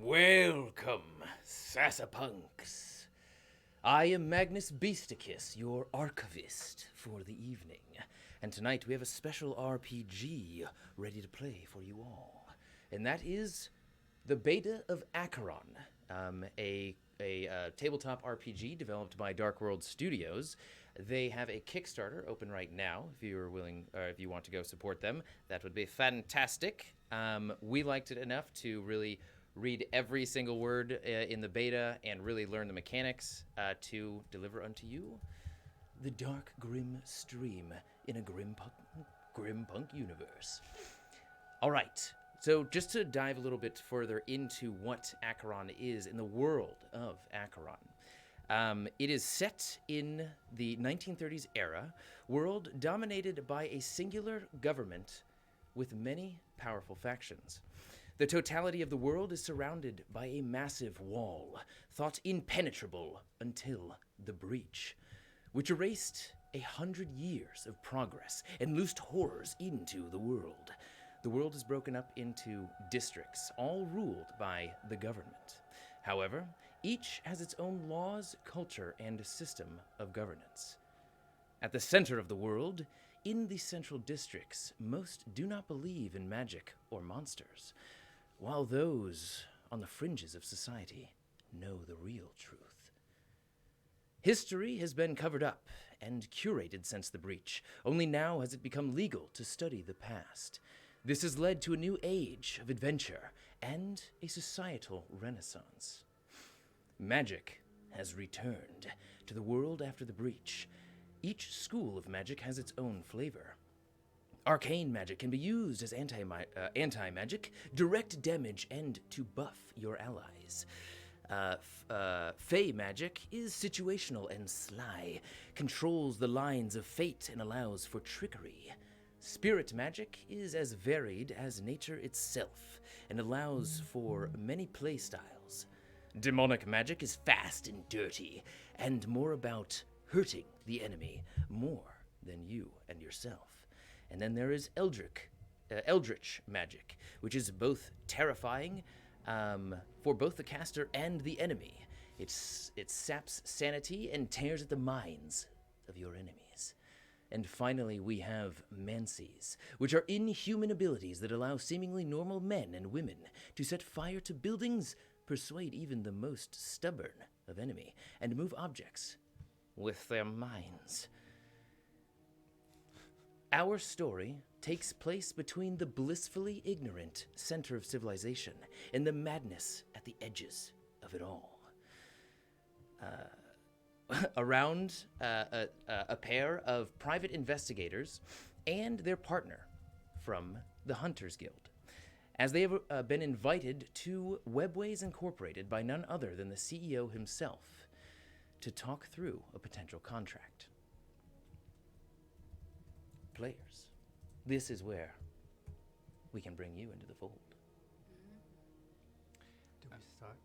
Welcome, Sasapunks. I am Magnus Beasticus, your archivist for the evening, and tonight we have a special RPG ready to play for you all, and that is the beta of Acheron, a tabletop RPG developed by Dark World Studios. They have a Kickstarter open right now. If you're willing, or if you want to go support them, that would be fantastic. We liked it enough to really read every single word in the beta and really learn the mechanics to deliver unto you the dark, grim stream in a grim punk universe. All right, so just to dive a little bit further into what Acheron is in the world of Acheron. It is set in the 1930s era, world dominated by a singular government with many powerful factions. The totality of the world is surrounded by a massive wall, thought impenetrable until the breach, which erased 100 years of progress and loosed horrors into the world. The world is broken up into districts, all ruled by the government. However, each has its own laws, culture, and system of governance. At the center of the world, in the central districts, most do not believe in magic or monsters, while those on the fringes of society know the real truth. History has been covered up and curated since the breach. Only now has it become legal to study the past. This has led to a new age of adventure and a societal renaissance. Magic has returned to the world after the breach. Each school of magic has its own flavor. Arcane magic can be used as anti-magic, direct damage, and to buff your allies. Fey magic is situational and sly, controls the lines of fate and allows for trickery. Spirit magic is as varied as nature itself and allows for many playstyles. Demonic magic is fast and dirty and more about hurting the enemy more than you and yourself. And then there is Eldritch magic, which is both terrifying for both the caster and the enemy. It saps sanity and tears at the minds of your enemies. And finally, we have Mancies, which are inhuman abilities that allow seemingly normal men and women to set fire to buildings, persuade even the most stubborn of enemy, and move objects with their minds. Our story takes place between the blissfully ignorant center of civilization and the madness at the edges of it all. Around a pair of private investigators and their partner from the Hunters Guild, as they have been invited to Webways Incorporated by none other than the CEO himself to talk through a potential contract. Players, this is where we can bring you into the fold. Do we start?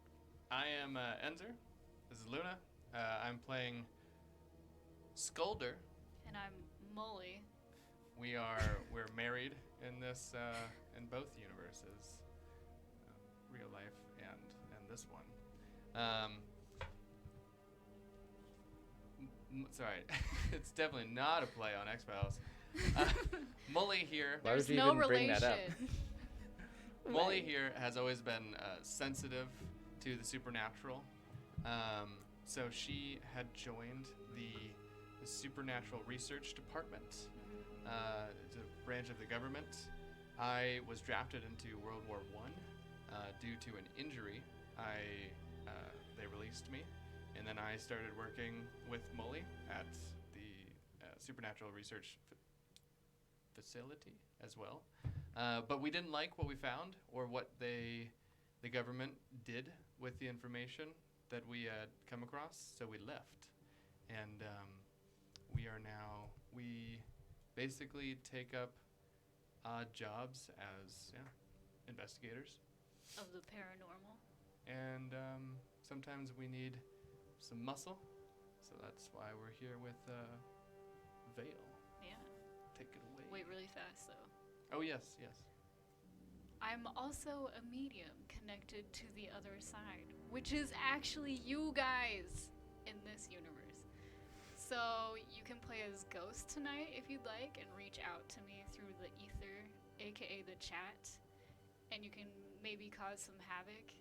I am Enzer. This is Luna. I'm playing Skulder. And I'm Molly. We're married in this in both universes, real life and this one. Sorry, it's definitely not a play on X-Files. Molly here. Why would There's you no even bring relation. that up? Molly here has always been sensitive to the supernatural. So she had joined the Supernatural Research Department. It's a branch of the government. I was drafted into World War I due to an injury. They released me, and then I started working with Molly at the Supernatural Research Facility as well. But we didn't like what we found or what the government did with the information that we had come across, so we left. And we basically take up odd jobs as investigators. Of the paranormal. And sometimes we need some muscle, so that's why we're here with Vale. Yeah. Take it away. Wait, really fast though. Oh yes. I'm also a medium connected to the other side, which is actually you guys in this universe. So you can play as Ghost tonight if you'd like, and reach out to me through the ether, aka the chat, and you can maybe cause some havoc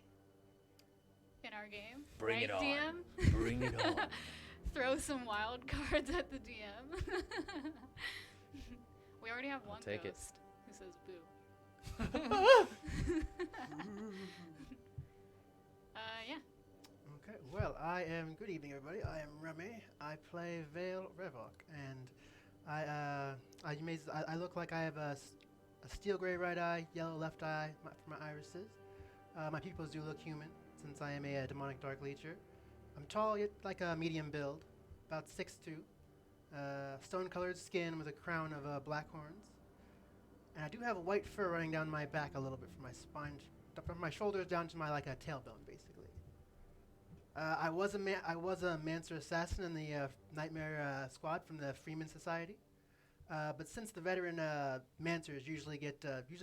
in our game. Bring right, it on. DM? Bring it on. Throw some wild cards at the DM. We already have one take it. ghost who says boo. Yeah. Okay, well, good evening, everybody. I am Remy. I play Vale Revok, and I look like I have a steel gray right eye, yellow left eye for my irises. My pupils do look human, since I am a demonic dark leecher. I'm tall, yet like a medium build, about 6'2", stone-colored skin with a crown of black horns. And I do have white fur running down my back a little bit from my spine, from my shoulders down to my tailbone, basically. I was a Mancer assassin in the Nightmare Squad from the Freeman Society. But since the veteran Mancers usually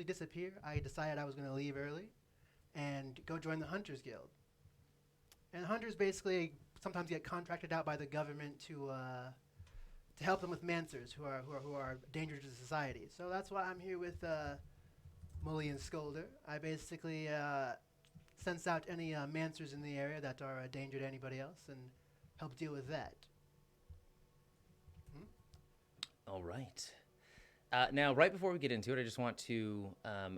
disappear, I decided I was going to leave early and go join the Hunters Guild. And hunters basically sometimes get contracted out by the government to help them with Mancers who are a danger to society. So that's why I'm here with Mully and Scolder. I basically sense out any Mancers in the area that are a danger to anybody else and help deal with that. All right. Now, right before we get into it, I just want to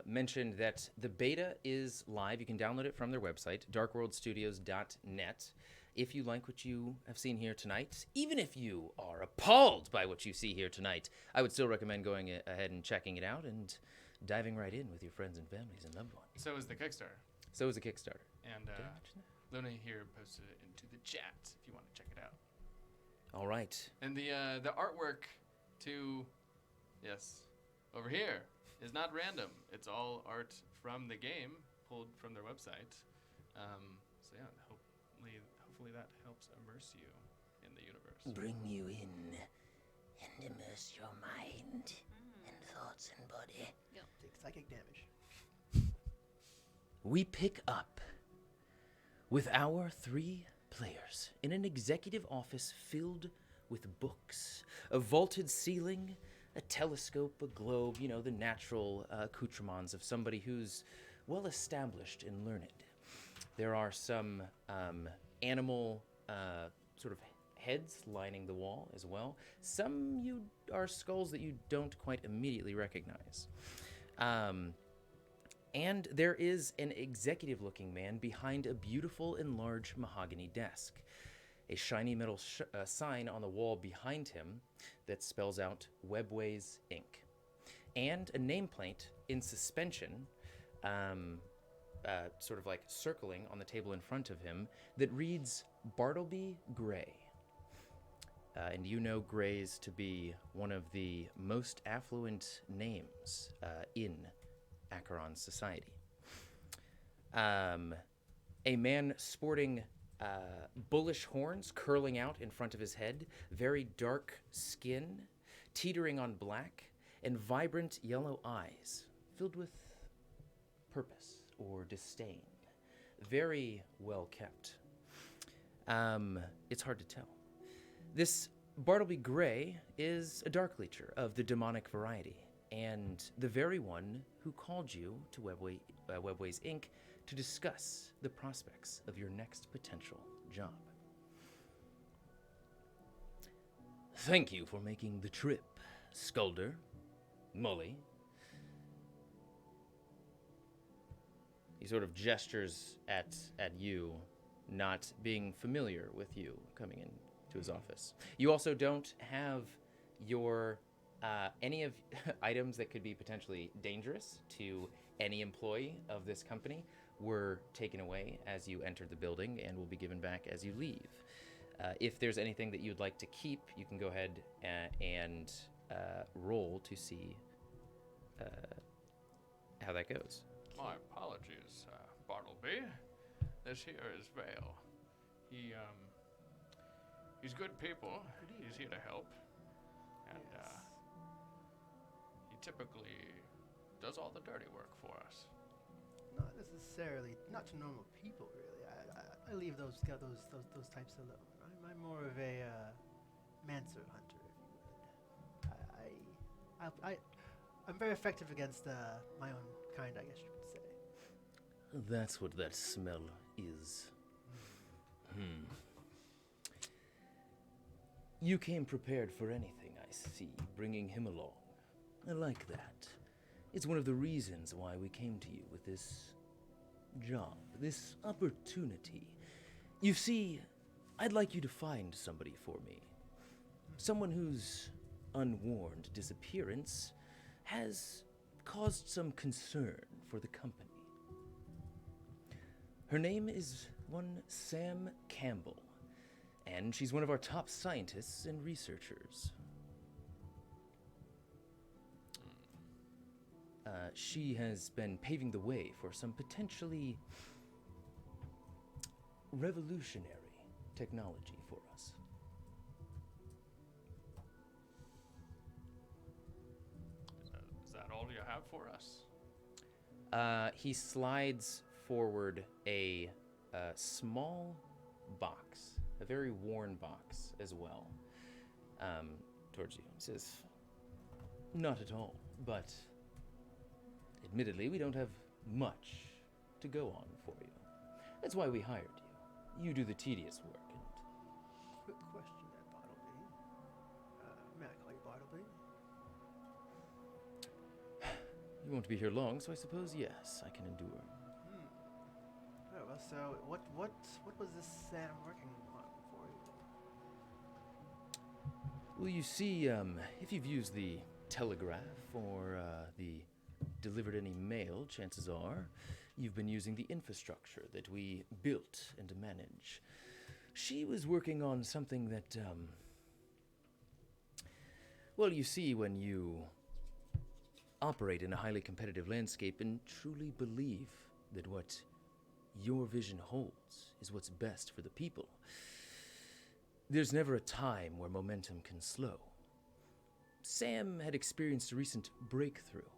mention that the beta is live. You can download it from their website, darkworldstudios.net. If you like what you have seen here tonight, even if you are appalled by what you see here tonight, I would still recommend going ahead and checking it out and diving right in with your friends and families and loved ones. So is the Kickstarter. So is the Kickstarter. And Luna here posted it into the chat if you want to check it out. All right. And the artwork to, yes, over here is not random. It's all art from the game pulled from their website. So yeah, hopefully that helps immerse you in the universe. Bring you in and immerse your mind and thoughts and body. Take psychic damage. We pick up with our 3 players in an executive office filled with books, a vaulted ceiling, a telescope, a globe, the natural accoutrements of somebody who's well established and learned. There are some animal sort of heads lining the wall as well. Some are skulls that you don't quite immediately recognize. And there is an executive-looking man behind a beautiful and large mahogany desk. A shiny metal sign on the wall behind him that spells out Webways Inc. And a nameplate in suspension, sort of like circling on the table in front of him, that reads Bartleby Gray. And you know Grays to be one of the most affluent names in Acheron society. A man sporting bullish horns curling out in front of his head, very dark skin, teetering on black, and vibrant yellow eyes filled with purpose or disdain. Very well kept. It's hard to tell. This Bartleby Gray is a dark leecher of the demonic variety, and the very one who called you to Webways Inc. to discuss the prospects of your next potential job. Thank you for making the trip, Scolder, Mully. He sort of gestures at you, not being familiar with you coming into his office. You also don't have your any of items that could be potentially dangerous to any employee of this company were taken away as you entered the building and will be given back as you leave. If there's anything that you'd like to keep, you can go ahead and roll to see how that goes. My apologies, Bartleby. This here is Vale. He's good people. He's here to help. And Yes. he typically does all the dirty work for us. not necessarily, not to normal people really. I leave those types alone. I'm more of a mancer hunter, if you would. I'm very effective against my own kind, I guess you could say. That's what that smell is. You came prepared for anything, I see, bringing him along. I like that. It's one of the reasons why we came to you with this job, this opportunity. You see, I'd like you to find somebody for me. Someone whose unwarned disappearance has caused some concern for the company. Her name is one Sam Campbell, and she's one of our top scientists and researchers. She has been paving the way for some potentially revolutionary technology for us. Is that all you have for us? He slides forward a small box, a very worn box as well, towards you. He says, "Not at all, but admittedly, we don't have much to go on for you. That's why we hired you. You do the tedious work, and Quick question there, Bartleby. May I call you Bartleby? you won't be here long, so I suppose, yes, I can endure." Oh, well, so what was this Sam working on for you? Well, you see, if you've used the telegraph or the delivered any mail, chances are you've been using the infrastructure that we built and manage. She was working on something that, well, you see, when you operate in a highly competitive landscape and truly believe that what your vision holds is what's best for the people, there's never a time where momentum can slow. Sam had experienced a recent breakthrough.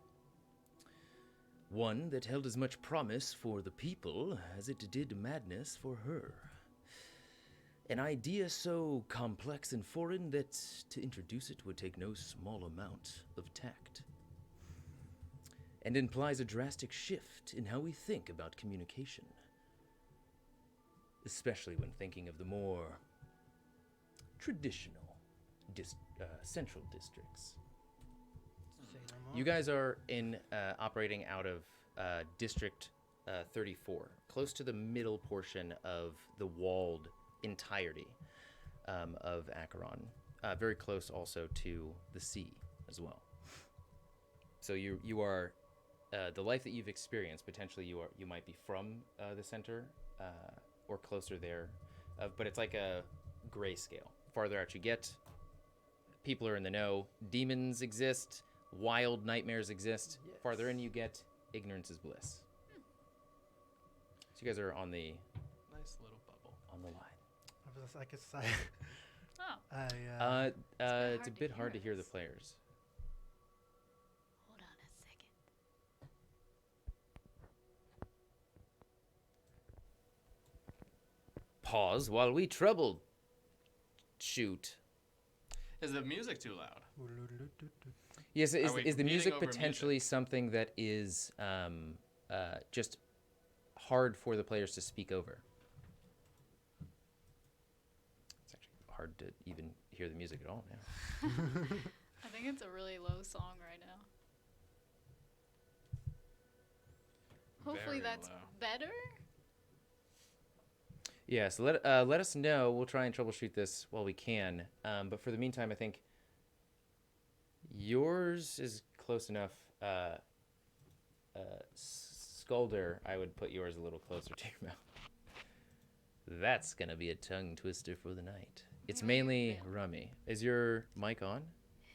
One that held as much promise for the people as it did madness for her. An idea so complex and foreign that to introduce it would take no small amount of tact. And implies a drastic shift in how we think about communication. Especially when thinking of the more traditional central districts. Say no more. You guys are operating out of District 34, close to the middle portion of the walled entirety of Acheron. Very close also to the sea as well. So you are the life that you've experienced. Potentially, you might be from the center or closer there, but it's like a grayscale. Farther out you get, people are in the know. Demons exist. Wild nightmares exist. Yes. Farther in you get, ignorance is bliss. So you guys are on the Nice little bubble. on the line. I guess I. Oh, It's a bit hard to hear the players. hold on a second. Pause while we troubleshoot. Is the music too loud? Yes, Are we is the competing music over potentially something that is just hard for the players to speak over? It's actually hard to even hear the music at all now. I think it's a really low song right now. Hopefully Very that's low. better. Yeah, so let us know. We'll try and troubleshoot this while we can. But for the meantime, I think yours is close enough. Skulder, I would put yours a little closer to your mouth. That's going to be a tongue twister for the night. It's Right, mainly Veil. Rummy. Is your mic on?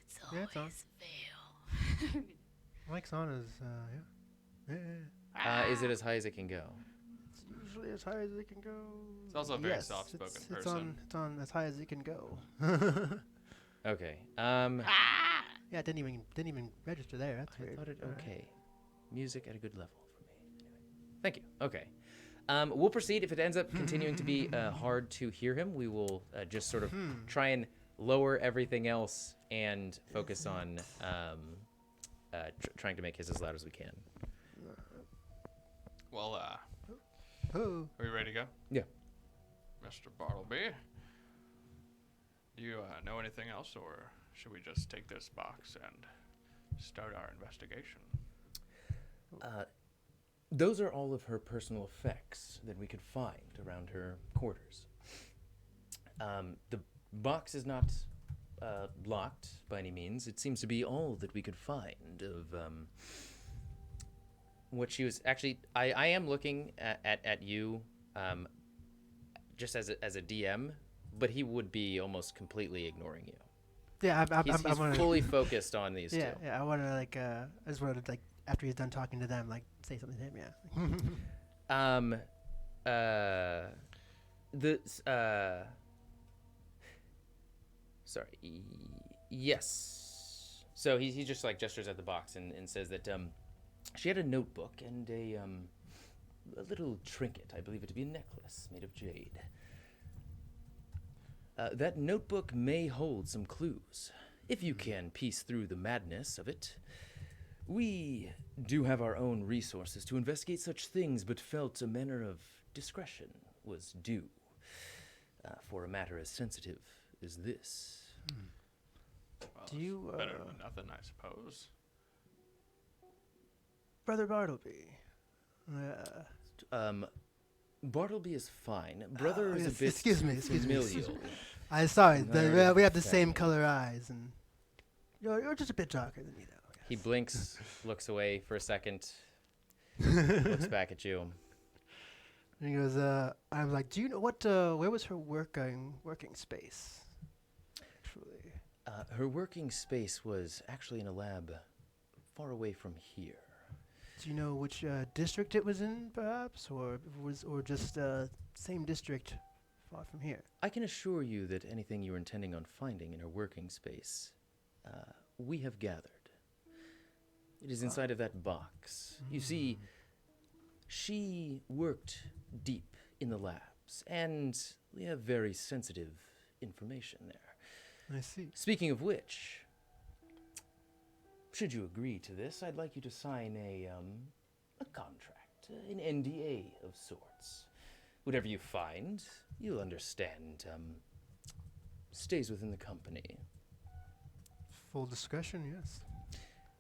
It's Yeah, it's on. always Veil. Mike's on is yeah. Is it as high as it can go? It's usually as high as it can go. It's also a very Yes, soft-spoken it's person. It's on as high as it can go. Okay. Yeah, it didn't even register there. That's I weird. thought it All right. okay. Music at a good level for me. Anyway. Thank you. Okay. We'll proceed. If it ends up continuing to be hard to hear him, we will just sort of try and lower everything else and focus on trying to make his as loud as we can. Well, Oh. are you ready to go? Yeah. Mr. Bartleby, do you know anything else, or should we just take this box and start our investigation? Those are all of her personal effects that we could find around her quarters. The box is not locked by any means. It seems to be all that we could find of what she was actually. I am looking at you just as a DM, but he would be almost completely ignoring you. Yeah, He's I'm fully focused on these yeah, two. yeah. I want to like. I just want to like after he's done talking to them, like say something to him. Yeah. Sorry. Yes. So he just like gestures at the box and says that she had a notebook and a little trinket. I believe it to be a necklace made of jade. That notebook may hold some clues, if you can piece through the madness of it. We do have our own resources to investigate such things, but felt a manner of discretion was due for a matter as sensitive as this. Well, Do you, it's better than nothing, I suppose. Brother Bartleby. Bartleby is fine. Brother is a yes, bit excuse me. familial. I sorry. Very We have the same family. color eyes, and you're just a bit darker than me, though. I He guess. blinks, looks away for a second, looks back at you. And he goes, I'm like, do you know what? Where was her working space? Actually, Her working space was actually in a lab far away from here. do you know which district it was in, perhaps, or if it was, or just same district, far from here? I can assure you that anything you were intending on finding in her working space, we have gathered. It is inside of that box. You see, she worked deep in the labs, and we have very sensitive information there. I see. Speaking of which, should you agree to this, I'd like you to sign a contract, an NDA of sorts. Whatever you find, you'll understand, stays within the company. Full discretion, yes.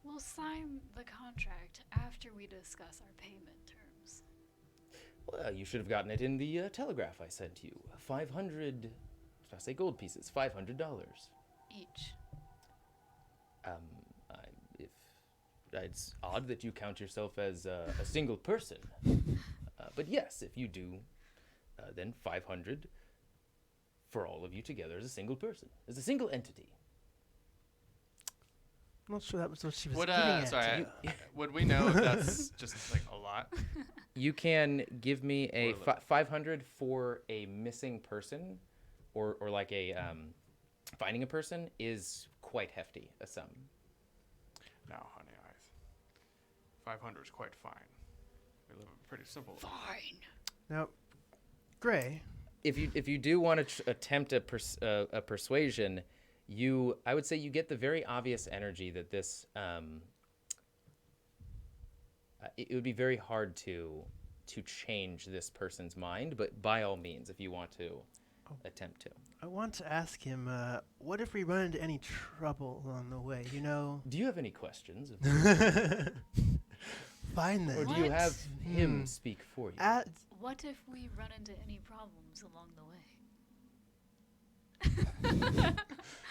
We'll sign the contract after we discuss our payment terms. Well, you should have gotten it in the telegraph I sent you. 500, did I say gold pieces? $500. Each. It's odd that you count yourself as a single person. But yes, if you do, then 500 for all of you together as a single person, as a single entity. I'm not sure that was what she was Would getting at. sorry, would we know if that's just like a lot? You can give me a Or like- 500 for a missing person, or like a finding a person is quite hefty a sum. No, honey, 500 is quite fine. We live a pretty simple life. Fine. Now, Gray, If you do want to attempt a persuasion, I would say you get the very obvious energy that this it would be very hard to change this person's mind, but by all means, if you want to attempt to. I want to ask him, what if we run into any trouble on the way? You know, Do you have any questions? find them. Or do you What? have him speak for you? What if we run into any problems along the way?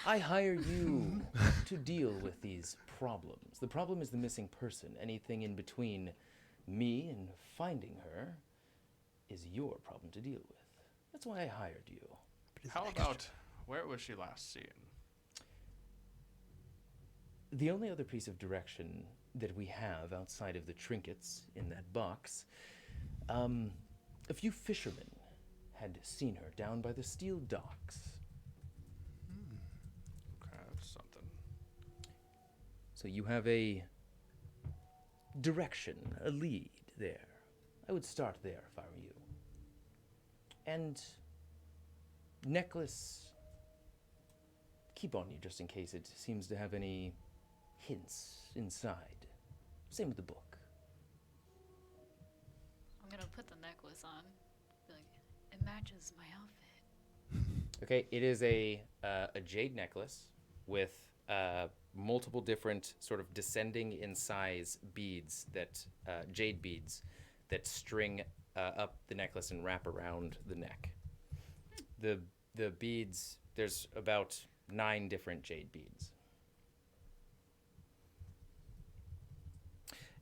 I hire you to deal with these problems. The problem is the missing person. Anything in between me and finding her is your problem to deal with. That's why I hired you. How about, where was she last seen? The only other piece of direction that we have outside of the trinkets in that box, a few fishermen had seen her down by the steel docks. Okay, that's something. So you have a direction, a lead there. I would start there if I were you. And necklace, keep on you just in case it seems to have any hints inside. Same with the book. I'm gonna put the necklace on. Be like, it matches my outfit. Okay, it is a jade necklace with multiple different sort of descending in size beads that jade beads that string up the necklace and wrap around the neck. The beads, there's about 9 different jade beads.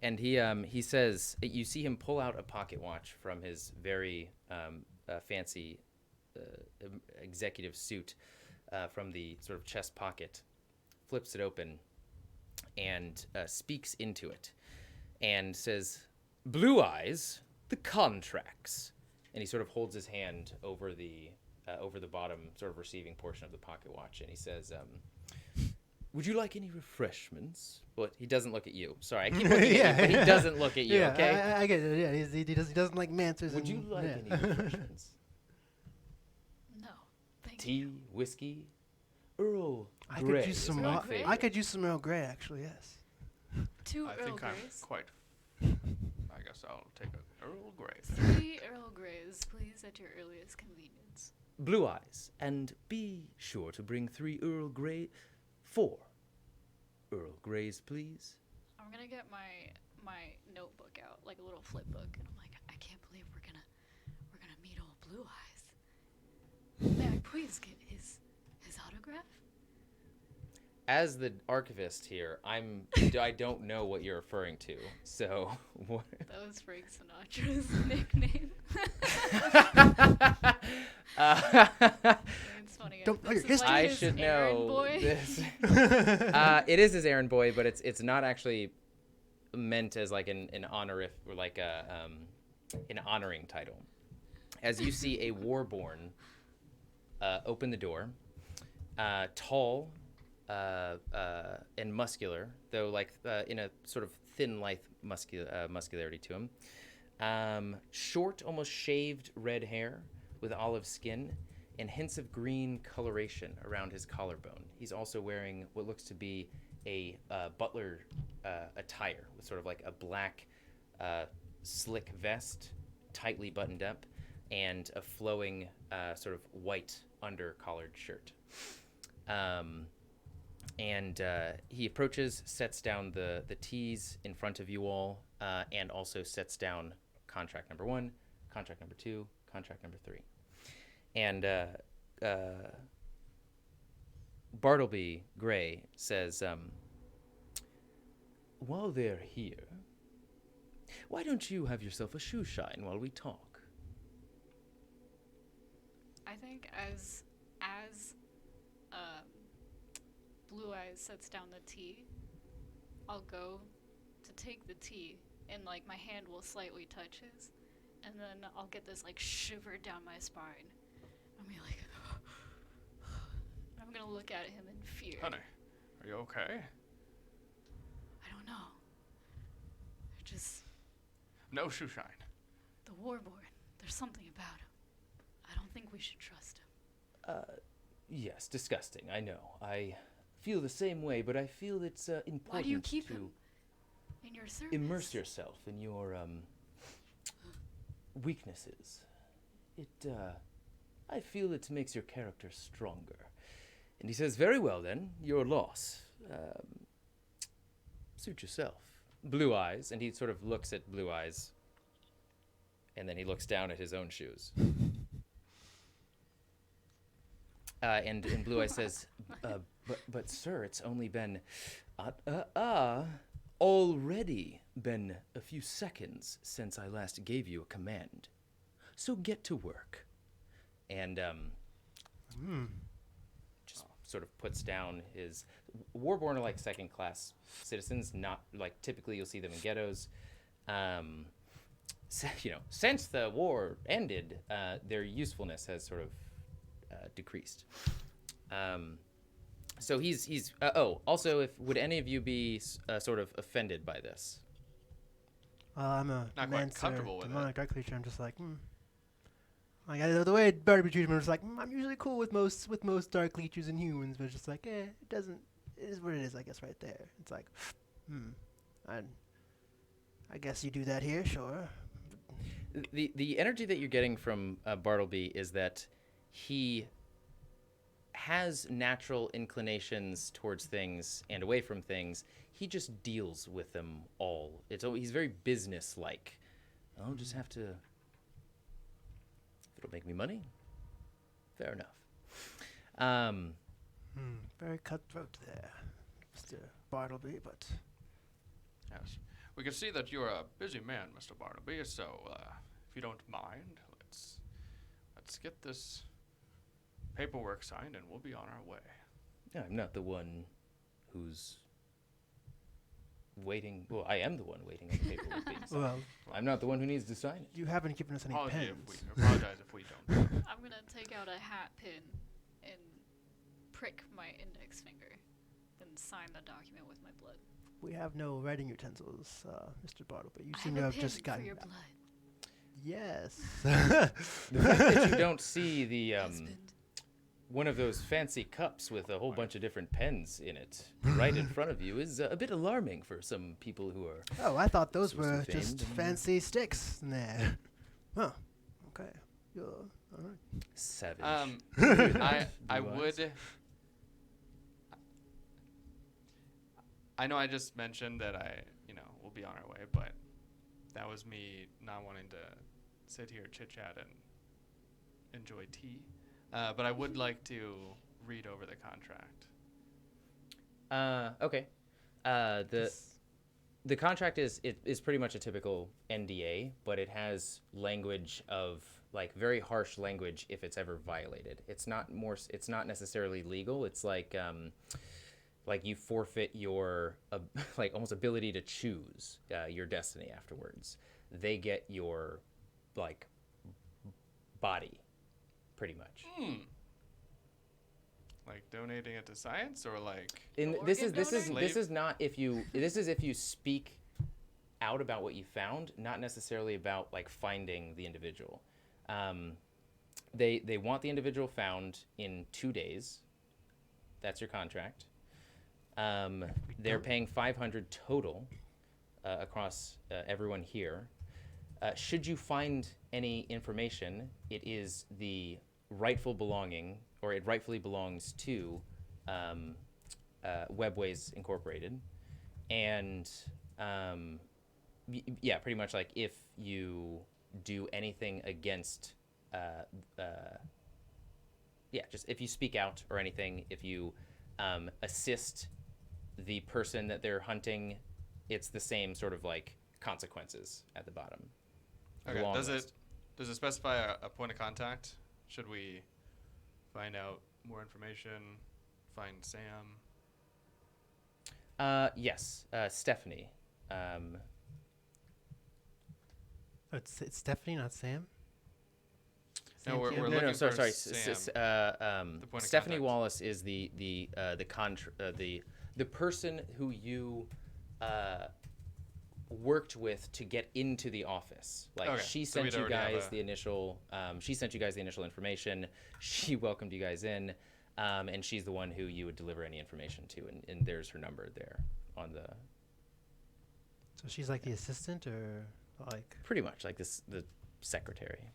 And he says, you see him pull out a pocket watch from his very fancy executive suit from the sort of chest pocket, flips it open, and speaks into it, and says, "Blue Eyes, the contracts." And he sort of holds his hand over the bottom sort of receiving portion of the pocket watch, and he says, "Would you like any refreshments?" Well, he doesn't look at you. Sorry, I keep looking at you, but he doesn't look at you, Yeah, okay? I get it. Yeah, he doesn't like mancers. Would you like any refreshments? No, thank Tea, you. whiskey, Earl I Grey could use is some. my Earl Grey? favorite. I could use some Earl Grey, actually. Yes. 2 I Earl think I'm Greys. quite. I guess I'll take an Earl Grey. 3 Earl Greys, please, at your earliest convenience. Blue Eyes, and be sure to bring 3 Earl Grey, 4 Earl Greys, please. I'm gonna get my notebook out, like a little flip book, and I'm like, I can't believe we're gonna meet old Blue Eyes. May I please get his autograph? As the archivist here, I don't know what you're referring to. So, what? That was Frank Sinatra's nickname. It's funny. Don't know this your is like I his should errand know boy. this. It is his errand boy, but it's not actually meant as like an honorific or like an honoring title. As you see a warborn open the door, tall and muscular, though like in a sort of thin, lithe muscularity to him. Short, almost shaved red hair with olive skin and hints of green coloration around his collarbone. He's also wearing what looks to be a butler attire with sort of like a black slick vest, tightly buttoned up, and a flowing sort of white under-collared shirt. And he approaches, sets down the teas in front of you all, and also sets down contract number 1, contract number 2, contract number 3. And Bartleby Gray says, while they're here, why don't you have yourself a shoe shine while we talk? I think as Blue Eyes sets down the tea, I'll go to take the tea, and like my hand will slightly touch his, and then I'll get this like shiver down my spine. I'll be like, I'm gonna look at him in fear. Honey, are you okay? I don't know. Just No shoe shine. the warborn. There's something about him. I don't think we should trust him. Yes, disgusting, I know. I feel the same way, but I feel it's important Why do you keep to him in your service? immerse yourself in your weaknesses. I feel it makes your character stronger. And he says, very well then, your loss. Suit yourself. Blue Eyes, and he sort of looks at Blue Eyes, and then he looks down at his own shoes. And Blue Eyes says, but sir, it's only been, already been a few seconds since I last gave you a command. So get to work. And just sort of puts down his... Warborn are like second-class citizens, not like typically you'll see them in ghettos. So, since the war ended, their usefulness has sort of decreased. So he's also, would any of you be sort of offended by this? I'm a Not quite Mancer, comfortable with it. demonic dark creature. I'm just like, Like the way Barnaby treated me was like, I'm usually cool with most dark creatures and humans, but it's just like, it doesn't. It is what it is, I guess. Right there, it's like, I guess you do that here, sure. The energy that you're getting from Bartleby is that he has natural inclinations towards things and away from things. He just deals with them all. He's very business-like. I'll just have to. If it'll make me money, fair enough. Very cutthroat there, Mr. Bartleby, but Yes. We can see that you're a busy man, Mr. Barnaby, so if you don't mind, let's get this paperwork signed and we'll be on our way. Yeah, I'm not the one who's waiting. Well, I am the one waiting on the paperwork being signed. well, I'm not the one who needs to sign it. you haven't given us any pens. Apologize if we don't. I'm gonna take out a hat pin and prick my index finger, then sign the document with my blood. We have no writing utensils, Mr. Bartleby. You I seem have to a have pin just for gotten. your blood. Yes. The fact that you don't see the Husband. one of those fancy cups with a whole bunch of different pens in it right in front of you is a bit alarming for some people who are. Oh, I thought those Supposed to were be just famed. fancy sticks in there. Huh. Okay. You're all right. Savage. I Blue eyes. would. I know I just mentioned that we'll be on our way, but that was me not wanting to sit here, chit chat, and enjoy tea. But I would like to read over the contract. Okay. The contract is pretty much a typical NDA, but it has language of like very harsh language if it's ever violated. It's not necessarily legal. It's like you forfeit your like almost ability to choose your destiny afterwards. They get your like body, pretty much. Like donating it to science, or like This is donor? not if you speak out about what you found, not necessarily about like finding the individual. They want the individual found in 2 days. That's your contract. They're paying $500 total across everyone here. Should you find any information, it is the rightful belonging, or it rightfully belongs to Webways Incorporated. And yeah, pretty much like if you do anything against, just if you speak out or anything, if you assist the person that they're hunting, it's the same sort of like consequences at the bottom. Okay. Long Does list. it specify a point of contact? Should we find out more information? Find Sam? Yes, Stephanie. It's Stephanie, not Sam. No, Sam we're Campbell? looking for sorry. Sam. The point of Stephanie contact. Wallace is the person who you worked with to get into the office. Like Okay, she so sent we'd you already have guys a- the initial. She sent you guys the initial information. She welcomed you guys in, and she's the one who you would deliver any information to. And there's her number there on the. So she's like the assistant, or like Pretty much like the secretary.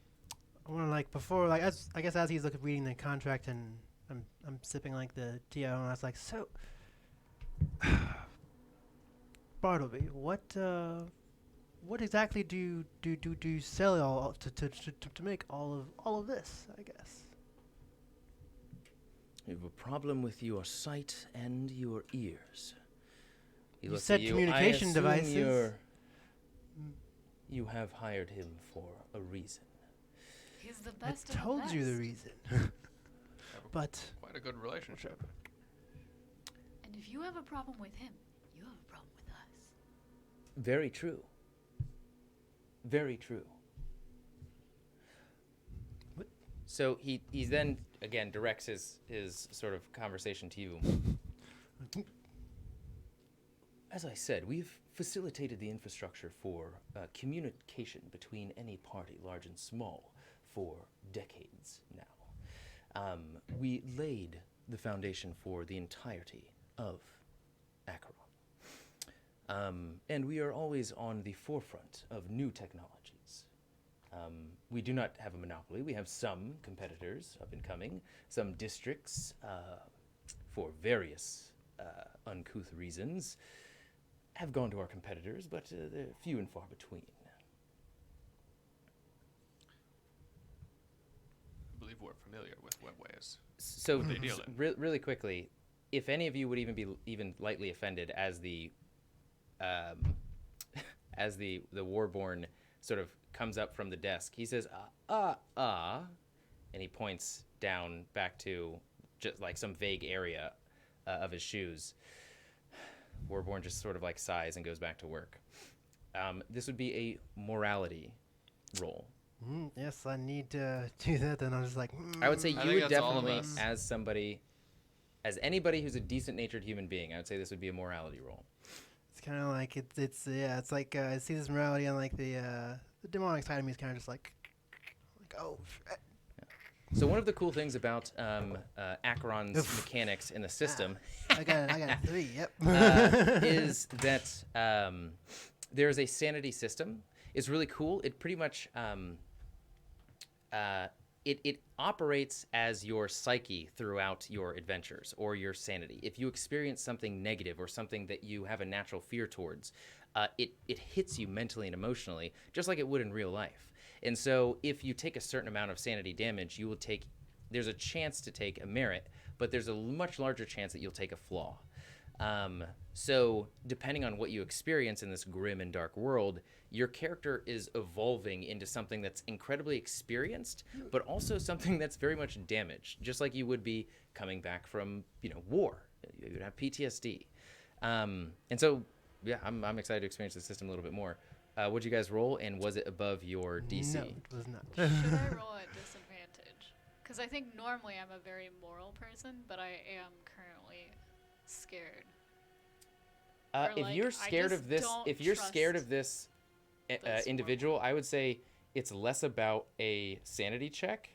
I want to like before like I guess as he's reading the contract and I'm sipping like the tea and I was like, so Bartleby, what exactly do you sell all to make all of this? I guess. You have a problem with your sight and your ears. He You looks said at communication I assume devices. You have hired him for a reason. He's the I best of the told you the best. reason. But Quite a good relationship. And if you have a problem with him, you have a problem with us. Very true. Very true. What? So he then again directs his sort of conversation to you. as I said, we've facilitated the infrastructure for communication between any party, large and small, for decades now. We laid the foundation for the entirety of Acheron. And we are always on the forefront of new technologies. We do not have a monopoly. We have some competitors up and coming, some districts, for various uncouth reasons, have gone to our competitors, but they're few and far between. I believe we're familiar with webways. So, What they deal in. really quickly, if any of you would even be even lightly offended as the Warborn sort of comes up from the desk, he says, and he points down back to just like some vague area of his shoes. Warborn just sort of like sighs and goes back to work. This would be a morality roll. Yes, I need to do that. Then I was like, I would say I you think would that's all of definitely, us. as anybody who's a decent-natured human being, I would say this would be a morality roll. it's kind of like it's like I see this morality and like the demonic side of me is kind of just like oh. So one of the cool things about Acheron's mechanics in the system I got a 3. Yep. is that there's a sanity system. It's really cool. It pretty much it operates as your psyche throughout your adventures or your sanity. If you experience something negative or something that you have a natural fear towards, it hits you mentally and emotionally just like it would in real life. And so if you take a certain amount of sanity damage, there's a chance to take a merit, but there's a much larger chance that you'll take a flaw. So depending on what you experience in this grim and dark world, your character is evolving into something that's incredibly experienced, but also something that's very much damaged, just like you would be coming back from, war. You would have PTSD. And so, yeah, I'm excited to experience the system a little bit more. What'd you guys roll, and was it above your DC? No, it was not. Should I roll at disadvantage? Because I think normally I'm a very moral person, but I am currently scared. Or, If like, you're I scared just of this, don't if you're scared trust of this this individual, I would say it's less about a sanity check.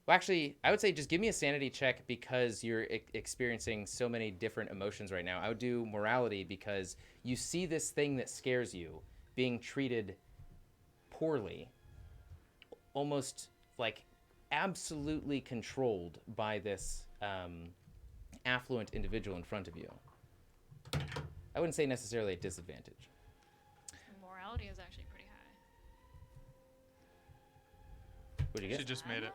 Well, actually, I would say just give me a sanity check because you're experiencing so many different emotions right now. I would do morality because you see this thing that scares you being treated poorly, almost like absolutely controlled by this affluent individual in front of you. I wouldn't say necessarily a disadvantage. Morality is actually pretty high. What did you She get? just made it.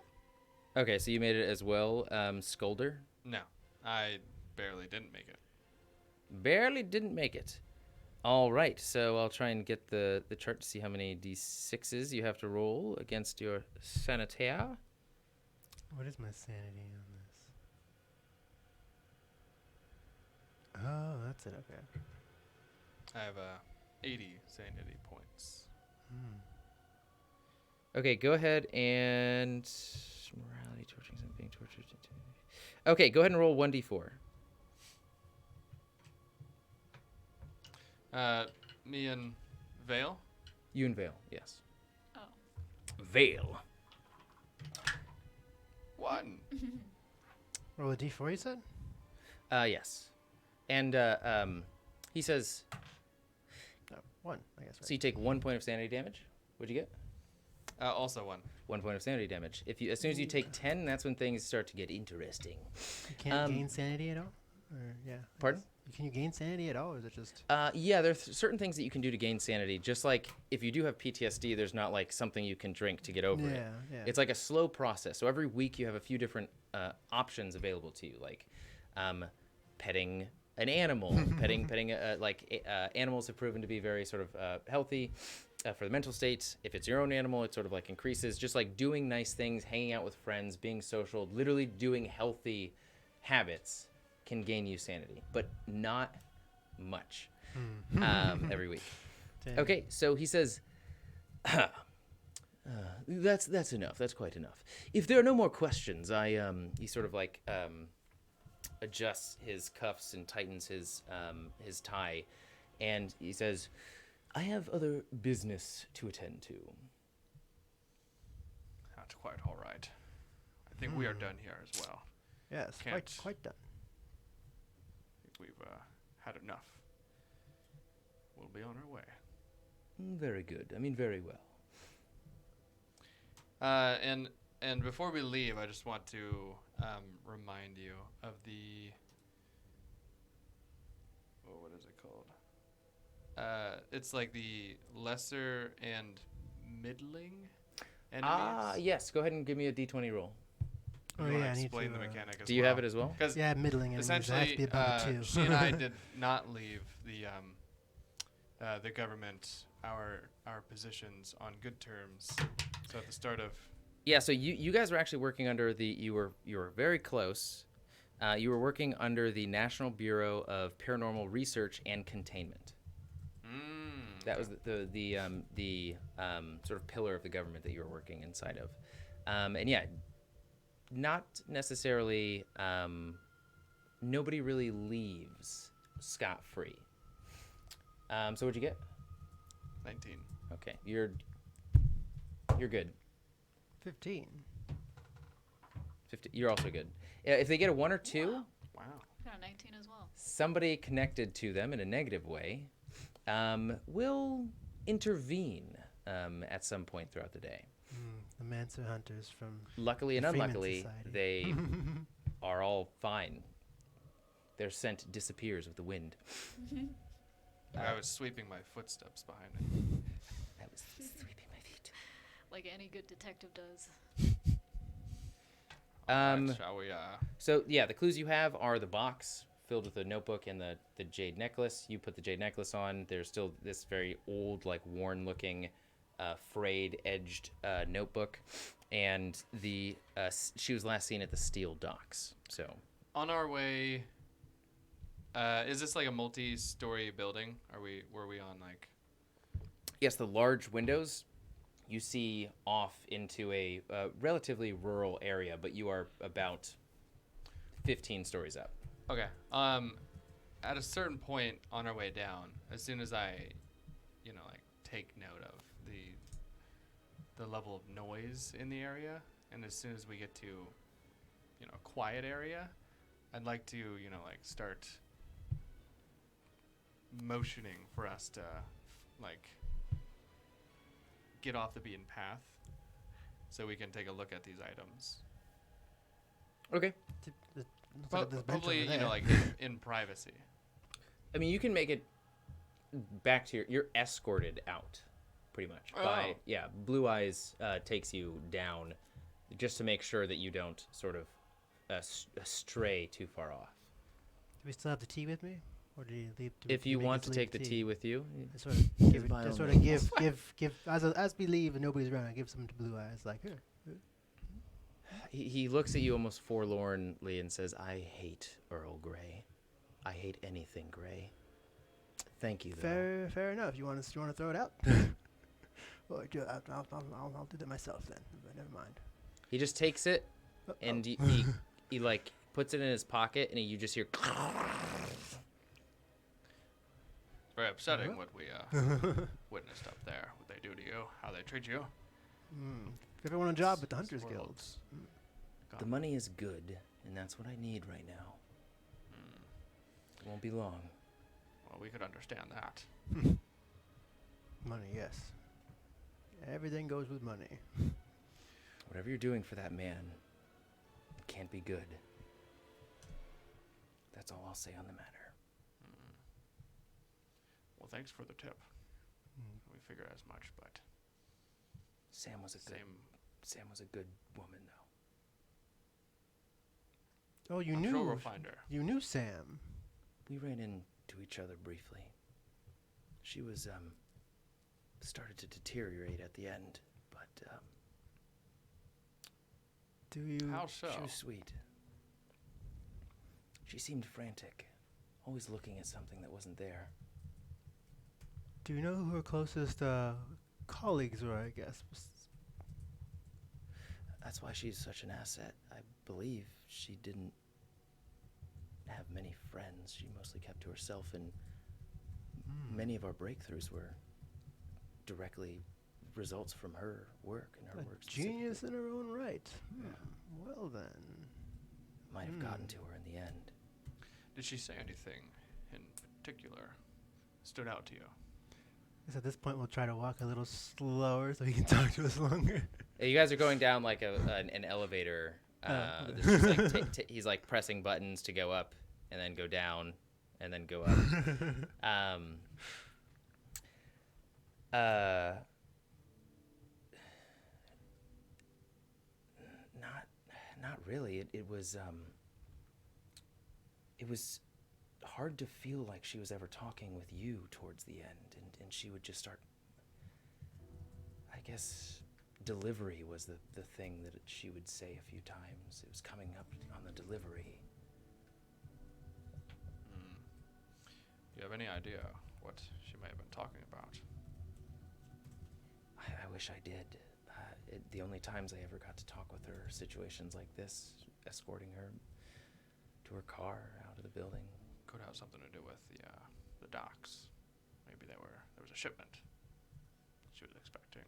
Okay, so you made it as well, Scolder. No, I barely didn't make it. Barely didn't make it. All right, so I'll try and get the chart to see how many d6s you have to roll against your sanitaire. What is my sanity on this? Oh, that's it. Okay. I have 80 sanity points. Okay, go ahead and morality, torturing something, being tortured. Okay, go ahead and roll 1d4. Me and Vale. You and Vale, yes. Oh. Vale. 1. Roll a d4, you said? Yes. And he says, No, 1, I guess. Right. so you take 1 point of sanity damage. What'd you get? Also 1. 1 point of sanity damage. As soon as you take 10, that's when things start to get interesting. You can't gain sanity at all? Or, yeah. Pardon? Can you gain sanity at all, or is it just... Yeah, there's certain things that you can do to gain sanity. Just like if you do have PTSD, there's not like something you can drink to get over it. Yeah. It's like a slow process. So every week you have a few different options available to you, like petting an animal. petting animals have proven to be very sort of healthy for the mental state. If it's your own animal, it sort of like increases. Just like doing nice things, hanging out with friends, being social, literally doing healthy habits can gain you sanity, but not much every week. Damn. Okay, so he says, that's enough. That's quite enough. If there are no more questions, he sort of like adjusts his cuffs and tightens his tie, and he says, "I have other business to attend to." That's quite all right. I think we are done here as well. Yes, Can't- quite done. I think we've had enough. We'll be on our way. Very good. I mean, very well. And before we leave, I just want to remind you of the what is it called? It's like the lesser and middling enemies. Yes. Go ahead and give me a D20 roll. Oh, You wanna yeah, I need explain to, the mechanic as Do you well? have it as well? Because Yeah, middling enemies. It has to essentially, be above a 2. she and I did not leave the government our positions on good terms. So at the start of Yeah. So you guys were actually working under you were very close. You were working under the National Bureau of Paranormal Research and Containment. That was the sort of pillar of the government that you were working inside of, and yeah, not necessarily. Nobody really leaves scot-free. So what'd you get? 19. Okay, you're good. 15. 50, you're also good. If they get a 1 or 2, Wow. Got a 19 as well. somebody connected to them in a negative way will intervene at some point throughout the day. The Mancer Hunters from... Luckily and The Freeman unluckily, Society. they are all fine. Their scent disappears with the wind. I was sweeping my footsteps behind me. I was sweeping my feet. Like any good detective does. Alright, shall we? So yeah, the clues you have are the box filled with the notebook and the jade necklace. You put the jade necklace on. There's still this very old, like worn-looking, frayed, edged notebook, and she was last seen at the steel docks. So On our way. Is this like a multi-story building? Were we on like? yes, the large windows you see off into a relatively rural area, but you are about 15 stories up. Okay. At a certain point on our way down, as soon as I, like take note of the level of noise in the area, and as soon as we get to, a quiet area, I'd like to, like start motioning for us to, like, get off the beaten path, so we can take a look at these items. Okay. Looks like this bench Probably, over there. like in privacy. I mean, you can make it back to you're escorted out, pretty much. By Blue Eyes takes you down, just to make sure that you don't sort of stray too far off. Do we still have the tea with me? Or do you leave? If you want to take the tea with you, I sort of give by it, I all sort of means. give as we leave and nobody's around, I give some to Blue Eyes, like, here. he looks at you almost forlornly and says, "I hate Earl Grey. I hate anything gray. Thank you, though." Fair enough. You want to throw it out? Well, I'll do that myself then. But never mind. He just takes it and he like puts it in his pocket, and you just hear. It's very upsetting what we witnessed up there. What they do to you, how they treat you. If everyone a job with the Hunters Spoiled. Guilds. The money is good, and that's what I need right now. It won't be long. Well, we could understand that. Money, yes. Everything goes with money. Whatever you're doing for that man, it can't be good. That's all I'll say on the matter. Well, thanks for the tip. We figure as much, but Sam was a good woman, though. Oh, you I'm knew. sure we'll find her. You knew Sam. We ran into each other briefly. She was started to deteriorate at the end, but Do you? How so? she was sweet. She seemed frantic, always looking at something that wasn't there. Do you know who her closest colleagues were? I guess. That's why she's such an asset. I believe she didn't have many friends. She mostly kept to herself, and many of our breakthroughs were directly results from her work and her A work. genius in specifically. her own right. Yeah. Well then. Might have gotten to her in the end. Did she say anything in particular stood out to you? I guess at this point we'll try to walk a little slower so he can talk to us longer. You guys are going down like an elevator. Okay. There's just like he's like pressing buttons to go up and then go down and then go up. Not really. It was hard to feel like she was ever talking with you towards the end, and she would just start. I guess delivery was the thing that she would say a few times. It was coming up on the delivery. Do you have any idea what she may have been talking about? I wish I did. The only times I ever got to talk with her, situations like this, escorting her to her car, out of the building. Could have something to do with the docks. Maybe there was a shipment she was expecting.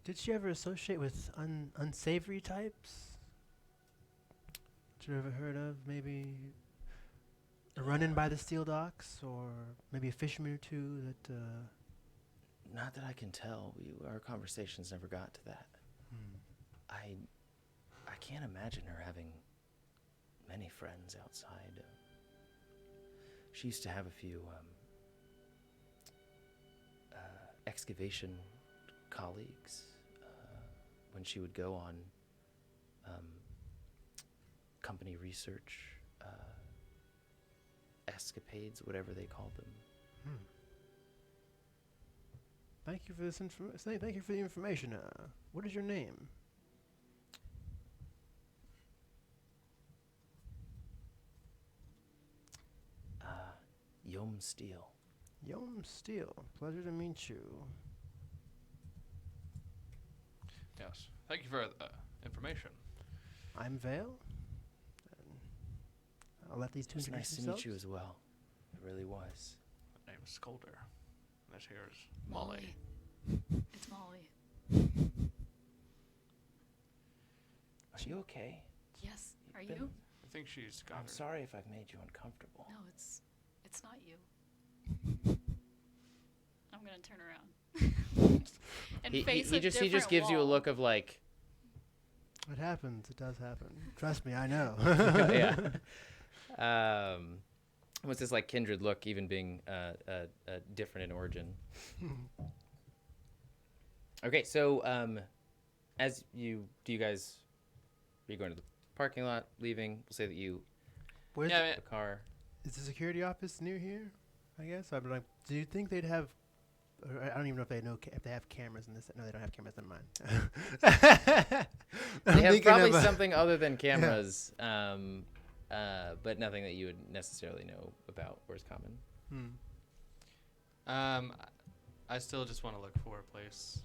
Did she ever associate with unsavory types? Did you ever heard of maybe a run-in by the steel docks, or maybe a fisherman or two that? Not that I can tell. Our conversations never got to that. I can't imagine her having many friends outside. She used to have a few excavation colleagues when she would go on company research escapades, whatever they called them. Thank you for this Thank you for the information. What is your name? Yom Steel. Yom Steel. Pleasure to meet you. Yes. Thank you for the information. I'm Vale. And I'll let these two It's introduce nice to themselves. meet you as well. It really was. My name is Scolder. This here is Molly. It's Molly. Are you okay? Yes. Are been- you? I think she's got I'm her. sorry if I've made you uncomfortable. No, it's not you. I'm gonna turn around. And He face just gives you a look of like, It happens. It does happen. Trust me, I know. yeah. What's this like kindred look, even being different in origin? Okay, so are you going to the parking lot, leaving? We'll say that you Where's Yeah, the car. is the security office near here? I guess. I'd be like, do you think they'd have? Or I don't even know if they know if they have cameras in this. No, they don't have cameras. Never mind. They have probably something other than cameras, but nothing that you would necessarily know about or is common. I still just want to look for a place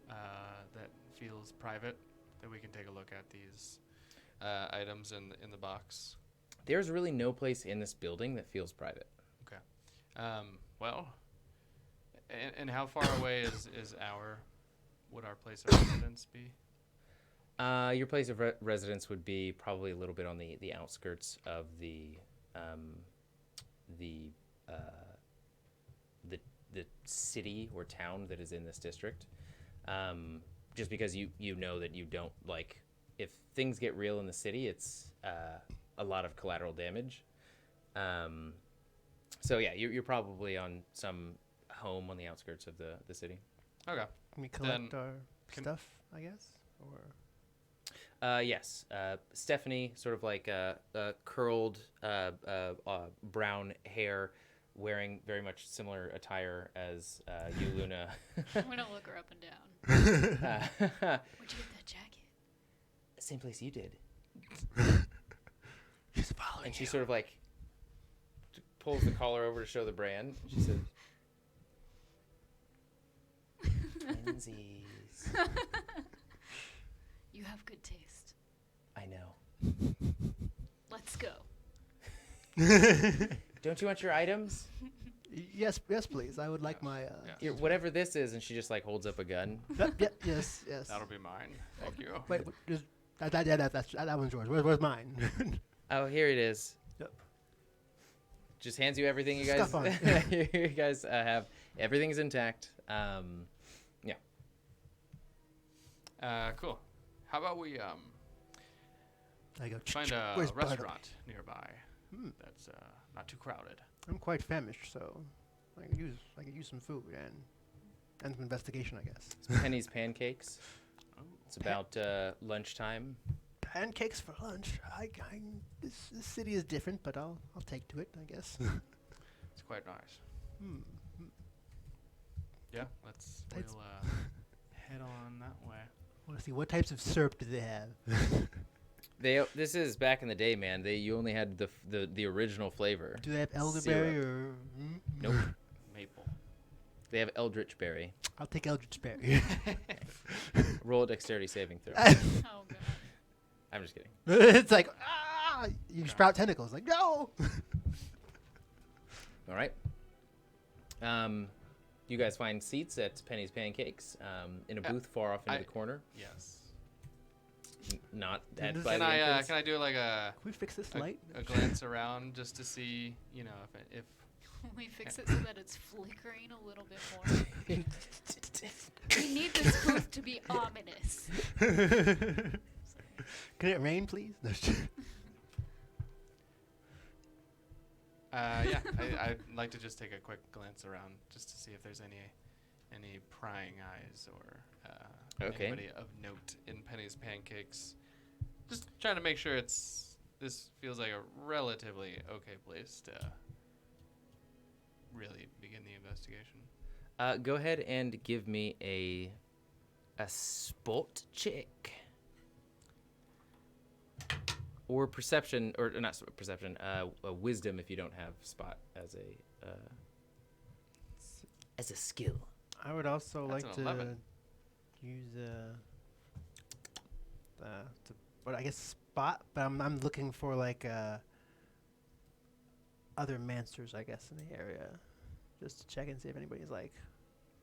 that feels private, that we can take a look at these items in the box. There's really no place in this building that feels private. Okay. Well, and how far away would our place of residence be? Your place of residence would be probably a little bit on the outskirts of the city or town that is in this district. Just because you know that you don't like, if things get real in the city, it's a lot of collateral damage. So yeah, you're probably on some home on the outskirts of the city. Okay. Can we collect Then our can- stuff? I guess. Or Yes. Stephanie, sort of like curled brown hair, wearing very much similar attire as you, Luna. I'm gonna look her up and down. Where'd you get that jacket? Same place you did. she's following And she sort of like pulls the collar over to show the brand. She says, "Twinsies." You have good taste. I know. Let's go. Don't you want your items? Yes, please. I would like my. Your, whatever this is, and she just like holds up a gun. Yes. That'll be mine. Thank you. Wait, that one's yours. Where's mine? Oh, here it is. Yep. Just hands you everything you guys. Stuff on it. You guys have everything's intact. Yeah. Cool. How about we I go. find a Where's Bartleby? restaurant nearby that's not too crowded. I'm quite famished, so I could use some food and some investigation, I guess. It's Penny's Pancakes. Oh. It's about lunchtime. Pancakes for lunch. This city is different, but I'll take to it, I guess. It's quite nice. Yeah, let's That's- we'll head on that way. I want to see what types of syrup do they have. This is back in the day, man. You only had the original flavor. Do they have elderberry or? Nope. Maple. They have Eldritch Berry. I'll take Eldritch Berry. Roll a dexterity saving throw. Oh god. I'm just kidding. It's like you sprout tentacles. Like no. All right. You guys find seats at Penny's Pancakes in a booth far off into the corner. Yes. Not Can at this- by Can the I entrance. can I do like Can we fix this light? a glance around just to see, you know, if We fix it so that it's flickering a little bit more. We need this booth to be ominous. Can it rain, please? No, yeah, I'd like to just take a quick glance around just to see if there's any prying eyes or Okay. anybody of note in Penny's Pancakes. Just trying to make sure this feels like a relatively okay place to really begin the investigation. Go ahead and give me a spot check. Or perception, or not perception, a wisdom if you don't have spot as a skill. I would also That's like an to 11. use what I guess spot, but I'm looking for like other mancers, I guess, in the area, just to check and see if anybody's like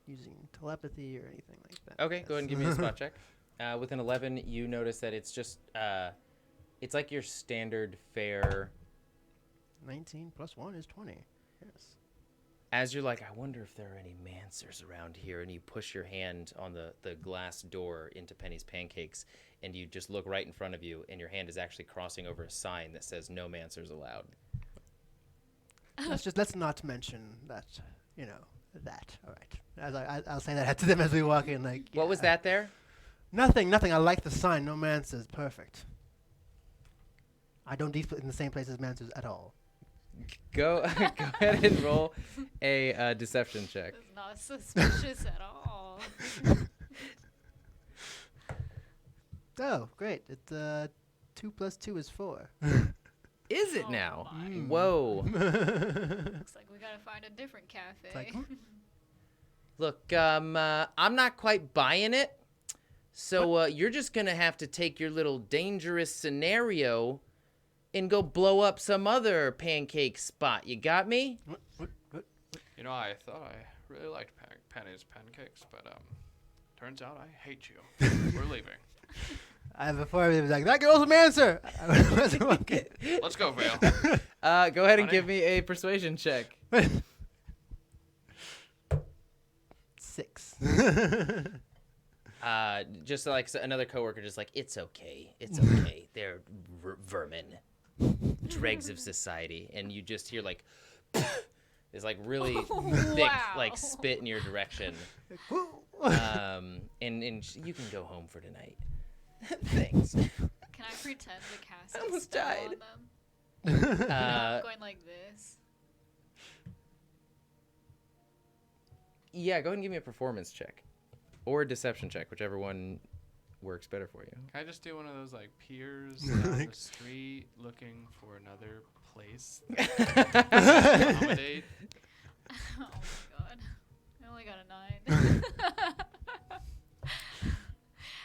using telepathy or anything like that. Okay, go ahead and give me a spot check. With an 11, you notice that it's just it's like your standard fare. 19 plus 1 is 20. Yes. As you're like, I wonder if there are any mancers around here, and you push your hand on the glass door into Penny's Pancakes, and you just look right in front of you, and your hand is actually crossing over a sign that says "No mancers allowed." Let's not mention that. You know that. All right. I'll say that to them as we walk in. Like. What was that there? Nothing. I like the sign. No mancers. Perfect. I don't eat in the same place as mancers at all. Go ahead and roll a deception check. It's not suspicious at all. Oh, great. It's 2 plus 2 is 4. Is it Oh now? my. Whoa. Looks like we gotta find a different cafe. like, Look, I'm not quite buying it. So you're just gonna have to take your little dangerous scenario and go blow up some other pancake spot. You got me? What? You know, I thought I really liked Penny's Pancakes, but turns out I hate you. We're leaving. Before he was like, that girl's a mancer. I wasn't okay. Let's go, Vale. Go ahead and Honey? give me a persuasion check. 6. Just like another coworker, just like, it's okay. It's okay. They're vermin. Dregs of society. And you just hear like, this like really thick Wow. like spit in your direction. And you can go home for tonight. Thanks. Can I pretend to cast I a almost spell died. on them? You know, Uh, going like this. yeah, go ahead and give me a performance check. Or a deception check, whichever one works better for you. Can I just do one of those like peers down the street looking for another place that can accommodate? Oh my god. I only got a 9.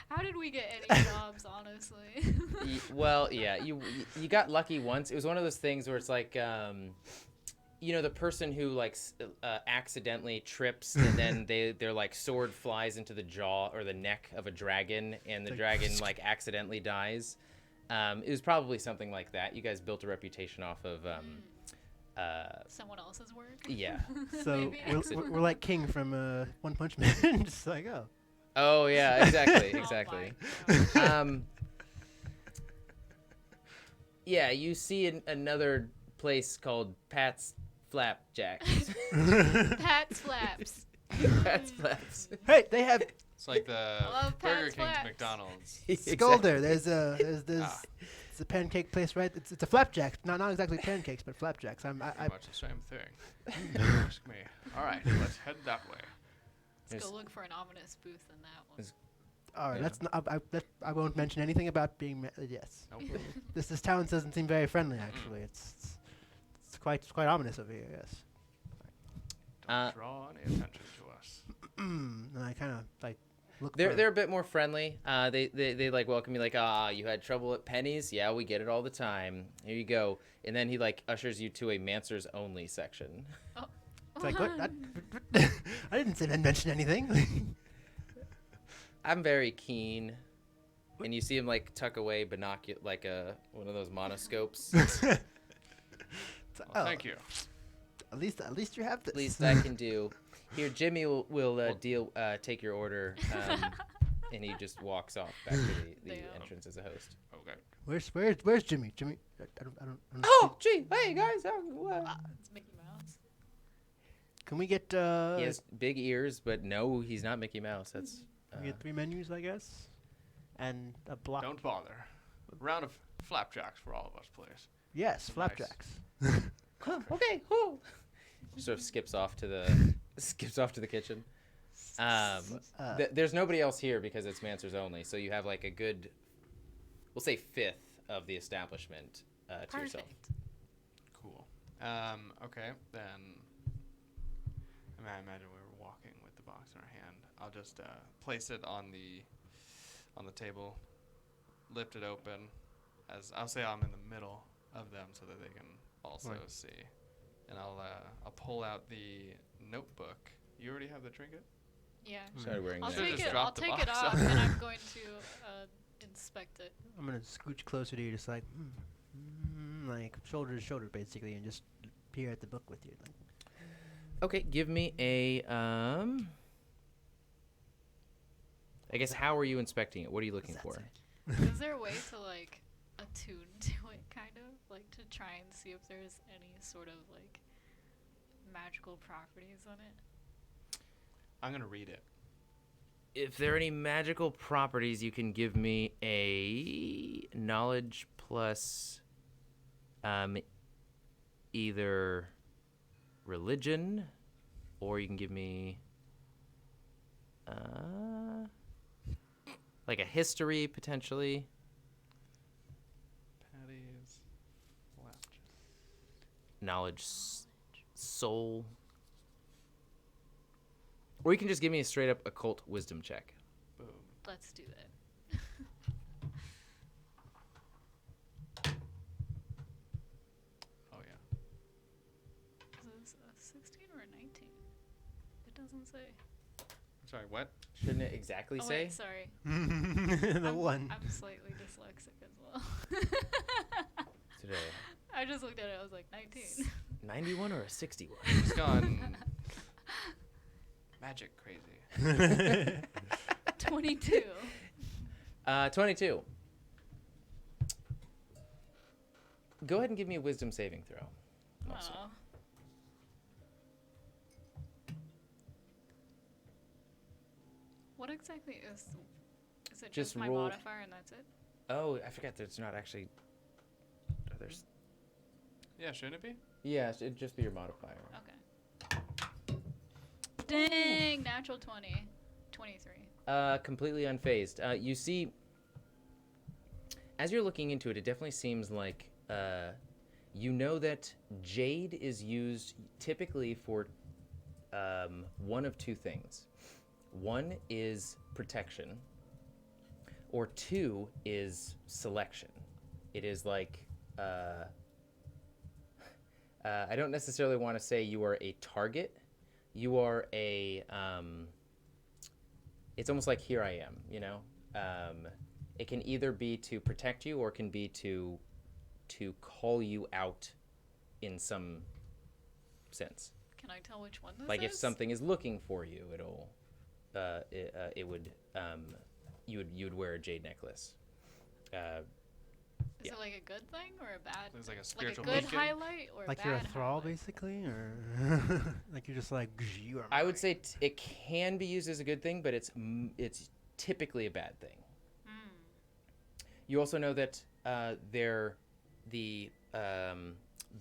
How did we get any jobs, honestly. Well, yeah, you got lucky once. It was one of those things where it's like, the person who like accidentally trips and then their like sword flies into the jaw or the neck of a dragon, and the dragon like accidentally dies. It was probably something like that. You guys built a reputation off of someone else's work. Yeah. So Maybe. we're like King from One Punch Man, just like Oh yeah, exactly, Oh exactly. my God. Yeah, you see another place called Pat's Flapjacks. Pat's Flaps. Pat's Flaps. Hey, they have It's like the love Burger Pat's King's Flaps. McDonald's. Skull there. There's Ah. it's a pancake place, right? It's a flapjack. Not exactly pancakes, but flapjacks. Pretty much the same thing. Ask me. All right, let's head that way. Let's go look for an ominous booth in that one. all right. Yeah. Let's not, I won't mention anything about being. Yes. Nope. This town doesn't seem very friendly. Actually, it's quite ominous over here. Yes. Don't draw any attention to us. And I kind of like look. They're a bit more friendly. They like welcome you like, you had trouble at Penny's? Yeah, we get it all the time. Here you go. And then he like ushers you to a Mancers only section. It's like what? I didn't say mention anything. I'm very keen. And you see him like tuck away like one of those monoscopes. Well, thank you. At least you have this. At least I can do. Here, Jimmy will take your order, and he just walks off back to the Damn. entrance as a host. Okay. Where's Jimmy? Jimmy, I don't Oh, gee, hey guys, what? It's Mickey Mouse. Can we get He has big ears, but no, he's not Mickey Mouse. That's we get 3 menus, I guess, and a block. Don't bother. A round of flapjacks for all of us, please. Yes, Nice. flapjacks. okay. Oh. Sort of skips off to the kitchen. There's nobody else here because it's Mancers only, so you have like a good, we'll say fifth of the establishment to yourself. Perfect. Cool. Okay, then. I imagine we were walking with the box in our hand. I'll just place it on the table, lift it open, as I'll say I'm in the middle of them so that they can also see. And I'll pull out the notebook. You already have the trinket? Yeah. Started wearing I'll that. Should've take just it. I'll dropped the take it box off, off. and I'm going to inspect it. I'm gonna scooch closer to you, just like, like shoulder to shoulder, basically, and just peer at the book with you. Like, Okay, give me a I guess how are you inspecting it? What are you looking for? Is there a way to like attune to it, kind of like to try and see if there's any sort of like magical properties on it? I'm going to read it. If there are any magical properties, you can give me a knowledge plus either religion, or you can give me like a history potentially. Patty's flapjack. Knowledge soul. Or you can just give me a straight up occult wisdom check. Boom. Let's do that. Oh, yeah. Is this a 16 or a 19? It doesn't say. Sorry, what? Shouldn't it exactly Oh say? wait, sorry. the I'm, one. I'm slightly dyslexic as well. Today. I just looked at it. I was like 19. 91 or a 61? It's gone magic crazy. 22. 22. Go ahead and give me a wisdom saving throw. Also. Oh. What exactly is it? Just Just my roll- modifier and that's it? Oh, I forgot there's not actually. Oh, there's. Yeah, shouldn't it be? Yeah, it'd just be your modifier. Okay. Dang, natural 20. 23. Completely unfazed. You see, as you're looking into it, it definitely seems like you know that jade is used typically for one of two things. One is protection, Or 2 is selection. It is like, I don't necessarily want to say you are a target. You are a, it's almost like here I am, you know? It can either be to protect you or it can be to call you out in some sense. Can I tell which one this Like is? if something is looking for you, it'll, it would, you would wear a jade necklace. Is yeah. it like a good thing or a bad? There's like a Like a spiritual good beacon. highlight or a Like bad you're a thrall, highlight? basically, or like you're just like you are. I would mine." say it can be used as a good thing, but it's typically a bad thing. Mm. You also know that the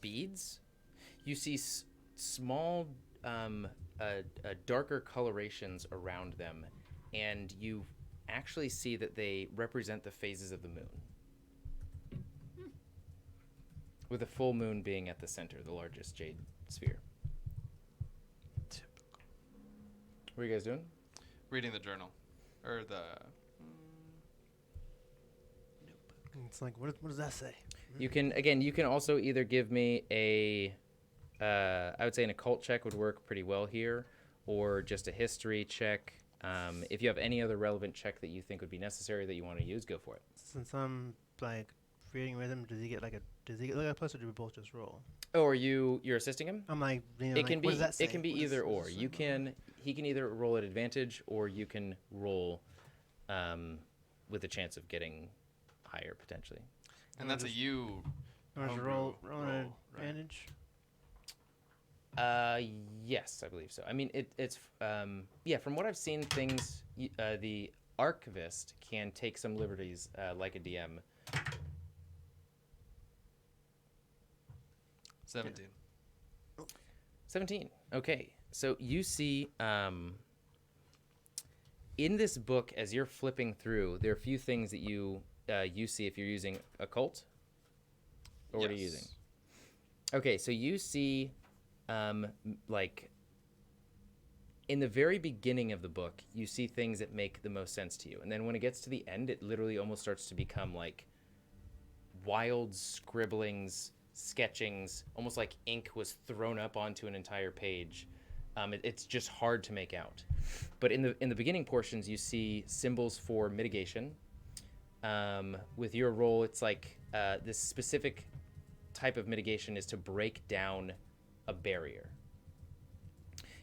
beads, you see small, darker colorations around them, and you actually see that they represent the phases of the moon. With the full moon being at the center, the largest jade sphere. Typical. What are you guys doing? Reading the journal, or the. It's like, what does that say? You can also either give me a, I would say an occult check would work pretty well here, or just a history check. If you have any other relevant check that you think would be necessary that you want to use, go for it. Since I'm like reading with him, does he get like a plus, or do we both just roll? Oh, are you're assisting him? I'm like, you know, It can like, what does be that say? it can be What does- either what or. does it You say? he can either roll at advantage or you can roll with a chance of getting higher potentially. And that's a you. Or is it homebrew roll an roll, right? advantage? Yes, I believe so. I mean, it's yeah. From what I've seen, things the archivist can take some liberties like a DM. 17. 17. Okay, so you see in this book as you're flipping through, there are a few things that you see if you're using occult. Or what are you using? Okay, so you see, like, in the very beginning of the book, you see things that make the most sense to you. And then when it gets to the end, it literally almost starts to become, like, wild scribblings, sketchings, almost like ink was thrown up onto an entire page. It's just hard to make out. But in the beginning portions, you see symbols for mitigation. With your role, it's like this specific type of mitigation is to break down a barrier.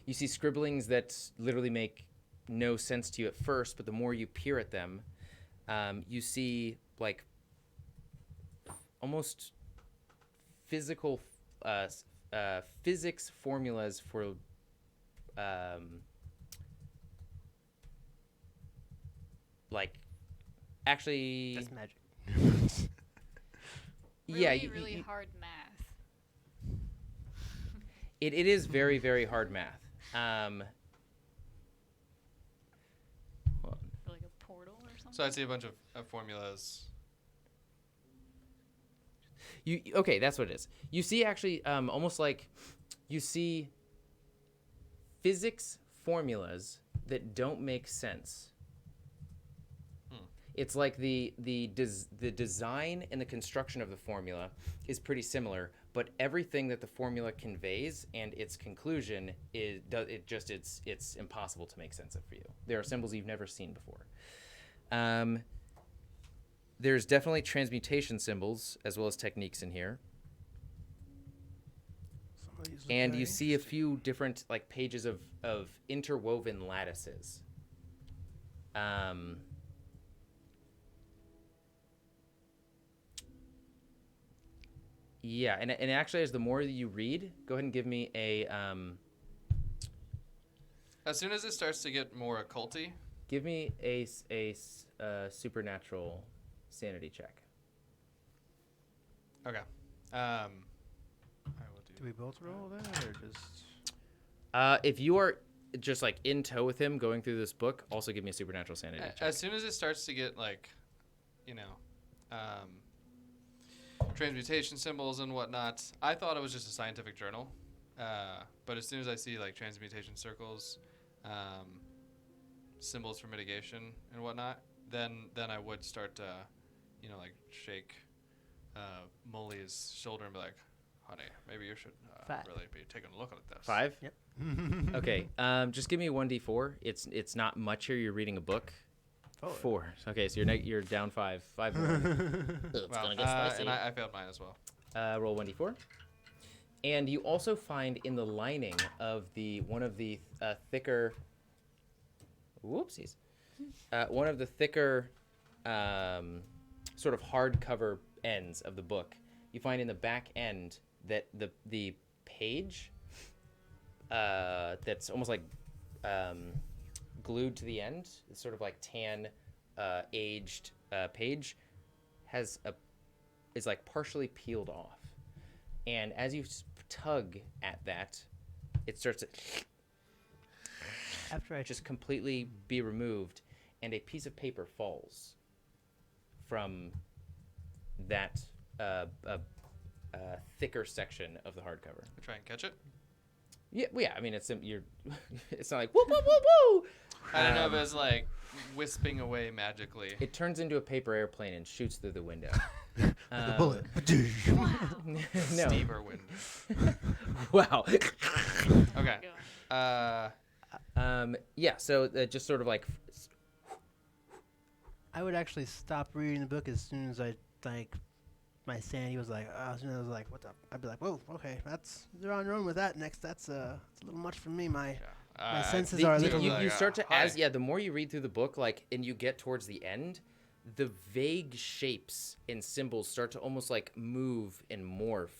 You see scribblings that literally make no sense to you at first, but the more you peer at them, you see like almost physical physics formulas for like actually That's magic. Really, really hard math. It is very, very hard math. Hold on. For like a portal or something. So I'd see a bunch of formulas. Okay, that's what it is. You see actually almost like you see physics formulas that don't make sense. It's like the design and the construction of the formula is pretty similar, but everything that the formula conveys and its conclusion it's impossible to make sense of for you. There are symbols you've never seen before. There's definitely transmutation symbols as well as techniques in here. And you see a few different like pages of interwoven lattices. Yeah, and actually, as the more that you read, go ahead and give me a As soon as it starts to get more occulty, give me a supernatural sanity check. okay. I will do. Do we both roll that, or just? If you are just like in tow with him going through this book, also give me a supernatural sanity check. As soon as it starts to get like, you know, transmutation symbols and whatnot, I thought it was just a scientific journal. But as soon as I see like transmutation circles, symbols for mitigation and whatnot, then I would start to, like shake Molly's shoulder and be like, honey, maybe you should really be taking a look at this. 5? Yep. Okay. Just give me 1d4. It's not much here. You're reading a book. 4. Okay, so you're down 5. 5 more. It's Wow. gonna get spicy. And I failed mine as well. Roll 1d4. And you also find in the lining of one of the thicker. Whoopsies. One of the thicker, sort of hardcover ends of the book. You find in the back end that the page that's almost like glued to the end, it's sort of like tan, aged page, is like partially peeled off. And as you tug at that, it starts to After I just completely be removed, and a piece of paper falls from that thicker section of the hardcover. I try and catch it. Yeah, well, yeah. I mean, it's not like whoop whoop whoop woo. I don't know if it's like wisping away magically. It turns into a paper airplane and shoots through the window. the bullet. No. Steamer wind. Wow. Okay. Yeah. So just sort of like. I would actually stop reading the book as soon as my sanity was like, as soon as I was like, what the? I'd be like, whoa, okay, you're on your own with that. Next, it's a little much for me. My senses are a little. You start to the more you read through the book, and you get towards the end, the vague shapes and symbols start to almost like move and morph,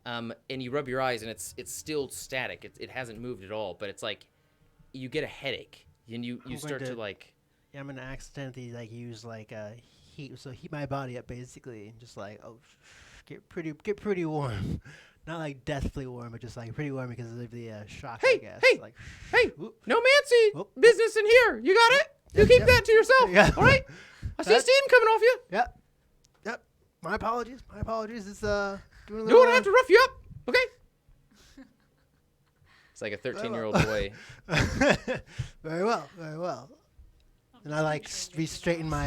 and you rub your eyes and it's still static. It hasn't moved at all, but it's like you get a headache and you start to like. Yeah, I'm gonna accidentally use heat my body up basically, and just get pretty warm, not like deathly warm, but just like pretty warm because of the shock. I guess. Hey, whoop. no Mancy Whoop. business in here. You got it. You keep that to yourself. Yeah. All right. I see steam coming off you. Yep. My apologies. It's doing a little. No one have to rough you up. Okay. It's like a 13-year-old boy. Very well. And I re-straighten my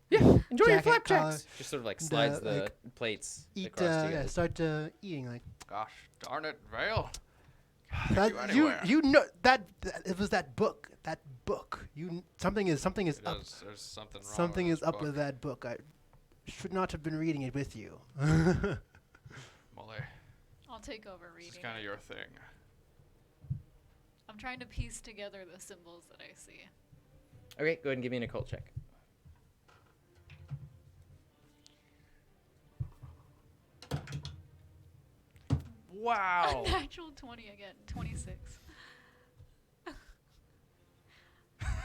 Yeah, enjoy your jacket flapjacks. collar, Just sort of like slides the plates across to you. start eating Gosh darn it, Vale. that. anywhere. You know that it was that book. That book. Something is up. There's something wrong. Something with is this up book. with that book. I should not have been reading it with you. Molly, I'll take over this is reading. kind of your thing. I'm trying to piece together the symbols that I see. Okay, go ahead and give me an occult check. Wow. A natural 20 again. 26.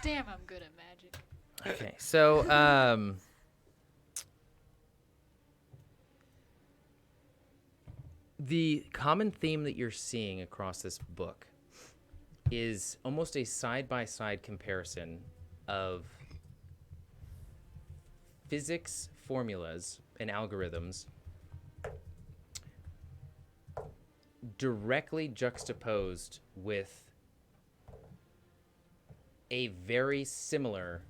Damn, I'm good at magic. Okay, so the common theme that you're seeing across this book is almost a side-by-side comparison of physics formulas and algorithms directly juxtaposed with a very similar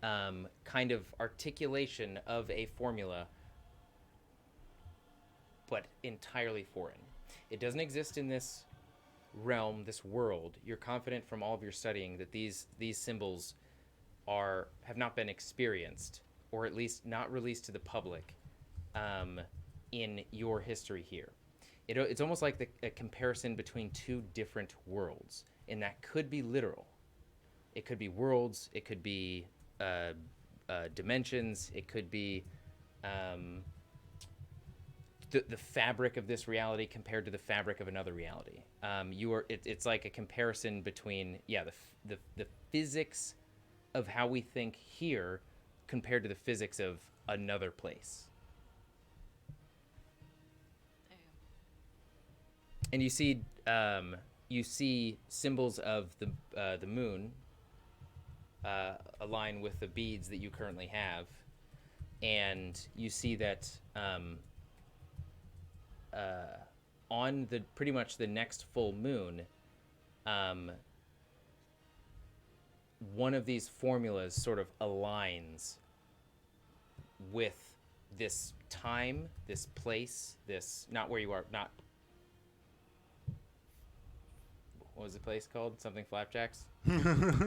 kind of articulation of a formula, but entirely foreign. It doesn't exist in this realm, this world. You're confident from all of your studying that these symbols have not been experienced, or at least not released to the public in your history here. It's almost like a comparison between two different worlds, and that could be literal. It could be worlds, it could be dimensions, it could be the fabric of this reality compared to the fabric of another reality. It's like a comparison between the physics of how we think here compared to the physics of another place. And you see symbols of the moon align with the beads that you currently have, and you see that on pretty much the next full moon, one of these formulas sort of aligns with this time, this place, this not where you are, not what was the place called? Something Flapjacks?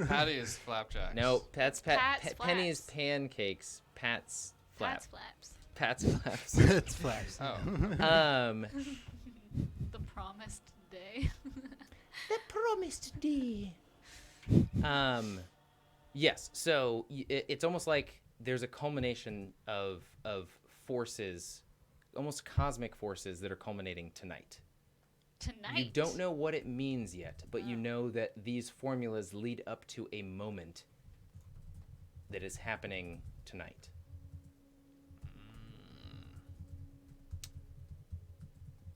Patty's Flapjacks. No, Pat's Pat's Penny's Flaps. Pancakes. Pat's Pat's Flap. flaps. Pat's Flaps. It's flaps. Oh. The promised day. The promised day. Yes. So it's almost like there's a culmination of forces, almost cosmic forces that are culminating tonight. Tonight. You don't know what it means yet, but you Oh. know that these formulas lead up to a moment that is happening tonight.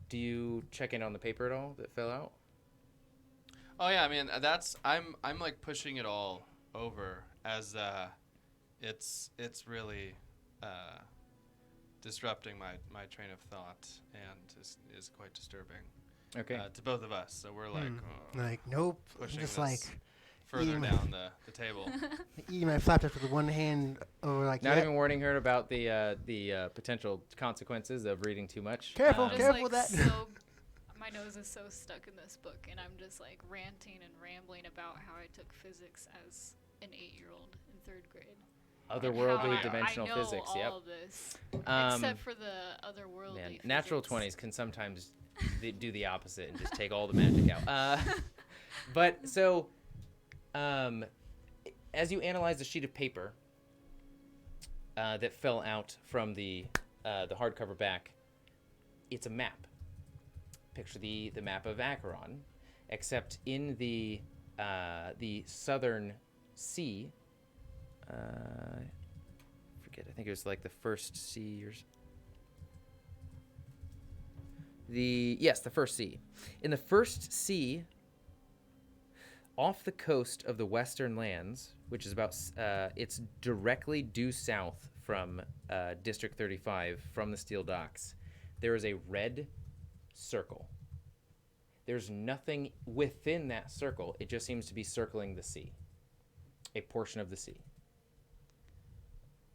Do you check in on the paper at all that fell out? Oh yeah, I mean I'm like pushing it all over as it's really disrupting my train of thought and is quite disturbing Okay. to both of us. So we're like Like, nope. I'm pushing just this like further eating- down the table. eating my flapjacks with one hand over like. Not yeah, even warning her about the potential consequences of reading too much. Careful, I'm just careful like with that. so my nose is so stuck in this book, and I'm just like ranting and rambling about how I took physics as an 8-year-old in 3rd grade. and how Otherworldly I dimensional know physics. all Yep. of this, Um, except for the otherworldly. Man, natural physics. 20s can sometimes do the opposite and just take all the magic out. But so, as you analyze the sheet of paper that fell out from the hardcover back, it's a map. Picture the map of Acheron, except in the southern sea. Forget. I think it was like the first sea or. The first sea. In the first sea, off the coast of the Western Lands, which is about, it's directly due south from District 35 from the steel docks. There is a red circle. There's nothing within that circle. It just seems to be circling the sea, a portion of the sea.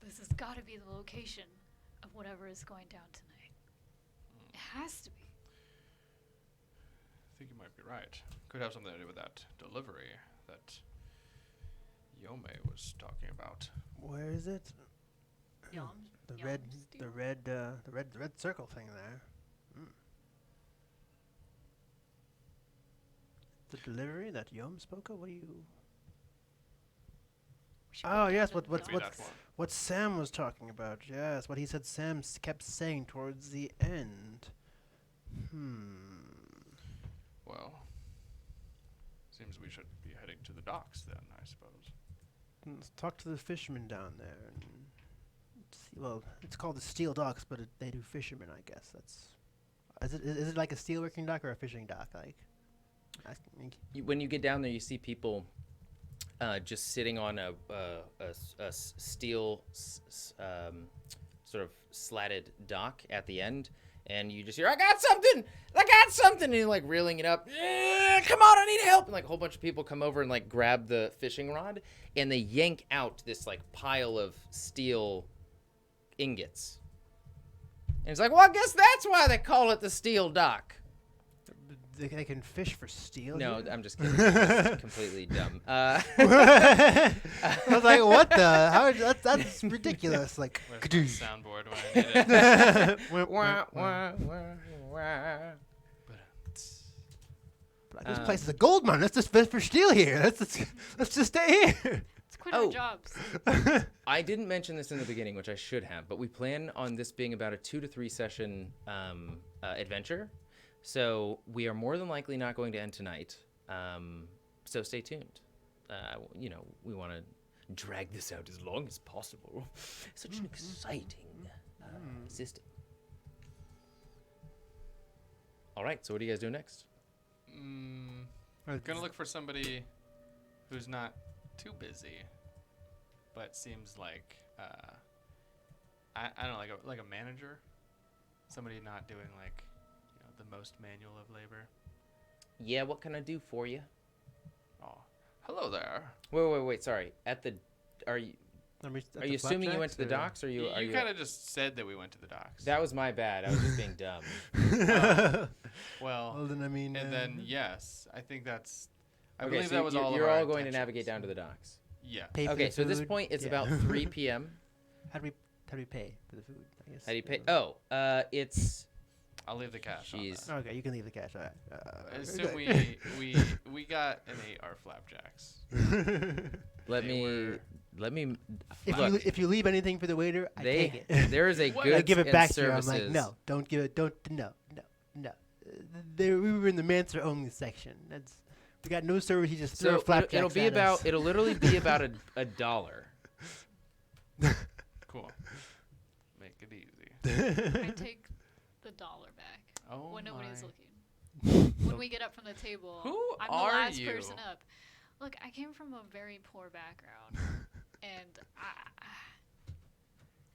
This has got to be the location of whatever is going down tonight. It has to be. I think you might be right. Could have something to do with that delivery that Yome was talking about. Where is it? Yum, The yum, red, stew. the red circle thing there. The delivery that Yom spoke of. What do you? We should Oh go yes, down to what the Be docks. that one. what Sam was talking about. Yes, what he said. Sam kept saying towards the end. Well, seems we should be heading to the docks then, I suppose. Let's talk to the fishermen down there. And see, well, it's called the steel docks, but they do fishermen, I guess. Is it like a steelworking dock or a fishing dock? Like, When you get down there, you see people just sitting on a steel sort of slatted dock at the end, and you just hear, I got something! And you're like reeling it up. Come on, I need help! And like a whole bunch of people come over and like grab the fishing rod, and they yank out this like pile of steel ingots. And it's like, well, I guess that's why they call it the steel dock. they can fish for steel. No, here? I'm just kidding. That's completely dumb. I was like, what the? How? That's ridiculous. Like, Where's my soundboard when I need it? Wah, wah, wah, wah. But this place is a gold mine. Let's just fish for steel here. Let's just stay here. Let's quit Oh. our jobs. I didn't mention this in the beginning, which I should have, but we plan on this being about a 2 to 3 session adventure. So we are more than likely not going to end tonight. So stay tuned. We want to drag this out as long as possible. Such an exciting system. All right, so what do you guys do next? Gonna look for somebody who's not too busy, but seems like I don't know, like a manager, somebody not doing like the most manual of labor. Yeah, what can I do for you? Oh, Hello there. Wait. Sorry. Are you Are you assuming you went to the docks, or You are you? kind of just said that we went to the docks. That was my bad. I was just being dumb. Well, Well, then I mean. and then yes, I think that's. I Okay, believe so that was all of you're our all going to navigate intentions. down to the docks. Yeah. Pay for Okay, the so at this food. point it's Yeah. about 3 p.m. How do we pay for the food? I guess. How do you pay? Oh, it's. I'll leave the cash. Jeez. On Okay, you can leave the cash. All right. that. I assume okay. we got and ate our flapjacks. Let They were- me. If Look, you if you leave anything for the waiter, I take it. there is a What? goods I give it and back to you. I'm services. like, no, don't give it. Don't no. There, we were in the Manser only section. We got no service. He just threw So a flapjacks it'll be at about. us. It'll literally be about a dollar. Cool. Make it easy. I take the dollar back Oh when nobody's my. looking. When we get up from the table, Who I'm the are last you? person up. Look, I came from a very poor background, and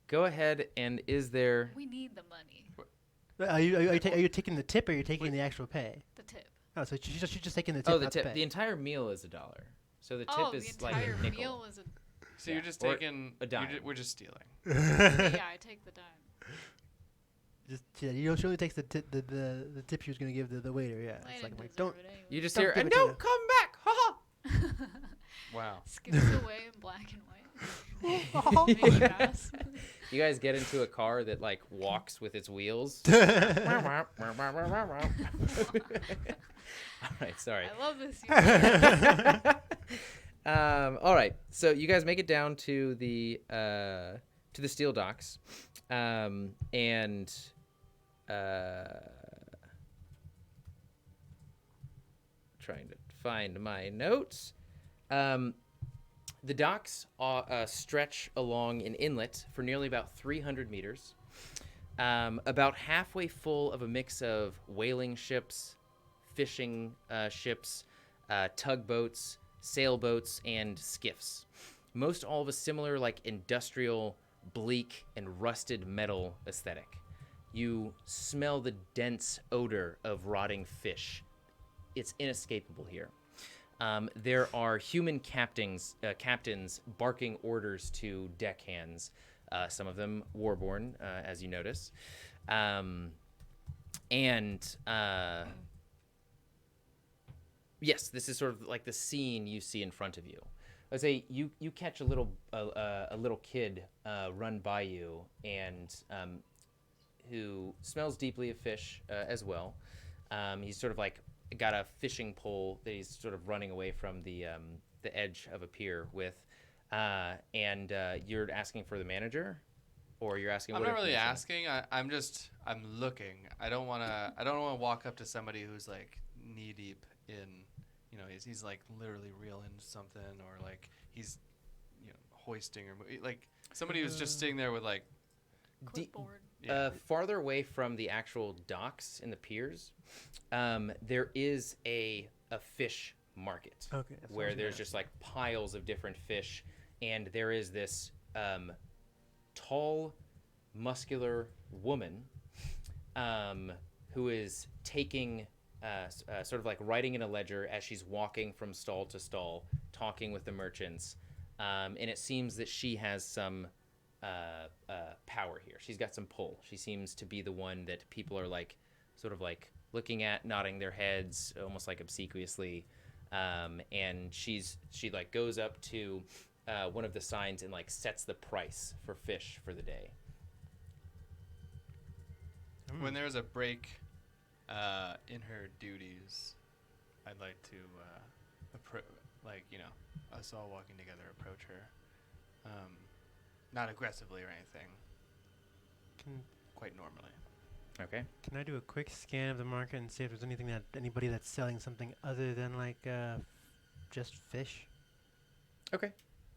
Go ahead, and is there? we need the money, Are you taking the tip or are you taking the actual pay? the tip. Oh, so you're just taking the tip. Oh, the not tip. pay. The entire meal is a dollar. So the tip Oh, is the like entire a nickel. meal is a. So Yeah. you're just Or taking. a dime. We're just stealing. Yeah, I take the dime. Just she only takes the tip the tip she was gonna give the waiter. Yeah, I it's didn't like deserve don't. it anyway. You just Don't hear, give and it to no, the- come back, ha Wow. Skips away in black and white. Really fast. You guys get into a car that like walks with its wheels. All right, sorry. I love this. All right, so you guys make it down to the steel docks, and trying to find my notes. The docks stretch along an inlet for nearly about 300 meters, about halfway full of a mix of whaling ships, fishing ships, tugboats, sailboats, and skiffs. Most all of a similar, like industrial, bleak, and rusted metal aesthetic. You smell the dense odor of rotting fish. It's inescapable here. There are human captains barking orders to deckhands, some of them warborn, as you notice. Yes, this is sort of like the scene you see in front of you. Let's say you catch a little kid run by you, and who smells deeply of fish as well. He's sort of like got a fishing pole that he's sort of running away from the edge of a pier with, and you're asking for the manager, or you're asking. I'm what not really information? asking. I'm looking. I don't want to walk up to somebody who's like knee deep in, he's like literally reeling something, or like he's, hoisting, or like somebody who's just sitting there with like. Clipboard. Yeah. Farther away from the actual docks and the piers, there is a fish market. Okay. that's what I Where was there's gonna just like piles of different fish, and there is this tall, muscular woman who is taking sort of like writing in a ledger as she's walking from stall to stall, talking with the merchants, and it seems that she has some power here. She's got some pull. She seems to be the one that people are like sort of like looking at, nodding their heads almost like obsequiously, and she like goes up to one of the signs and like sets the price for fish for the day. When there's a break in her duties, I'd like to us all walking together, approach her, not aggressively or anything, Can quite normally. Okay. Can I do a quick scan of the market and see if there's anybody that's selling something other than like just fish? Okay.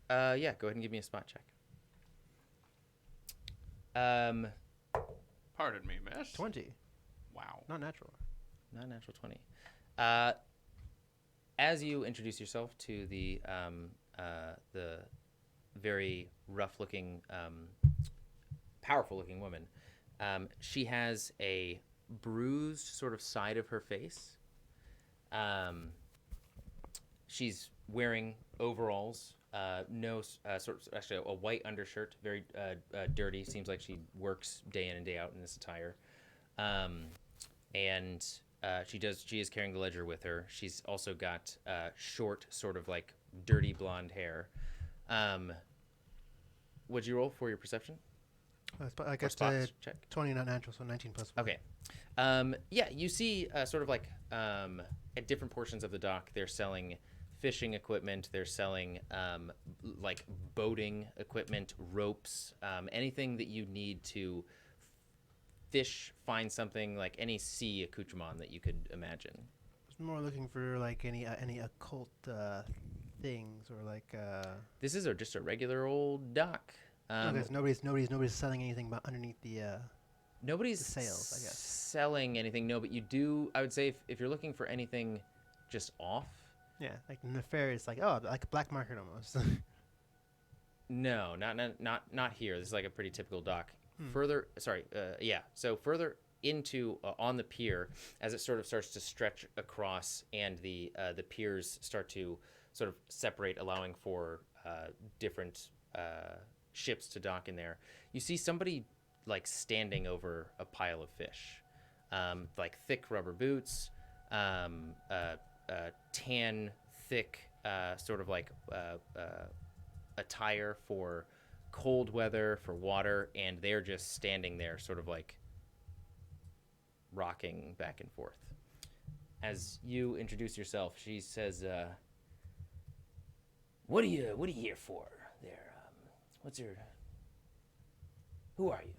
Yeah, go ahead and give me a spot check. Pardon me, miss. 20, Wow. not natural. Not natural 20. As you introduce yourself to the very rough-looking, powerful-looking woman, she has a bruised sort of side of her face. She's wearing overalls, actually a white undershirt, very dirty. Seems like she works day in and day out in this attire. And she is carrying the ledger with her. She's also got short, sort of like dirty blonde hair. What'd you roll for your perception? I guess check. 20 not natural, so 19 plus 1. Okay. Yeah, you see sort of like at different portions of the dock, they're selling fishing equipment. They're selling like boating equipment, ropes, anything that you need to fish, find something, like any sea accoutrement that you could imagine. I was more looking for like any occult things or like. This is just a regular old dock. Okay, so nobody's selling anything but underneath the. Nobody's the sales, I guess. selling anything. No, but you do. I would say if you're looking for anything, just off. Yeah, like nefarious, like like a black market almost. No, not here. This is like a pretty typical dock. Further, so further into on the pier, as it sort of starts to stretch across, and the piers start to sort of separate, allowing for different ships to dock in there. You see somebody like standing over a pile of fish, like thick rubber boots, tan, thick, sort of like attire for cold weather, for water, and they're just standing there sort of like rocking back and forth. As you introduce yourself, she says, what are you here for there? Who are you?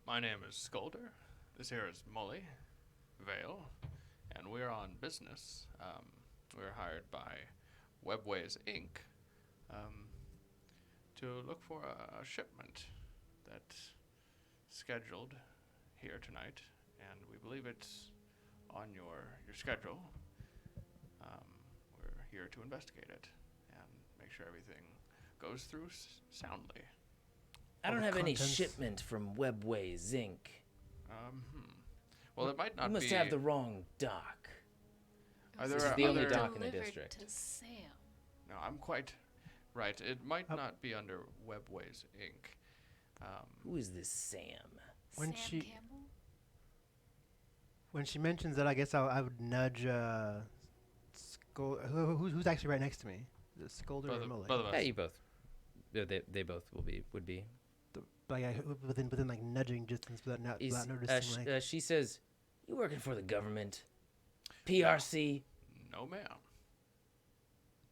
My name is Skolder. This here is Molly, Vale, and we're on business. We're hired by Webways Inc. To look for a shipment that's scheduled here tonight, and we believe it's on your schedule. We're here to investigate it and make sure everything goes through soundly. I don't have any contents? shipment from Webways Inc. Well, it might not You must be. have the wrong dock. Are This there is the only other- dock in the Delivered district. to Sam. No, I'm quite right. It might not be under Webways Inc. Who is this Sam? When Sam she- Campbell? When she mentions that, I guess I would nudge who's actually right next to me? Is it Skolder or Molly? Both of us. Yeah, you both. They both would be. Like within like nudging distance without noticing. She says, "You working for the government? PRC?" No, ma'am.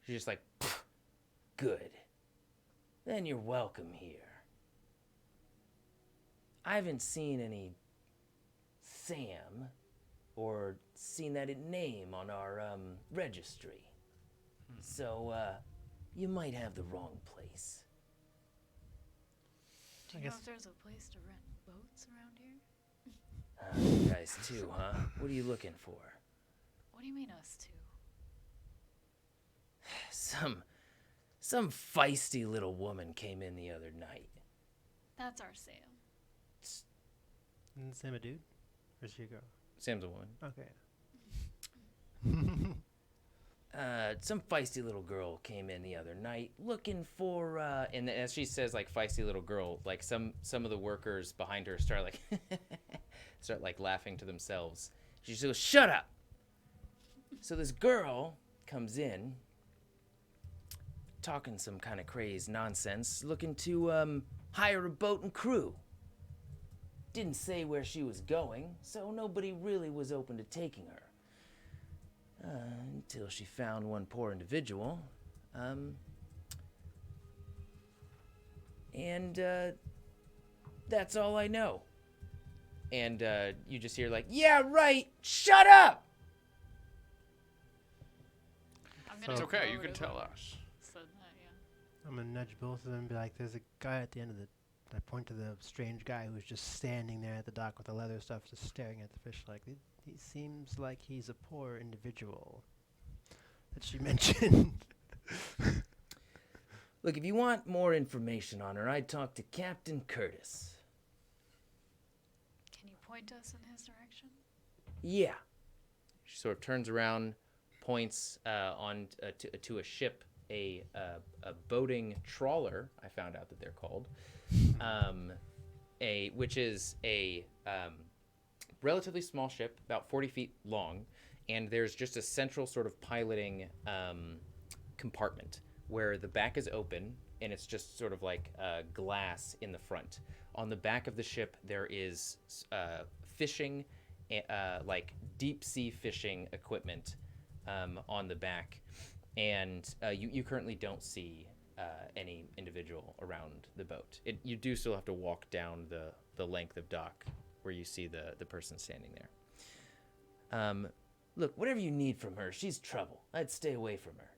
She's just like, "Good. Then you're welcome here. I haven't seen any Sam or seen that name on our registry. So you might have the wrong place." Do I you know guess- if there's a place to rent boats around here? You guys too, huh? What are you looking for? What do you mean us two? Some feisty little woman came in the other night. That's our Sam. Isn't Sam a dude? Or is she a girl? Sam's a woman. Okay. Some feisty little girl came in the other night looking for and as she says like feisty little girl, like some of the workers behind her start like laughing to themselves. She just goes, "Shut up." So this girl comes in talking some kind of crazed nonsense, looking to hire a boat and crew. Didn't say where she was going, so nobody really was open to taking her. Until she found one poor individual. And that's all I know. And you just hear like, "Yeah, right, shut up!" I'm So- gonna It's okay. You go can to tell them. us. Said that, yeah. I'm gonna nudge both of them and be like, "There's a guy at the end of the." I point to the strange guy who's just standing there at the dock with the leather stuff, just staring at the fish. Like he seems like he's a poor individual that she mentioned. Look, if you want more information on her, I'd talk to Captain Curtis. Can you point us in his direction? Yeah. She sort of turns around, points to a ship, a boating trawler. I found out that they're called, which is a relatively small ship, about 40 feet long, and there's just a central sort of piloting compartment where the back is open and it's just sort of like glass in the front. On the back of the ship, there is fishing, like deep sea fishing equipment on the back, and you currently don't see any individual around the boat. You do still have to walk down the length of dock where you see the person standing there. Look, whatever you need from her, she's trouble. I'd stay away from her.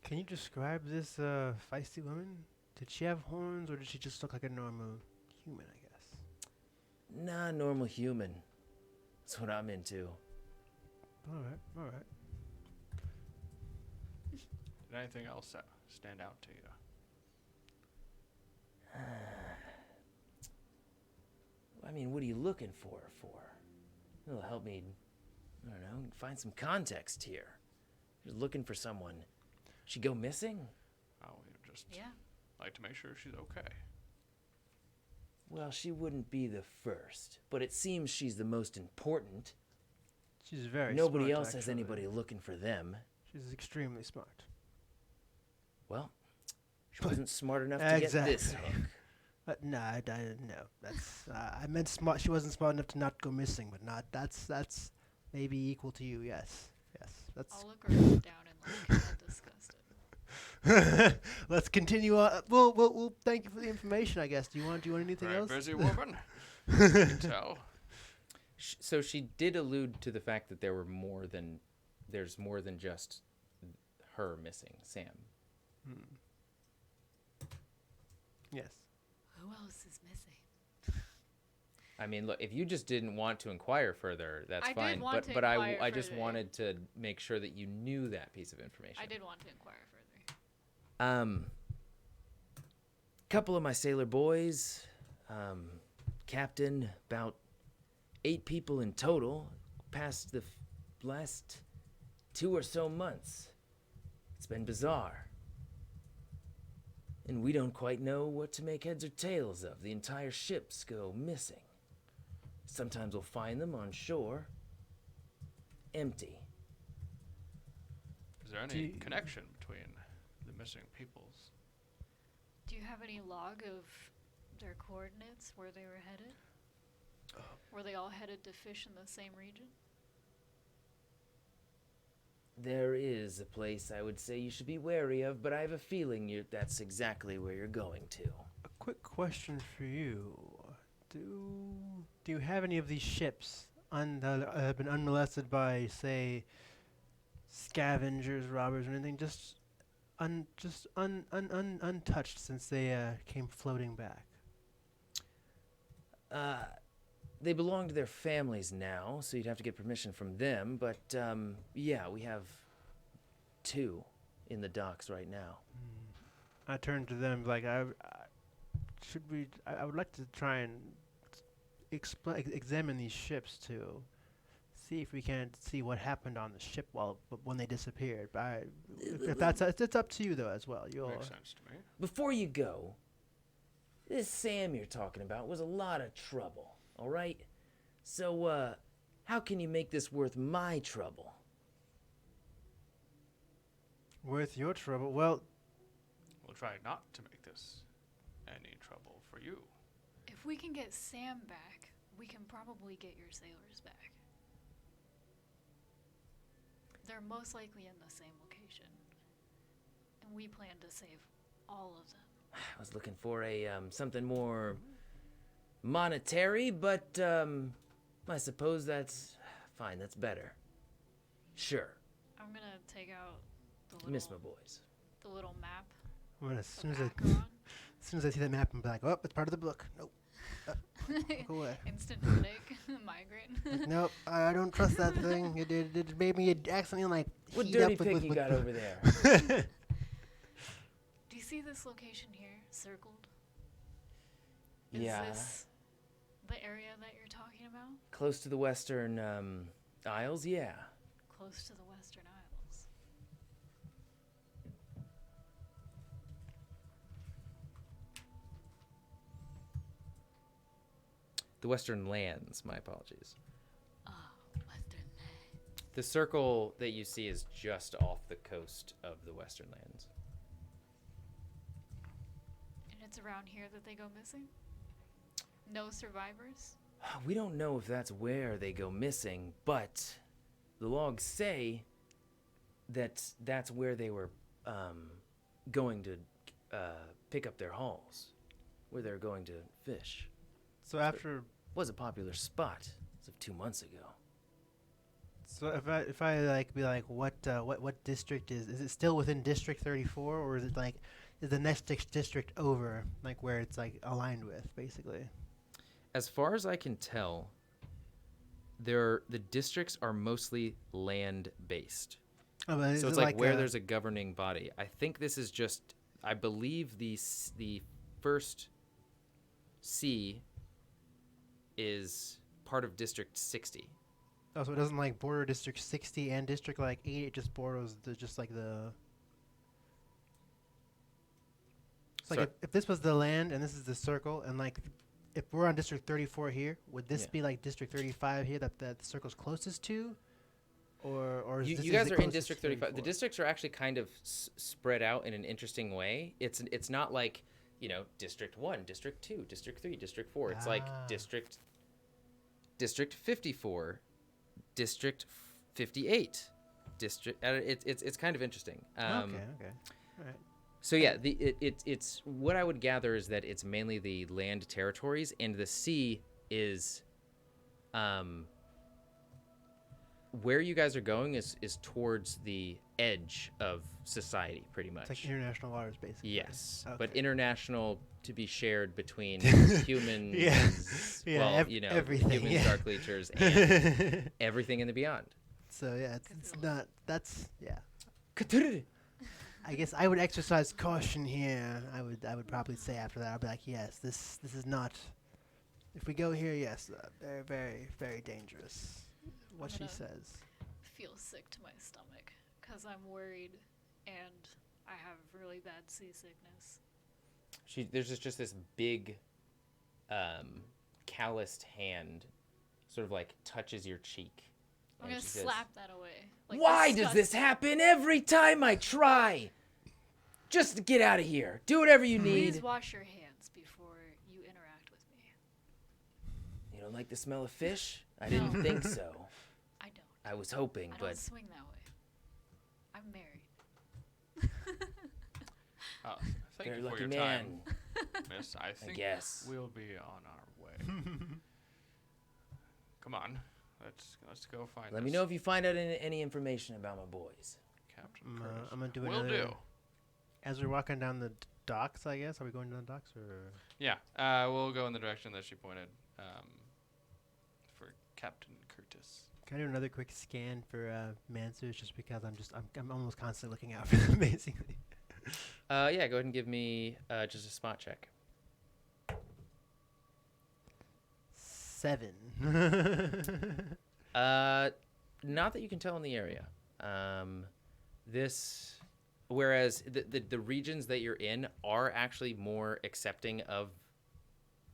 Can you describe this feisty woman? Did she have horns, or did she just look like a normal human, I guess? Nah, normal human. That's what I'm into. All right. Did anything else stand out to you? I mean, what are you looking for her for? It'll help me, I don't know, find some context here. You're looking for someone. She go missing? Oh, we just Yeah. like to make sure she's okay. Well, she wouldn't be the first, but it seems she's the most important. She's very Nobody smart, else has actually. anybody looking for them. She's extremely smart. Well, she wasn't smart enough to get this hook. No, I didn't know. That's I meant smart. She wasn't smart enough to not go missing, but not that's maybe equal to you. Yes. That's. I'll look her up down and like disgusted. Let's continue on. We'll thank you for the information. I guess. Do you want anything Very else? busy woman. You can tell. So she did allude to the fact that there's more than just her missing, Sam. Yes. Who else is missing? I mean, look, if you just didn't want to inquire further, that's I did fine. want to But inquire I just further. wanted to make sure that you knew that piece of information. I did want to inquire further. Couple of my sailor boys, captain, about 8 people in total, past the last 2 or so months. It's been bizarre. And we don't quite know what to make heads or tails of. The entire ships go missing. Sometimes we'll find them on shore, empty. Is there any connection between the missing peoples? Do you have any log of their coordinates, where they were headed? Were they all headed to fish in the same region? There is a place I would say you should be wary of, but I have a feeling that's exactly where you're going to. A quick question for you: Do you have any of these ships that have been unmolested by, say, scavengers, robbers, or anything? Just untouched since they came floating back. They belong to their families now, so you'd have to get permission from them. But yeah, we have 2 in the docks right now. I turned to them like, I would like to try and examine these ships to see if we can't see what happened on the ship when they disappeared. But it's up to you though as well. Makes sense to me. Before you go, this Sam you're talking about was a lot of trouble. All right? So, how can you make this worth my trouble? Worth your trouble? Well, We'll try not to make this any trouble for you. If we can get Sam back, we can probably get your sailors back. They're most likely in the same location. And we plan to save all of them. I was looking for a something more monetary, but I suppose that's fine. That's better. Sure. I'm gonna take out Miss my boys. the little map well, as soon of as Acheron. I see that map, I'm like, oh, it's part of the book. Nope. Go away. Instant headache, migraine. Nope, I don't trust that thing. It made me accidentally like What heat dirty up pig with you got over there? Do you see this location here, circled? Yeah. Is this the area that you're talking about? Close to the western Isles, yeah. Close to the The Western Lands, my apologies. Oh, Western Land. The circle that you see is just off the coast of the Western Lands. And it's around here that they go missing? No survivors? We don't know if that's where they go missing, but the logs say that that's where they were going to pick up their hauls, where they're going to fish. So after, Was a popular spot as of 2 months ago. so if I like be like, what district is it still within District 34, or is it like, is the next district over, like where it's like aligned with, basically? As far as I can tell, the districts are mostly land-based. Oh, but So it's like where there's a governing body. I think this is just, I believe the first C is part of District 60. Oh, so it doesn't like border District 60 and District like 8. It just borders just like the. It's like Sorry. if this was the land and this is the circle, and like if we're on District 34 here, would this Yeah. be like District 35 here that the circle's closest to? Or is You, this, you is guys it are in closest District to 35. The 34? districts are actually kind of spread out in an interesting way. It's not like, District 1, District 2, District 3, District 4. It's like Ah. District 54, District 58. It's kind of interesting. Okay. All right. So yeah, it's what I would gather is that it's mainly the land territories, and the sea is, where you guys are going is towards the edge of society, pretty much. It's like international waters, basically. Yes, but Okay. international to be shared between humans, Yeah, well, everything, humans, yeah. dark leechers, and everything in the beyond. So yeah, it's not. That's yeah. Cthulhu. I guess I would exercise caution here. I would probably say after that, I'd be like, yes, this is not. If we go here, yes, very, very, very dangerous. What she gonna- says. Feel sick to my stomach because I'm worried and I have really bad seasickness. There's just this big, calloused hand, sort of like touches your cheek. I'm and gonna she says, slap that away. Like, Why does this disgusting. happen every time I try? Just get out of here. Do whatever you Please need. wash your hands before you interact with me. You don't like the smell of fish? I didn't No. think so. I don't. I was hoping, I but don't swing that way. I'm married. Thank very you for lucky your man, time, miss. I think guess. we'll be on our way. Come on, let's go find. Let me this know if you find out any information about my boys. Captain Curtis. I'm gonna do Will another. do. As we're walking down the docks, I guess. Are we going down the docks or? Yeah, we'll go in the direction that she pointed. For Captain Curtis. Can I do another quick scan for Mansers, just because I'm almost constantly looking out for them, basically. Yeah, go ahead and give me just a spot check. 7. Not that you can tell in the area. Whereas the regions that you're in are actually more accepting of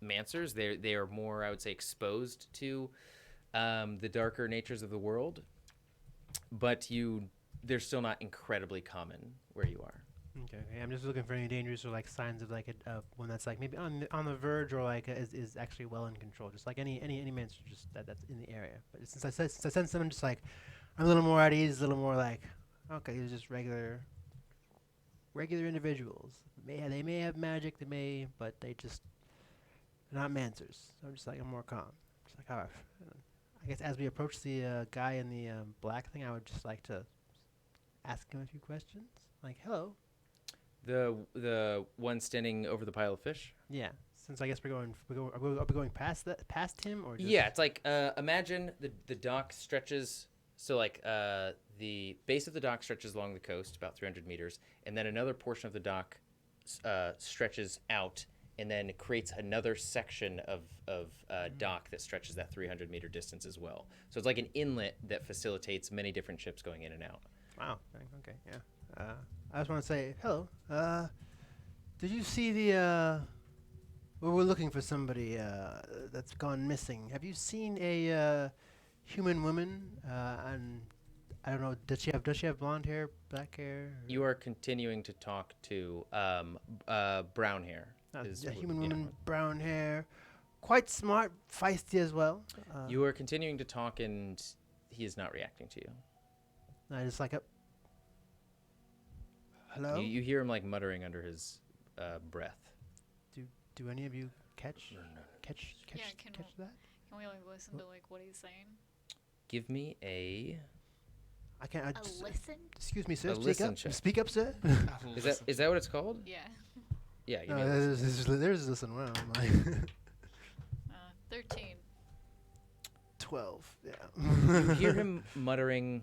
Mansers. They are more, I would say, exposed to the darker natures of the world, but they're still not incredibly common where you are. Okay, I'm just looking for any dangers or like signs of like one that's like maybe on the verge or like is actually well in control. Just like any monster just that's in the area. But since I sense them, I'm just like I'm a little more at ease, a little more like okay, these are just regular individuals. They may have magic, but they're not Mansers. So I'm just like I'm more calm. Just like alright. I guess as we approach the guy in the black thing, I would just like to ask him a few questions. Like, hello. The one standing over the pile of fish. Yeah, since I guess are we going past him or just Yeah, it's like imagine the dock stretches. So like the base of the dock stretches along the coast about 300 meters, and then another portion of the dock stretches out, and then creates another section of dock that stretches that 300 meter distance as well. So it's like an inlet that facilitates many different ships going in and out. Wow. Okay. Yeah. I just want to say hello. Did you see the Well, we're looking for somebody that's gone missing. Have you seen a human woman? And I don't know. Does she have blonde hair, black hair? You are continuing to talk to brown hair. A human woman, brown hair, quite smart, feisty as well. You are continuing to talk, and he is not reacting to you. I just like hello. You hear him like muttering under his breath. Do any of you catch Yeah, that? Can we like listen to like what he's saying? Give me a. I can't. Listen? Excuse me, sir. A Speak listen up. check. Speak up, sir. Is that what it's called? Yeah. Yeah. Give No, me a listen. there's listen. Wow. 13. 12. Yeah. You hear him muttering.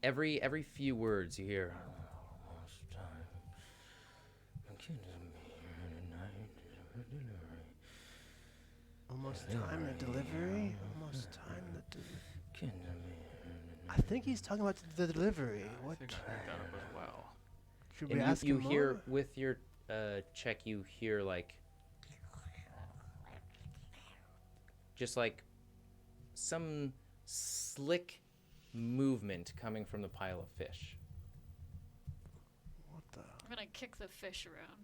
Every few words you hear. Almost time the delivery. Almost time the delivery. I think he's talking about the delivery. What? I think I picked that up as well. Should we And ask you him hear more? with your check. You hear like just like some slick movement coming from the pile of fish. What the? I'm gonna kick the fish around.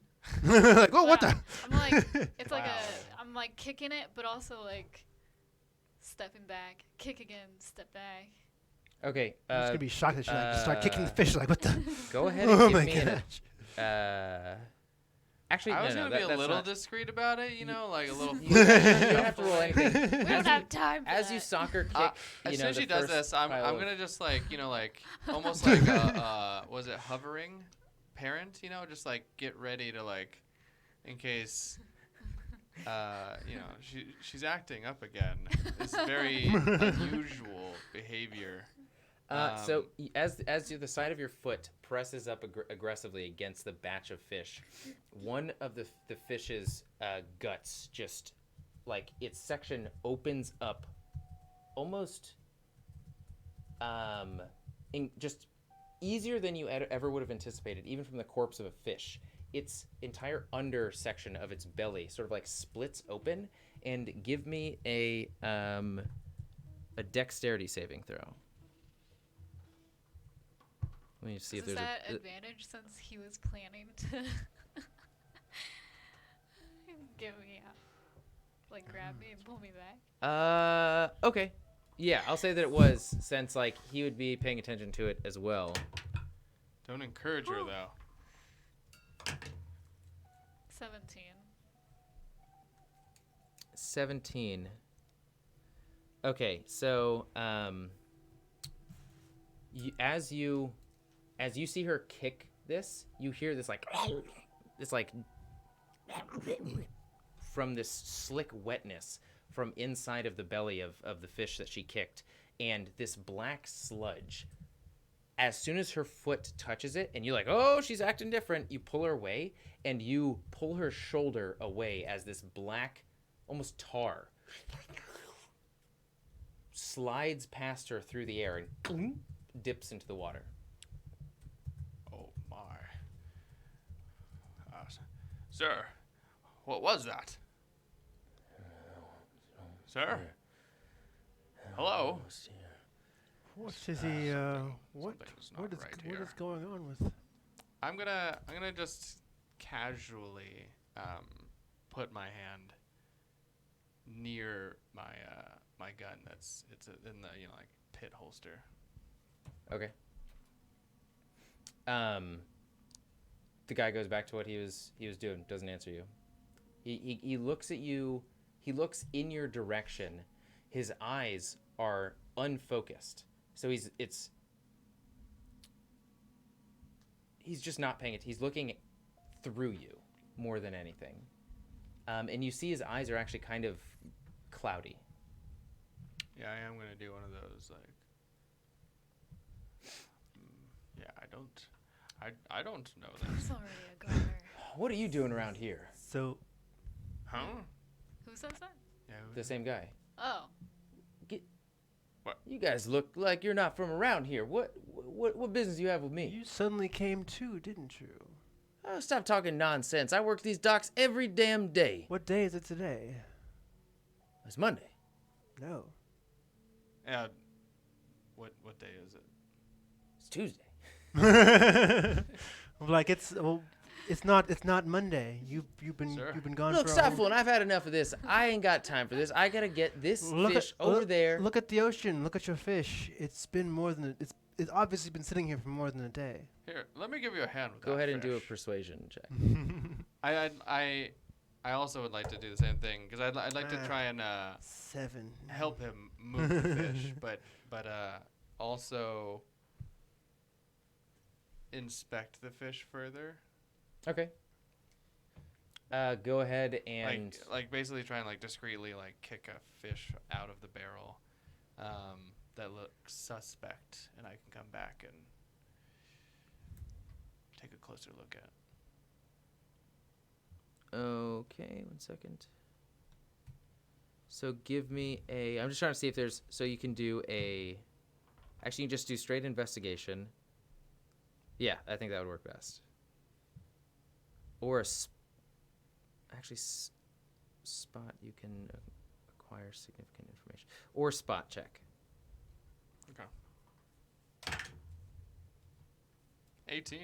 Like, oh, what the? I'm like, it's like Wow. I'm like kicking it, but also like stepping back, kick again, step back. Okay. I'm just gonna be shocked that she like just start kicking the fish. Like, what the? Go ahead and Oh give my me gosh. actually, I was no, gonna be a that's little not, discreet about it, like a little. you don't have to roll anything. We don't have time for As that. you soccer kick, As you soon know, as the she does first this, I'm pile of- gonna just like almost like was it hovering parent? Just like get ready to like in case she's acting up again. It's very unusual behavior. So as the side of your foot presses up aggressively against the batch of fish, one of the fish's guts just like its section opens up, almost in just easier than you ever would have anticipated, even from the corpse of a fish. Its entire under section of its belly sort of like splits open, and give me a dexterity saving throw. Let me see if Is there's that a. advantage since he was planning to get me out, like grab me and pull me back? Okay. Yeah, I'll say that it was, since like he would be paying attention to it as well. Don't encourage her though. 17. 17. Okay, so as you see her kick this, you hear this like from this slick wetness from inside of the belly of the fish that she kicked, and this black sludge. As soon as her foot touches it, and you're like, oh, she's acting different, you pull her away, and you pull her shoulder away as this black, almost tar, slides past her through the air and dips into the water. Oh my. Sir, what was that? Sir? Hello? What is he? What? Something's not What is right what here. is going on with? I'm gonna just casually put my hand near my my gun. It's in the like pit holster. Okay. The guy goes back to what he was doing. Doesn't answer you. He looks at you. He looks in your direction. His eyes are unfocused. So he's just not paying it. He's looking through you more than anything. And you see his eyes are actually kind of cloudy. Yeah, I am gonna do one of those like. Yeah, I don't know He's this. already a goner. What are you doing around here? So Huh? Who says that? Yeah. The same guy. Oh. You guys look like you're not from around here. What business do you have with me? you suddenly came to, didn't you? Oh, stop talking nonsense. I work these docks every damn day. What day is it today? It's Monday. No. Yeah. What day is it? It's Tuesday. Like it's not Monday. You've been Sure. gone Look, for stop fooling. I've had enough of this. I ain't got time for this. I gotta get this fish over there. Look at the ocean. Look at your fish. It's been more than it's obviously been sitting here for more than a day. Here, let me give you a hand with Go that ahead and do a fish. persuasion check. I also would like to do the same thing because I'd like to try and 7. help him move the fish, but also inspect the fish further. Okay. Go ahead and Like basically try and like discreetly like kick a fish out of the barrel that looks suspect, and I can come back and take a closer look at. Okay, 1 second. So give me a. I'm just trying to see if there's. So you can do a. Actually, you can just do straight investigation. Yeah, I think that would work best. Or a. Spot. You can acquire significant information. Or spot check. Okay. 18.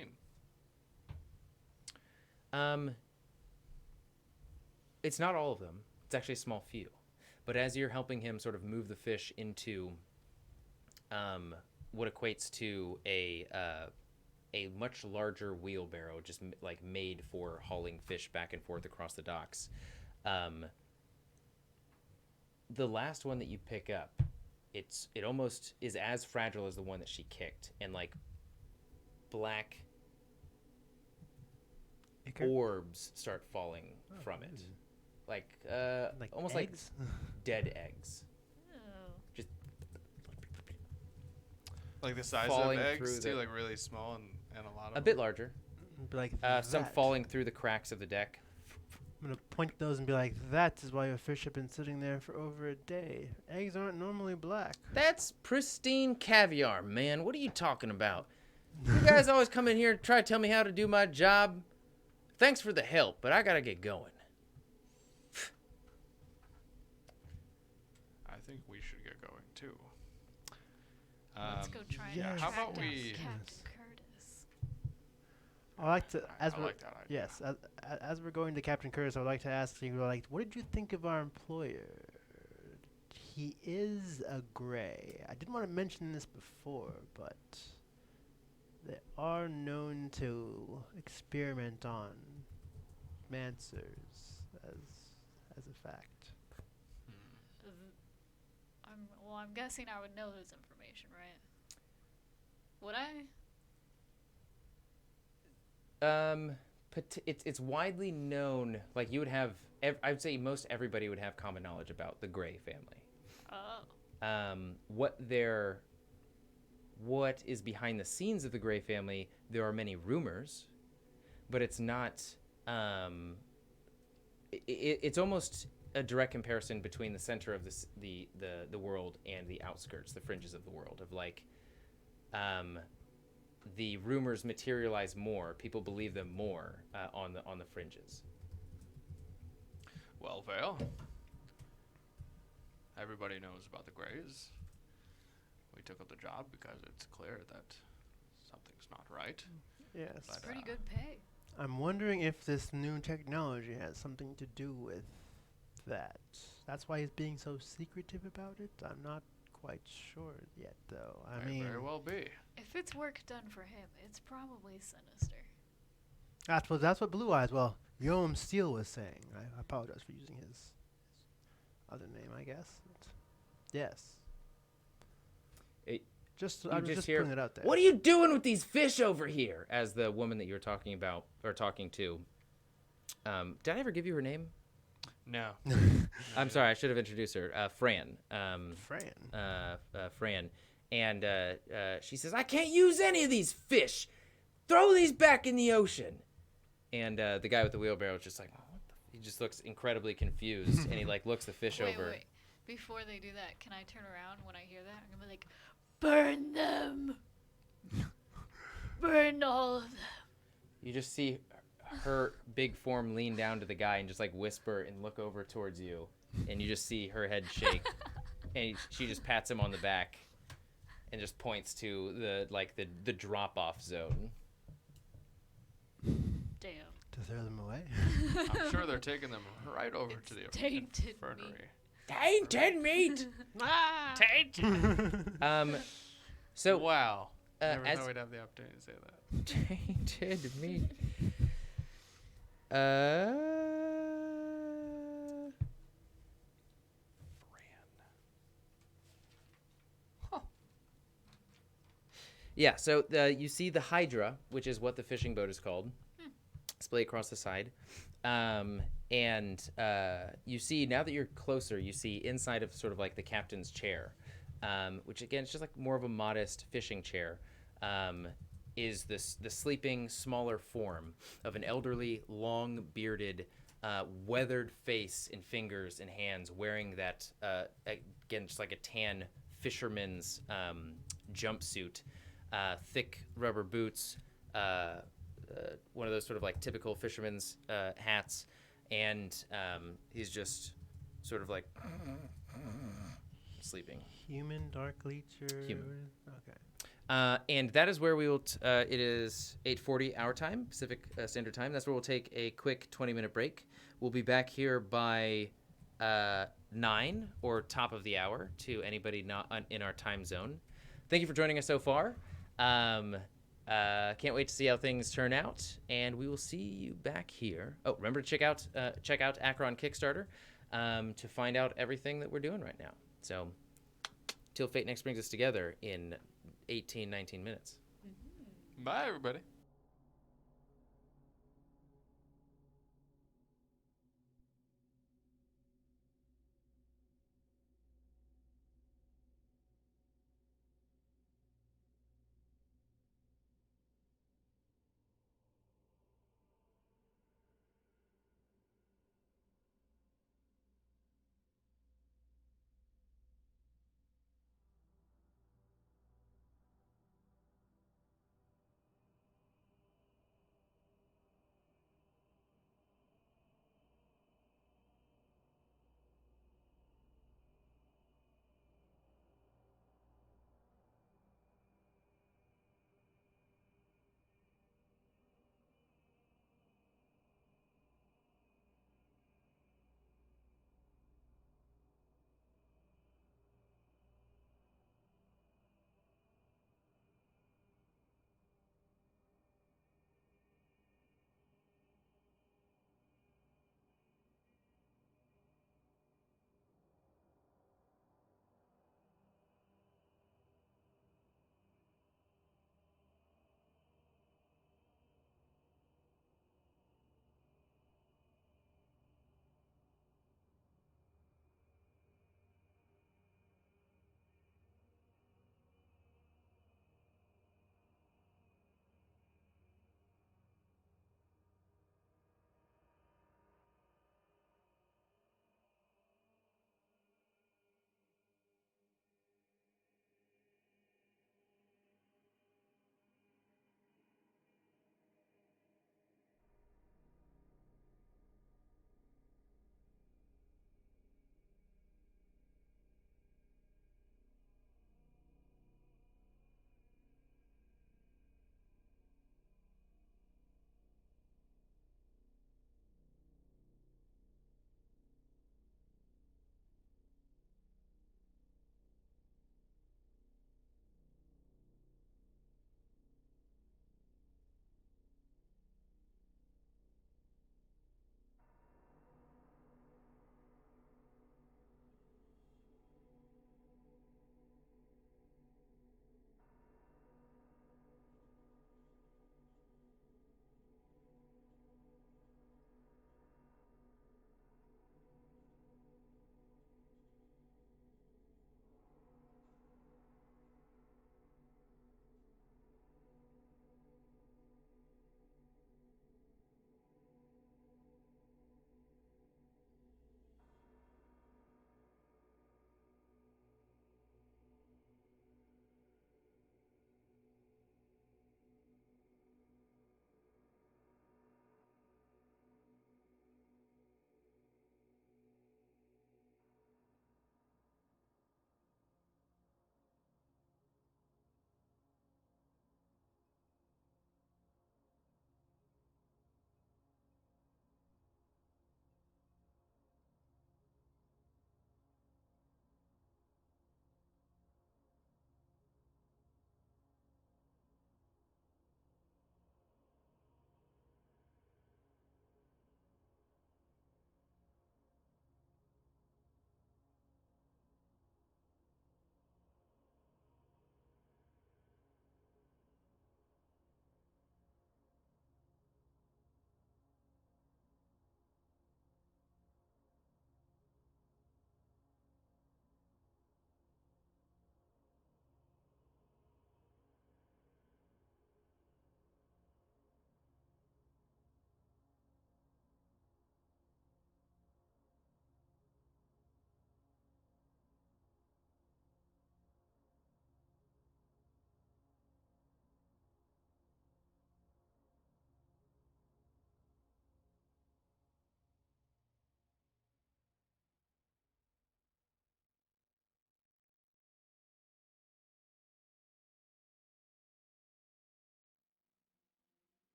It's not all of them. It's actually a small few. But as you're helping him sort of move the fish into what equates to a much larger wheelbarrow, just like made for hauling fish back and forth across the docks, the last one that you pick up, it almost is as fragile as the one that she kicked, and like black orbs start falling from it. Like almost eggs? like dead eggs. Oh. Just Like the size falling of eggs through too, the- like really small and a lot of a bit larger. Be like Some that. falling through the cracks of the deck. I'm gonna point those and be like, that is why your fish have been sitting there for over a day. Eggs aren't normally black. That's pristine caviar, man. What are you talking about? You guys always come in here and try to tell me how to do my job. Thanks for the help, but I gotta get going. I think we should get going too. Let's go try and yeah, track how about down we- Captain Curtis. I like to I as we're like that idea. yes as we're going to Captain Curtis, I would like to ask you like, what did you think of our employer? He is a gray. I didn't want to mention this before, but they are known to experiment on mancers as a fact. I'm guessing I would know this information, right? Would I? It's widely known. Like you would have, I would say most everybody would have common knowledge about the Gray family. Oh. What is behind the scenes of the Gray family? There are many rumors, but it's not. It's almost a direct comparison between the center of the world and the outskirts, the fringes of the world. Of like, the rumors materialize more. People believe them more on the fringes. Well, Vale. Everybody knows about the Greys. We took up the job because it's clear that something's not right. Yes. But, Pretty good pay. I'm wondering if this new technology has something to do with that. That's why he's being so secretive about it. I'm not quite sure yet, though. I mean, very well be. If it's work done for him, it's probably sinister. that's what Blue Eyes. Well, Yom Steele was saying. I apologize for using his other name, I guess. But yes. I was just putting it out there. What are you doing with these fish over here? As the woman that you were talking about or talking to. Did I ever give you her name? No. I'm sorry, I should have introduced her. Fran. Fran. Fran. And she says, I can't use any of these fish. Throw these back in the ocean. And the guy with the wheelbarrow is just like, oh, what the he just looks incredibly confused. And he like looks the fish over. Wait. Before they do that, can I turn around when I hear that? I'm gonna be like, burn them. Burn all of them. You just see her big form lean down to the guy and just like whisper and look over towards you, and you just see her head shake, and she just pats him on the back, and just points to the drop off zone. Damn. To throw them away. I'm sure they're taking them right over to the tainted infirmary. Tainted meat. Ah! So Wow. Never as thought we'd have the opportunity to say that. tainted meat. Yeah, so you see the Hydra, which is what the fishing boat is called, displayed across the side. And you see, now that you're closer, you see inside of sort of like the captain's chair, which again is just like more of a modest fishing chair, is the sleeping, smaller form of an elderly, long-bearded, weathered face and fingers and hands, wearing that, again, just like a tan fisherman's jumpsuit, thick rubber boots, one of those sort of like typical fisherman's hats, and he's just sort of like sleeping. Human Dark Leecher. Human. Okay. And that is where we will. It is 8:40 our time, Pacific Standard Time. That's where we'll take a quick 20-minute break. We'll be back here by 9 or top of the hour to anybody not in our time zone. Thank you for joining us so far. Can't wait to see how things turn out, and we will see you back here. Oh, remember to check out Acheron Kickstarter to find out everything that we're doing right now. So, till fate next brings us together in 19 minutes. Bye, everybody.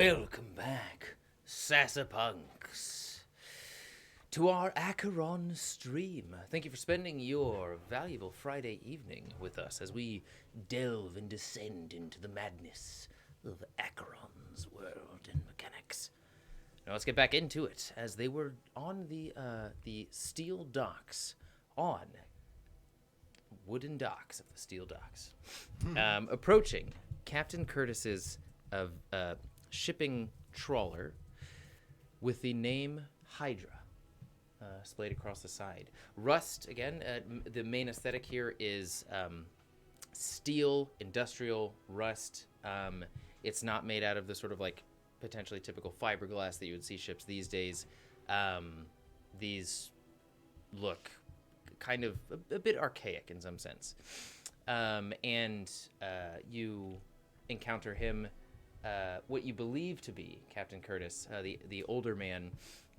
Welcome back, Sasapunks, to our Acheron stream. Thank you for spending your valuable Friday evening with us as we delve and descend into the madness of Acheron's world and mechanics. Now let's get back into it, as they were on the steel docks, on wooden docks of the steel docks, approaching Captain Curtis's shipping trawler with the name Hydra splayed across the side. Rust, again, the main aesthetic here is steel, industrial rust. It's not made out of the sort of like potentially typical fiberglass that you would see ships these days. These look kind of a bit archaic in some sense. And you encounter him, what you believe to be Captain Curtis, the older man,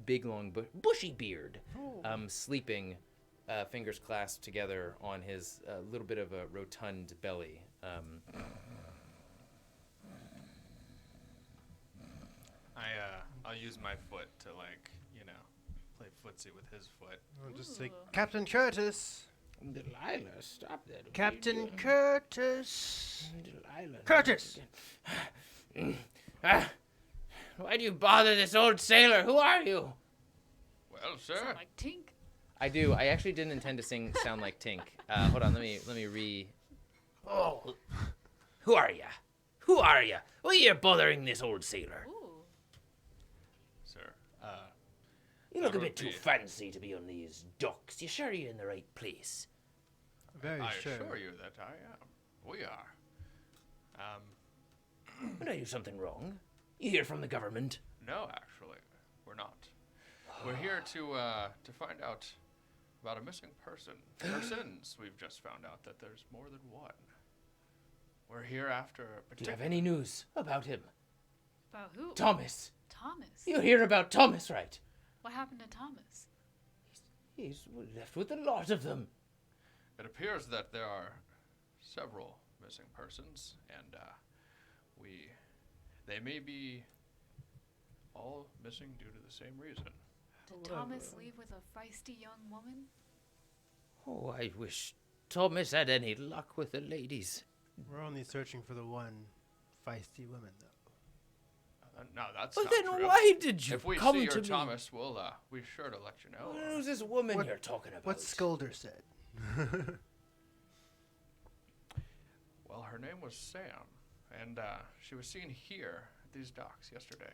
big, long, bushy beard, sleeping, fingers clasped together on his little bit of a rotund belly. I'll use my foot to, like, you know, play footsie with his foot. I'll just say, Captain Curtis. Delilah, stop that. Captain Curtis. Delilah. Curtis! Why do you bother this old sailor? Who are you? Well, sir. Sound like Tink. I do. I actually didn't intend to sound like Tink. Hold on. Let me Oh, who are ya? Who are ya? Why are you bothering this old sailor? Ooh. Sir, You look a That bit would too be- fancy to be on these docks. You sure you're in the right place? Very I sure. assure you that I am. We are. Did I do something wrong? You hear from the government? No, actually, we're not. We're here to find out about a missing person. Persons, we've just found out that there's more than one. We're here after a Do you particular... have any news about him? About who? Thomas. Thomas. You hear about Thomas, right? What happened to Thomas? He's left with a lot of them. It appears that there are several missing persons, and they may be all missing due to the same reason. Did Thomas leave with a feisty young woman? Oh, I wish Thomas had any luck with the ladies. We're only searching for the one feisty woman, though. No, that's Well, not then true. why did you If we come see to your me? Thomas, we'll be sure to let you know. Who's this woman What- you're talking about? What Skolder said. Well, her name was Sam, and she was seen here at these docks yesterday.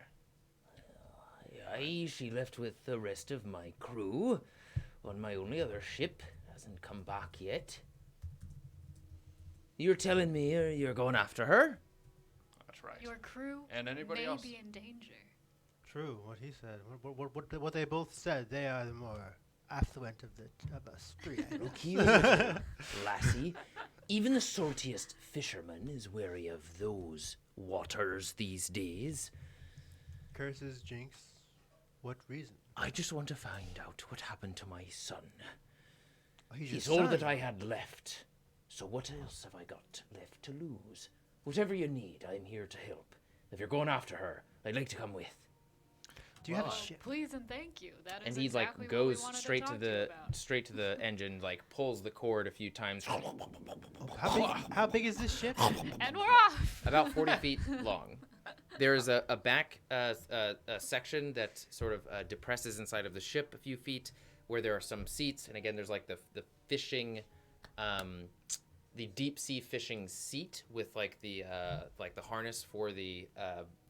Aye, she left with the rest of my crew on my only other ship. Hasn't come back yet. You're telling me you're going after her? That's right. Your crew And anybody may else? be in danger. True, what he said. What they both said. They are the more affluent of us three. I know. Look here, little lassie. Even the saltiest fisherman is wary of those waters these days. Curses, jinx. What reason? I just want to find out what happened to my son. Oh, he's He's your all that son. I had left. So what else have I got left to lose? Whatever you need, I'm here to help. If you're going after her, I'd like to come with. Do you have a Well, ship? Please and thank you. That is And he exactly like what we goes wanted straight to to talk to you the about. straight to the engine, like pulls the cord a few times. How big is this ship? And we're off. About 40 feet long. There's a back a section that sort of depresses inside of the ship a few feet, where there are some seats, and again, there's like the fishing, the deep sea fishing seat with like the harness for the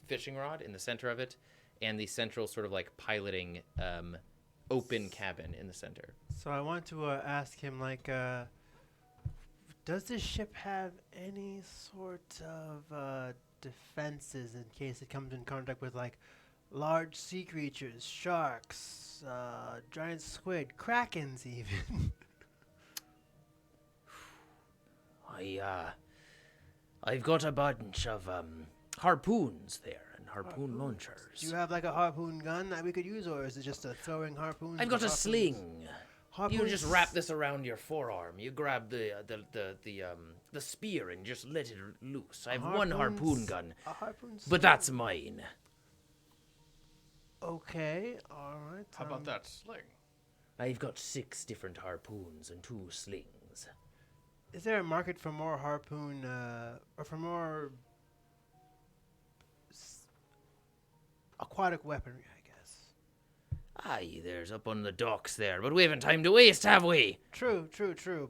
fishing rod in the center of it, and the central sort of like piloting open cabin in the center. So I want to ask him, like, does this ship have any sort of defenses in case it comes in contact with, like, large sea creatures, sharks, giant squid, krakens even? I've got a bunch of harpoons there and harpoon launchers. Do you have, like, a harpoon gun that we could use, or is it just a throwing harpoons? I've with got a harpoons? sling. You Harpoons? just wrap this around your forearm. You grab the spear and just let it loose. I have one harpoon Harpoons? gun, A harpoon but that's mine. Okay, all right. How about that sling? I've got 6 different harpoons and 2 slings. Is there a market for more harpoon, or for more aquatic weaponry, I guess? Aye, there's up on the docks there, but we haven't time to waste, have we? True,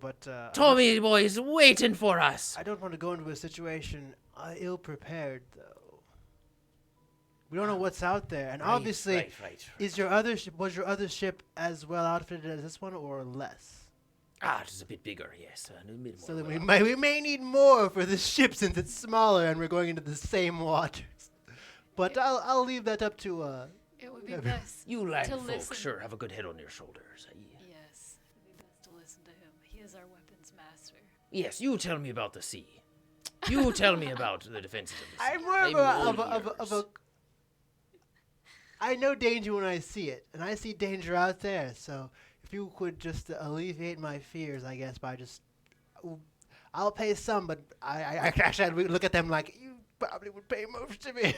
but Tommy boy's waiting for us. I don't want to go into a situation ill-prepared, though. We don't know what's out there, and obviously, Right. was your other ship as well outfitted as this one, or less? It is a bit bigger, yes. A bit more So then well. we may need more for this ship since it's smaller and we're going into the same waters. But I'll leave that up to It would be best. You land to folk listen. sure have a good head on your shoulders. Yes, it would be best to listen to him. He is our weapons master. Yes, you tell me about the sea. You tell me about the defenses of the sea. I'm more of a I know danger when I see it, and I see danger out there. So if you could just alleviate my fears, I guess by just, I'll pay some, but I actually I'd look at them like you probably would pay most of it.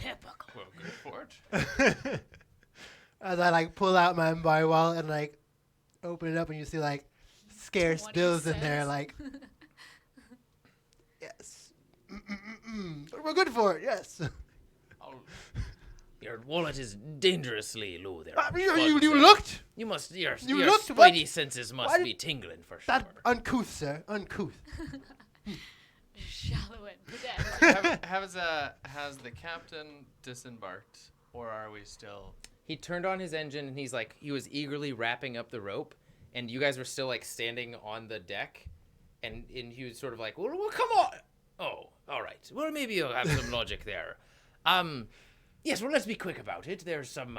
Typical. Well, good for it. As I like pull out my wallet and like open it up, and you see like scarce 20 bills in there, cents. like yes. We're good for it, yes. I'll, Your wallet is dangerously low there. You looked You must. Your looked what? spidey senses must Why be tingling for sure. that uncouth, sir, uncouth. Shallow and pedantic. has the captain disembarked, or are we still? He turned on his engine and he was eagerly wrapping up the rope, and you guys were still like standing on the deck, and he was sort of like, well, come on. Oh, all right. Well, maybe you'll have some logic there. Yes. Well, let's be quick about it. There's some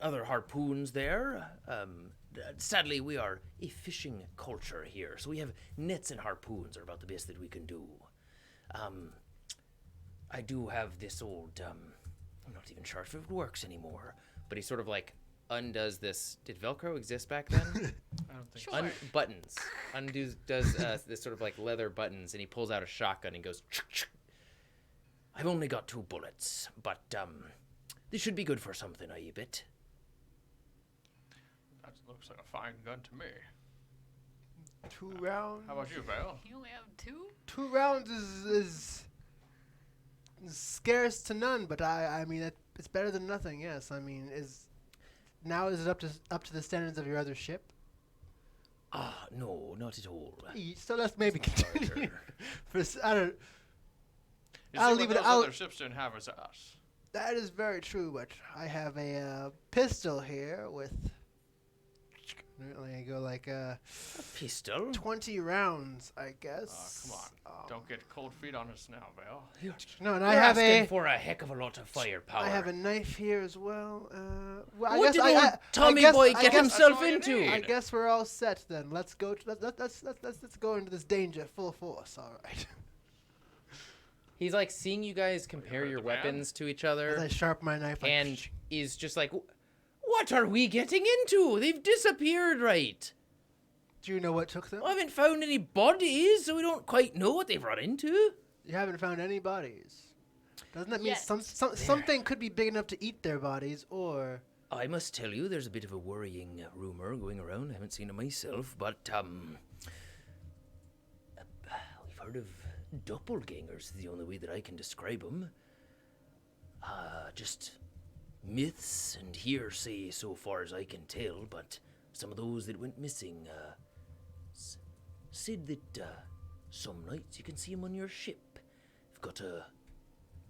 other harpoons there. Sadly, we are a fishing culture here, so we have nets and harpoons are about the best that we can do. I do have this old, I'm not even sure if it works anymore, but he sort of like undoes this. Did Velcro exist back then? I don't think. Sure. Buttons. Does this sort of like leather buttons, and he pulls out a shotgun and goes, "Ch-ch-ch." I've only got 2 bullets, but this should be good for something, I bet. That looks like a fine gun to me. 2 rounds. How about you, Vale? You only have 2? 2 rounds is scarce to none, but I mean it's better than nothing. Yes, I mean is it up to the standards of your other ship? No, not at all. So let's maybe continue. I don't. You I'll see leave what it- those I'll- other ships didn't have as us. That is very true, but I have a pistol here with. I go like Pistol? 20 rounds, I guess. Come on. Don't get cold feet on us now, Vale. No, and You're I have asking a. for a heck of a lot of firepower. I have a knife here as well. Well, What did old Tommy boy get himself all you into? need. I guess we're all set then. Let's go. Let's go into this danger full force. All right. He's like seeing you guys compare heard your the man? weapons to each As other, I sharpen my knife, like, and is just like, what are we getting into? They've disappeared, right? do you know what took them? I haven't found any bodies, so we don't quite know what they've run into. You haven't found any bodies. Doesn't that mean Yet. something could be big enough to eat their bodies, or I must tell you, there's a bit of a worrying rumor going around. I haven't seen it myself, but we've heard of doppelgangers. The only way that I can describe them. Just myths and hearsay, so far as I can tell. But some of those that went missing said that some nights you can see them on your ship. They've got a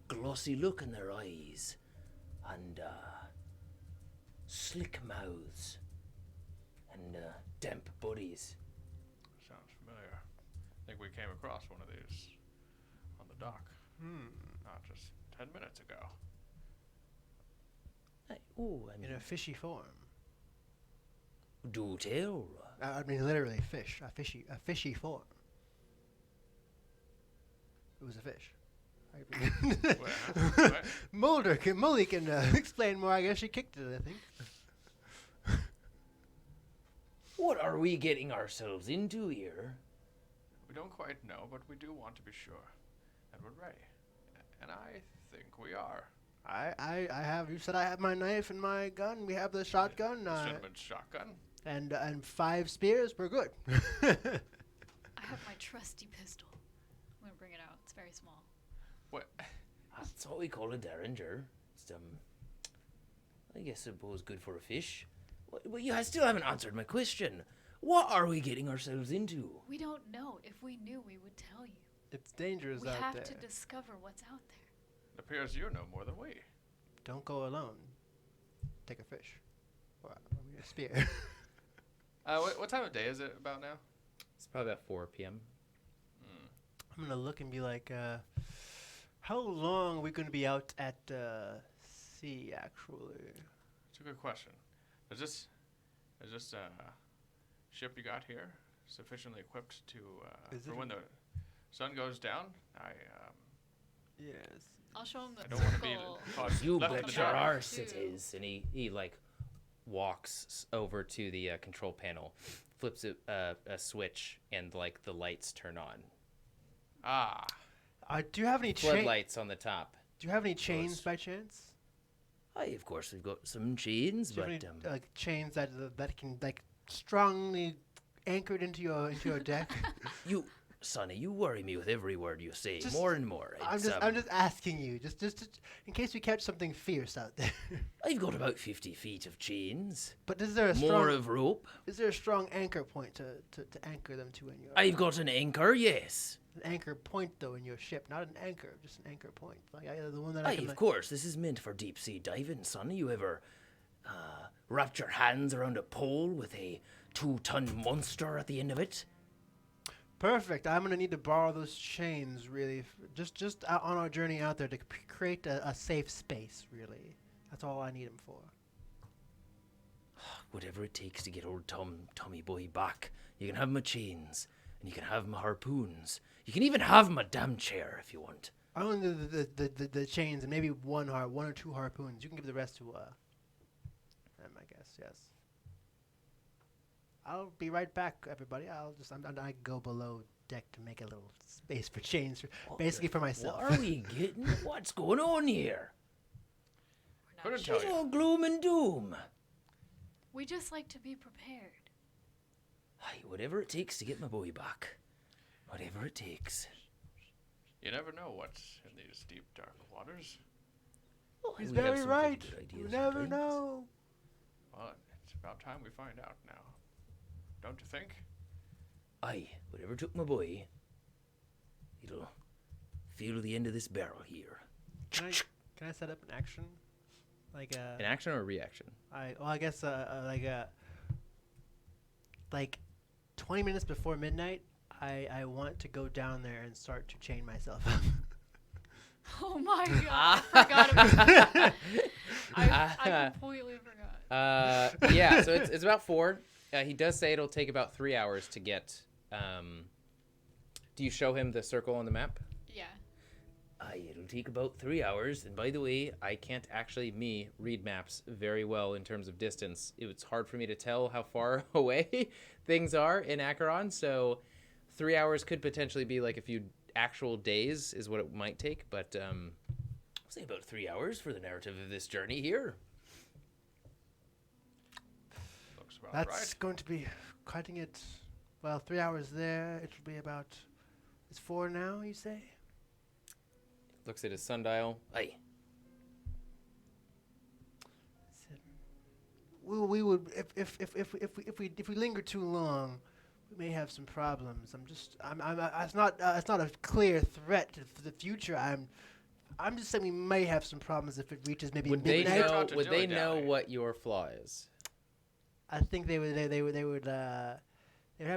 glossy look in their eyes and slick mouths and damp bodies. Sounds familiar. I think we came across one of these on the dock. Not just 10 minutes ago. I mean, in a fishy form. do tell. I mean, literally fish. A fishy form. It was a fish. Well, Mully can explain more. I guess she kicked it, I think. What are we getting ourselves into here? we don't quite know, but we do want to be sure. And we're ready. And I think we are. I have. You said I have my knife and my gun. We have the shotgun. This gentleman's shotgun. And 5 spears. We're good. I have my trusty pistol. I'm gonna bring it out. It's very small. What? That's what we call a derringer. It's, I guess suppose good for a fish. Well, you still haven't answered my question. What are we getting ourselves into? We don't know. If we knew, we would tell you. It's dangerous We out have there. to discover what's out there. It appears you know more than we. Don't go alone. Take a fish. Or a spear. What time of day is it about now? It's probably about 4 p.m. I'm gonna look and be like, how long are we gonna be out at sea? Actually, It's a good question. Is this ship you got here sufficiently equipped to Is for it when the sun goes down? yes. I'll show him the I don't want to be circle. caught You left in bet the your dark. arse too. it is. And he like walks over to the control panel, flips a switch, and like the lights turn on. Ah, Do you have any Floodlights on the top. Do you have any chains Those- by chance? Aye, of course we've got some chains, Do you but have any chains that can like strongly anchored into your deck? you, Sonny, you worry me with every word you say, Just- more and more. I'm just asking you, just in case we catch something fierce out there. I've got about 50 feet of chains, But is there a more strong of rope. is there a strong anchor point to anchor them to in your I've got an anchor, yes. an anchor point though in your ship, not an anchor, just an anchor point. Like the one that Aye, I can of like, course, this is meant for deep sea diving, Sonny. You ever wrapped your hands around a pole with a 2-ton monster at the end of it? Perfect. I'm gonna need to borrow those chains, really, just out on our journey out there to create a safe space. Really, that's all I need them for. Whatever it takes to get old Tommy boy back. You can have my chains, and you can have my harpoons. You can even have my damn chair if you want. I want the chains and maybe one or 2 harpoons. You can give the rest to them, I guess. Yes. I'll be right back, everybody. I go below deck to make a little space for chains, basically for myself. What are we getting? What's going on here? We're not Couldn't sure. tell It's you. all gloom and doom. We just like to be prepared. Aye, whatever it takes to get my boy back. Whatever it takes. You never know what's in these deep, dark waters. Oh, He's we have very some right. pretty good You ideas never sometimes. know. Well, it's about time we find out now. Don't you think? Aye, whatever took my boy, it'll feel the end of this barrel here. Can I set up an action? Like An action or a reaction? I guess like 20 minutes before midnight, I want to go down there and start to chain myself up. Oh my god! I forgot about that. I completely forgot. Yeah, so it's about 4. He does say it'll take about 3 hours to get. Do you show him the circle on the map? Yeah. Aye, it'll take about 3 hours. And by the way, I can't actually read maps very well in terms of distance. It's hard for me to tell how far away things are in Acheron, so 3 hours could potentially be like a few actual days is what it might take, but I'll say about 3 hours for the narrative of this journey here. Looks about That's right. going to be cutting it. Well, 3 hours there. It'll be about. It's 4 now. You say? looks at his sundial. Aye. We would if we linger too long, we may have some problems. It's not a clear threat for the future. I'm just saying we may have some problems if it reaches maybe Would they midnight. Not know? to Would they dilly-dally. know what your flaw is? I think they would have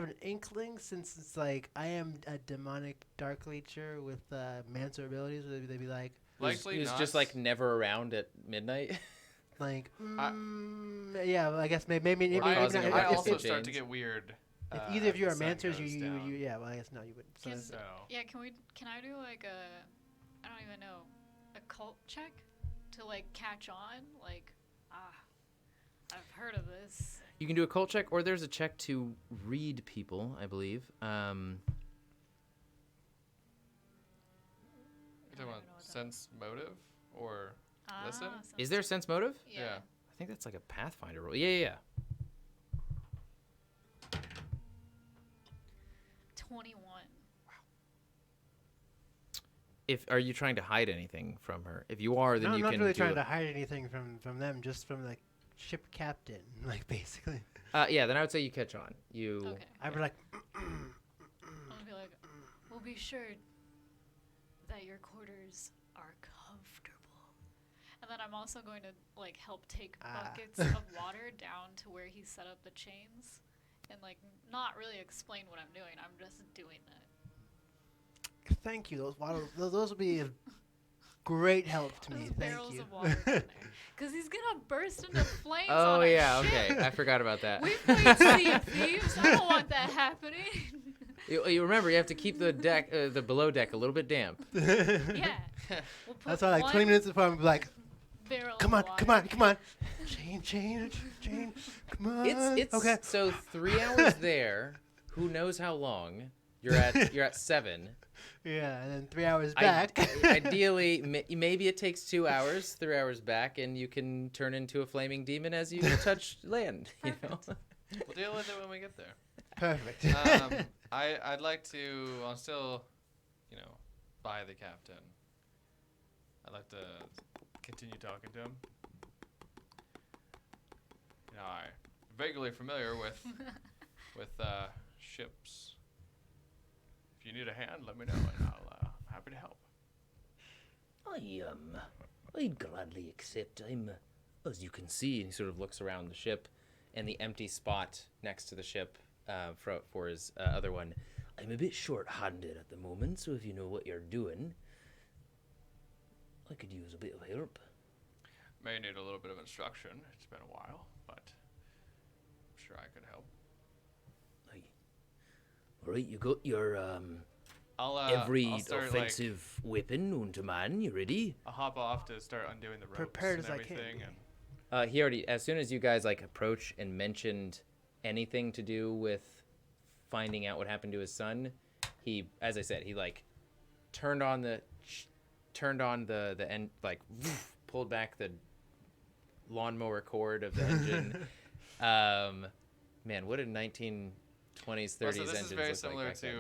an inkling, since it's like I am a demonic dark leecher with mancer abilities. They'd be like, Likely He was not. just like never around at midnight. yeah. Well, I guess maybe Or I, not- causing a if- I ruckus if- also in start to chains. get weird. if either of as you the are sun mancers, goes you down. yeah. Well, I guess no, you wouldn't. So Can- that's- So Yeah, can I do like I don't even know, a cult check to like catch on? Like, I've heard of this. You can do a cult check, or there's a check to read people, I believe. You talking about sense motive or listen? Is there a sense motive? Yeah. Yeah. I think that's like a Pathfinder roll. Yeah. 21. Are you trying to hide anything from her? If you are, then No, you I'm can not really do trying a- to hide anything from them, just from the ship captain, like basically. Yeah, then I would say you catch on. You. Okay. I'd be like, I'm gonna be like, we'll be sure that your quarters are comfortable. And then I'm also going to like help take buckets of water down to where he set up the chains, and like not really explain what I'm doing. I'm just doing that. thank you. Those will be a great help to me. There's Thank barrels you. of water in there. Because he's gonna burst into flames Oh on our yeah, ship. okay. I forgot about that. We played Sea of Thieves. I don't want that happening. You remember you have to keep the deck, the below deck, a little bit damp. Yeah. We'll put That's why, like 20 one minutes before, I'm like, barrel of come on, water. come on. Chain. Come on. It's okay. So 3 hours there. Who knows how long? You're at 7. Yeah, and then 3 hours back. Ideally, maybe it takes 2 hours, 3 hours back, and you can turn into a flaming demon as you touch land. You know. We'll deal with it when we get there. Perfect. I'd like to. I'll still, by the captain. I'd like to continue talking to him. I'm vaguely familiar with ships. If you need a hand, let me know, and I'll happy to help. I'd gladly accept. As you can see, and he sort of looks around the ship, and the empty spot next to the ship for his other one. I'm a bit short-handed at the moment, so if you know what you're doing, I could use a bit of help. May need a little bit of instruction. It's been a while, but I'm sure I could help. Aye. All right, you got your I'll every start, offensive weapon known to man. You ready? I'll hop off to start undoing the ropes Prepared and as I can everything, be. and He already, as soon as you guys approach and mentioned anything to do with finding out what happened to his son, he, as I said, he turned on the end, pulled back the lawnmower cord of the engine. Man, what did 1920s, 30s so this engines is very look similar like back then?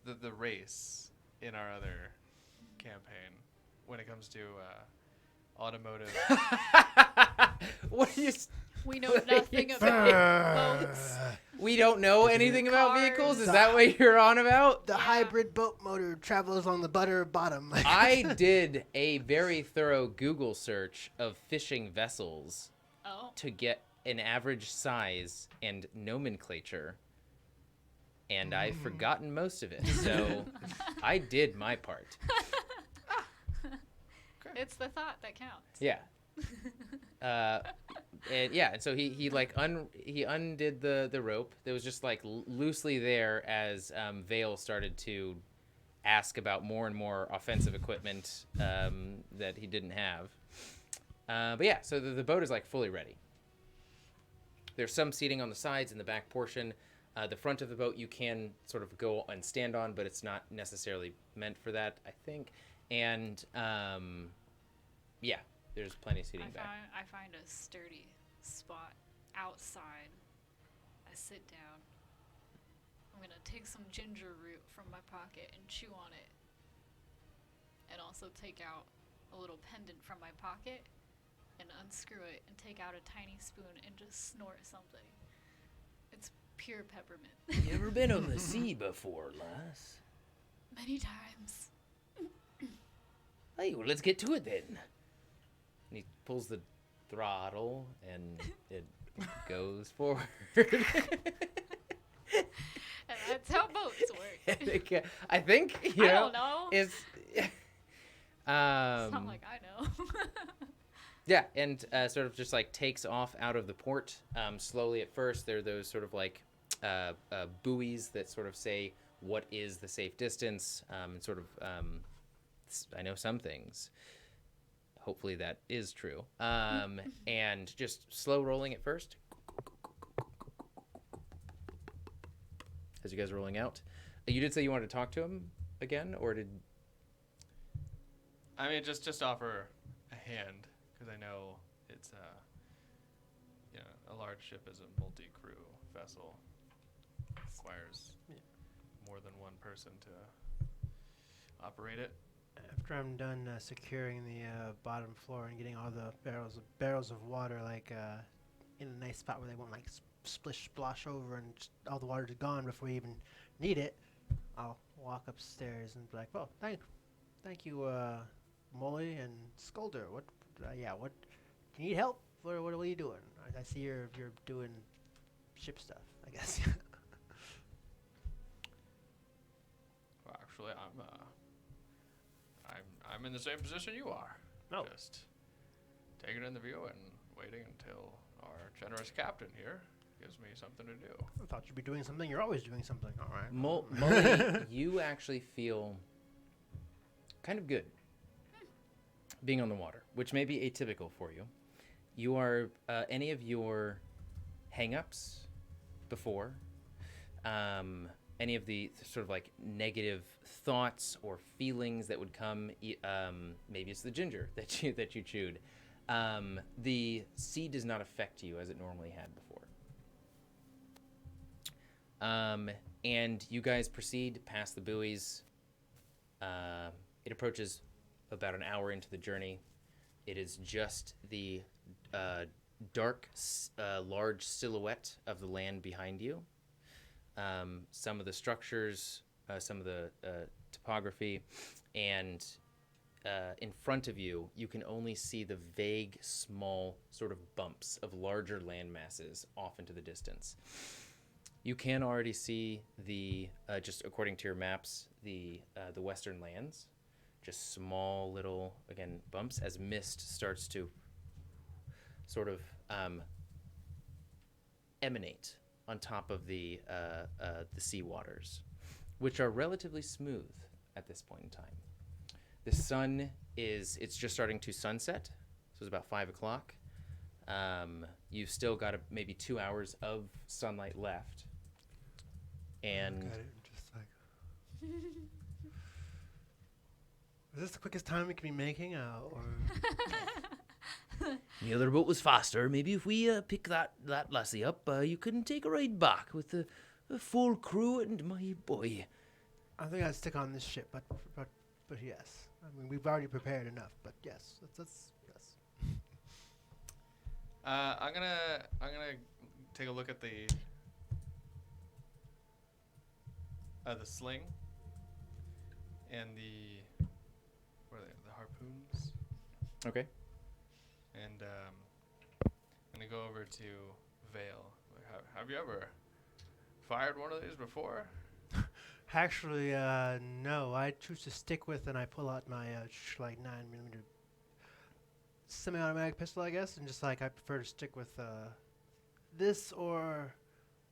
to the race in our other campaign when it comes to automotive. What are you? We know nothing about boats. We don't know anything about vehicles. Is Cars. that what you're on about? The hybrid boat motor travels on the butter bottom. I did a very thorough Google search of fishing vessels Oh. to get an average size and nomenclature, and I've forgotten most of it. So I did my part. It's the thought that counts. Yeah. And so he undid the rope that was just loosely there as Vale started to ask about more and more offensive equipment that he didn't have. But yeah, so the boat is fully ready. There's some seating on the sides and the back portion. The front of the boat you can sort of go and stand on, but it's not necessarily meant for that, I think. And yeah, there's plenty of seating back. I find a sturdy spot outside. I sit down. I'm gonna take some ginger root from my pocket and chew on it. And also take out a little pendant from my pocket and unscrew it and take out a tiny spoon and just snort something. It's pure peppermint. You ever been on the sea before, lass? Many times. Hey, well, let's get to it then. And he pulls the throttle and it goes forward. And that's how boats work. I think you I know, don't know. It's It's not like I know. yeah, and sort of just takes off out of the port slowly at first. There are those sort of buoys that sort of say what is the safe distance, and sort of I know some things. Hopefully that is true. And just slow rolling at first. As you guys are rolling out. You did say you wanted to talk to him again, or did... I mean, just offer a hand, because I know it's a large ship is a multi-crew vessel. Requires more than one person to operate it. After I'm done securing the bottom floor and getting all the barrels of water, like in a nice spot where they won't like splish splosh over and all the water's gone before we even need it, I'll walk upstairs and be like, "Well, thank you, Molly and Scolder. What do you need help? What are you doing? I see you're doing ship stuff, I guess." Well, actually, I'm in the same position you are. Oh. Just taking in the view and waiting until our generous captain here gives me something to do. I thought you'd be doing something. You're always doing something. All right. Molly, you actually feel kind of good being on the water, which may be atypical for you. You are any of your hang-ups before, any of the sort of like negative thoughts or feelings that would come, maybe it's the ginger that you chewed. The sea does not affect you as it normally had before. And you guys proceed past the buoys. It approaches about an hour into the journey. It is just the dark, large silhouette of the land behind you. Some of the structures, some of the topography, and in front of you, you can only see the vague, small sort of bumps of larger land masses off into the distance. You can already see just according to your maps, the western lands, just small little, again, bumps as mist starts to sort of emanate on top of the sea waters, which are relatively smooth at this point in time. The sun it's just starting to sunset, so it's about 5 o'clock. You've still got maybe 2 hours of sunlight left. And is this the quickest time we can be making, or? The other boat was faster. Maybe if we pick that lassie up, you can take a ride back with the full crew and my boy. I think I'd stick on this ship, but yes. I mean, we've already prepared enough, but yes, yes. I'm gonna take a look at the sling and the harpoons. okay. And I'm gonna go over to Vale. Like, have you ever fired one of these before? Actually, no. I choose to stick with, and I pull out my 9mm semi-automatic pistol, I guess, and just like I prefer to stick with this or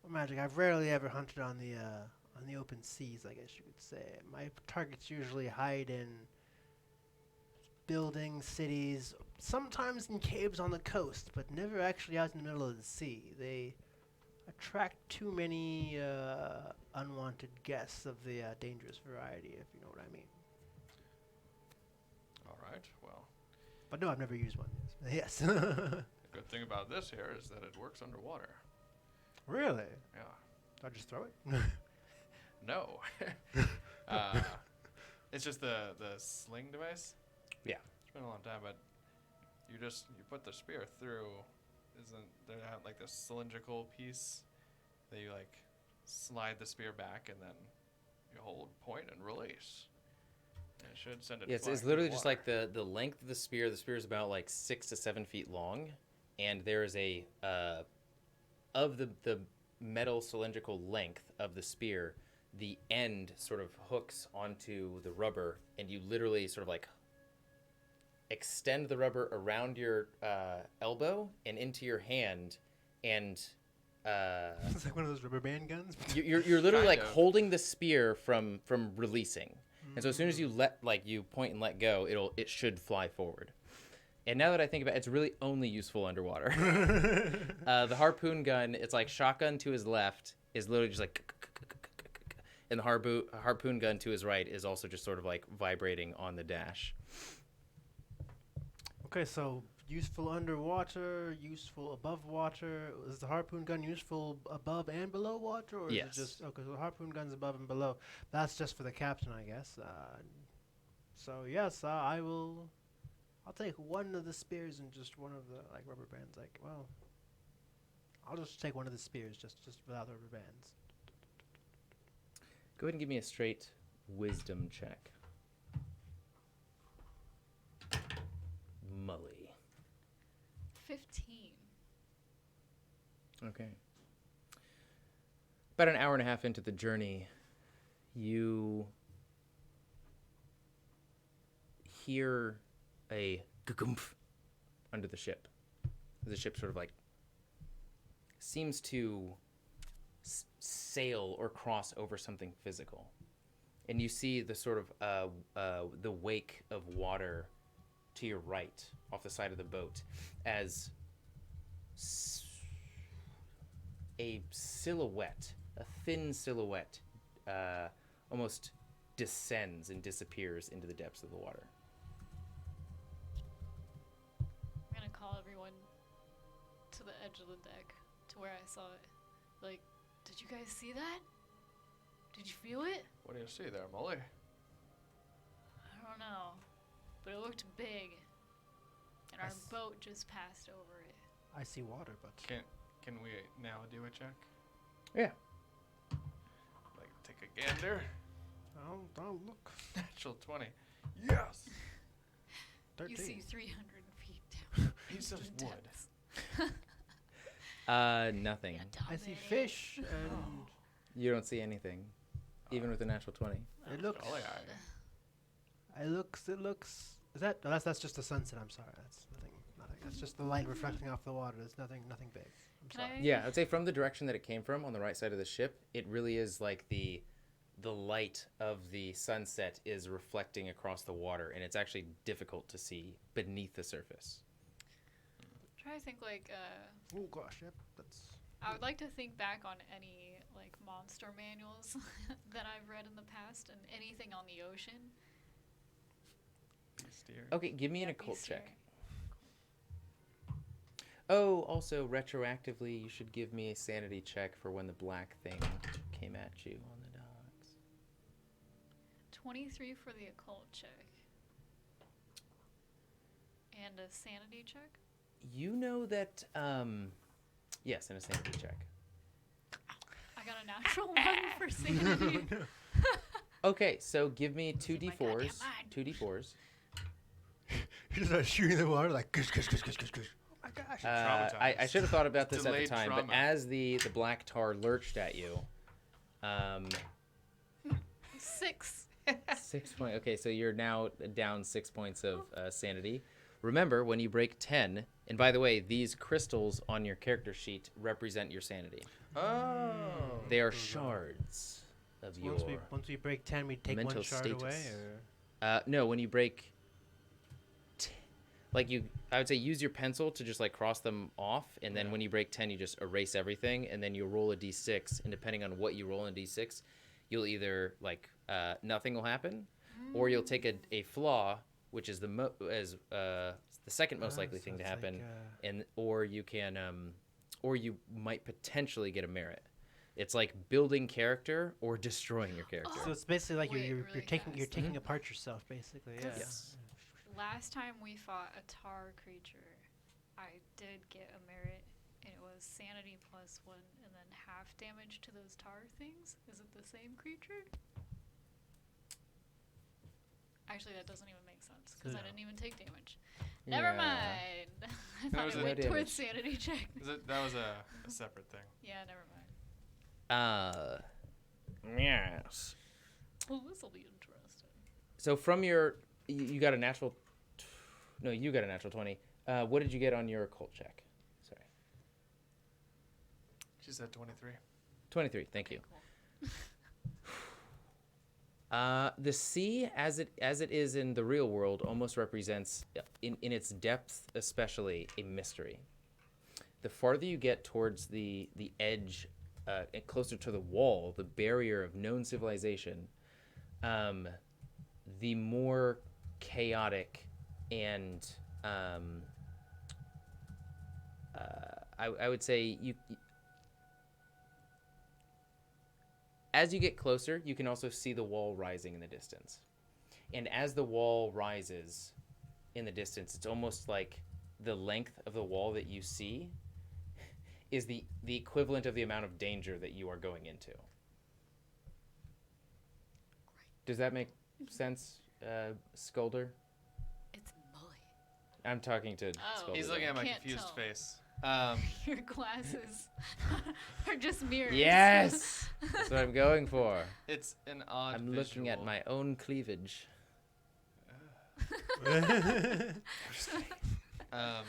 magic. I've rarely ever hunted on the open seas, I guess you could say. My targets usually hide in buildings, cities, sometimes in caves on the coast, but never actually out in the middle of the sea. They attract too many unwanted guests of the dangerous variety, if you know what I mean. All right, well. But no, I've never used one. Yes. The good thing about this here is that it works underwater. Really? Yeah. I'll just throw it. No. It's just the sling device. Yeah. It's been a long time, but You put the spear through. Isn't there like this cylindrical piece that you like slide the spear back and then you hold point and release. And it should send it. Yes, flying it's through literally the just water. like the length of the spear. The spear is about like 6 to 7 feet long, and there is a of the metal cylindrical length of the spear, the end sort of hooks onto the rubber, and you literally sort of like extend the rubber around your elbow and into your hand, and It's like one of those rubber band guns. you're literally like Kind of. holding the spear from releasing. And so as soon as you you point and let go, it should fly forward. And now that I think about it, it's really only useful underwater. The harpoon gun, it's like shotgun to his left is literally just like, and the harpoon gun to his right is also just sort of like vibrating on the dash. Okay, so useful underwater, useful above water. Is the harpoon gun useful above and below water, or is Yes. it just okay? So the harpoon gun's above and below. That's just for the captain, I guess. So yes, I will. I'll take one of the spears and just one of the like rubber bands. Like, well, I'll just take one of the spears just without the rubber bands. Go ahead and give me a straight wisdom check. Mully. 15. Okay. About an hour and a half into the journey, you hear a gugumph under the ship. The ship sort of like seems to sail or cross over something physical. And you see the sort of the wake of water to your right off the side of the boat as a silhouette, a thin silhouette, almost descends and disappears into the depths of the water. I'm gonna call everyone to the edge of the deck to where I saw it. Like, did you guys see that? Did you feel it? What do you see there, Molly? I don't know, but it looked big, and our I s- boat just passed over it. I see water, but Can we now do a check? Yeah. Like take a gander. don't look. Natural 20. Yes. 13. You see 300 feet down. Piece of into the wood. depths. Nothing. Yeah, I see dominate. fish, and You don't see anything, even with a natural 20. it looks. Golly, I. It looks. Is that? No, that's just the sunset. I'm sorry. That's nothing. That's just the light reflecting off the water. There's nothing big. I'm Can sorry. I? Yeah, I'd say from the direction that it came from on the right side of the ship, it really is like the light of the sunset is reflecting across the water, and it's actually difficult to see beneath the surface. Try to think like Oh gosh, yep. That's. I would like to think back on any like monster manuals that I've read in the past and anything on the ocean. Steer. Okay, give me an Yeah, occult be check. scary. Oh, also retroactively, you should give me a sanity check for when the black thing came at you on the docks. 23 for the occult check. And a sanity check. You know that, yes, and a sanity check. I got a natural 1 for sanity. Okay, so give me two in my goddamn d4s. mind. 2d4s. You just start shooting the water like gush. Oh my gosh. I should have thought about this at the Delayed time, trauma. but as the black tar lurched at you, 6. 6 point. Okay, so you're now down 6 points of sanity. Remember, when you break 10, and by the way, these crystals on your character sheet represent your sanity. Oh. They are shards of your. Once we break 10, we take mental one shard status. away, or No, when you break. I would say use your pencil to just like cross them off, and then when you break 10, you just erase everything, and then you roll a d6, and depending on what you roll in d6, you'll either like nothing will happen, or you'll take a flaw, which is the second most likely so thing to it's like, happen, and or you can or you might potentially get a merit. It's like building character or destroying your character. so it's basically like Wait, you're really taking fast. apart yourself, basically. Yeah. Yes. Last time we fought a tar creature, I did get a merit, and it was sanity +1, and then half damage to those tar things. Is it the same creature? Actually, that doesn't even make sense, because I No. didn't even take damage. Never Yeah. mind. I thought was it a- went No towards damage. sanity check. That was a separate thing. Yeah, never mind. Yes. Well, this will be interesting. So from your, you got a natural, no, you got a natural 20. What did you get on your occult check? Sorry. She said 23. 23, thank Okay, you. cool. The sea, as it is in the real world, almost represents, in its depth especially, a mystery. The farther you get towards the edge, and closer to the wall, the barrier of known civilization, the more chaotic and I would say as you get closer, you can also see the wall rising in the distance. And as the wall rises in the distance, it's almost like the length of the wall that you see is the equivalent of the amount of danger that you are going into. Does that make sense, Scolder? It's Molly. I'm talking to Oh. Scolder. He's looking at my Can't confused tell. face. Your glasses are just mirrors. Yes! That's what I'm going for. It's an odd I'm looking at visual. my own cleavage. Um,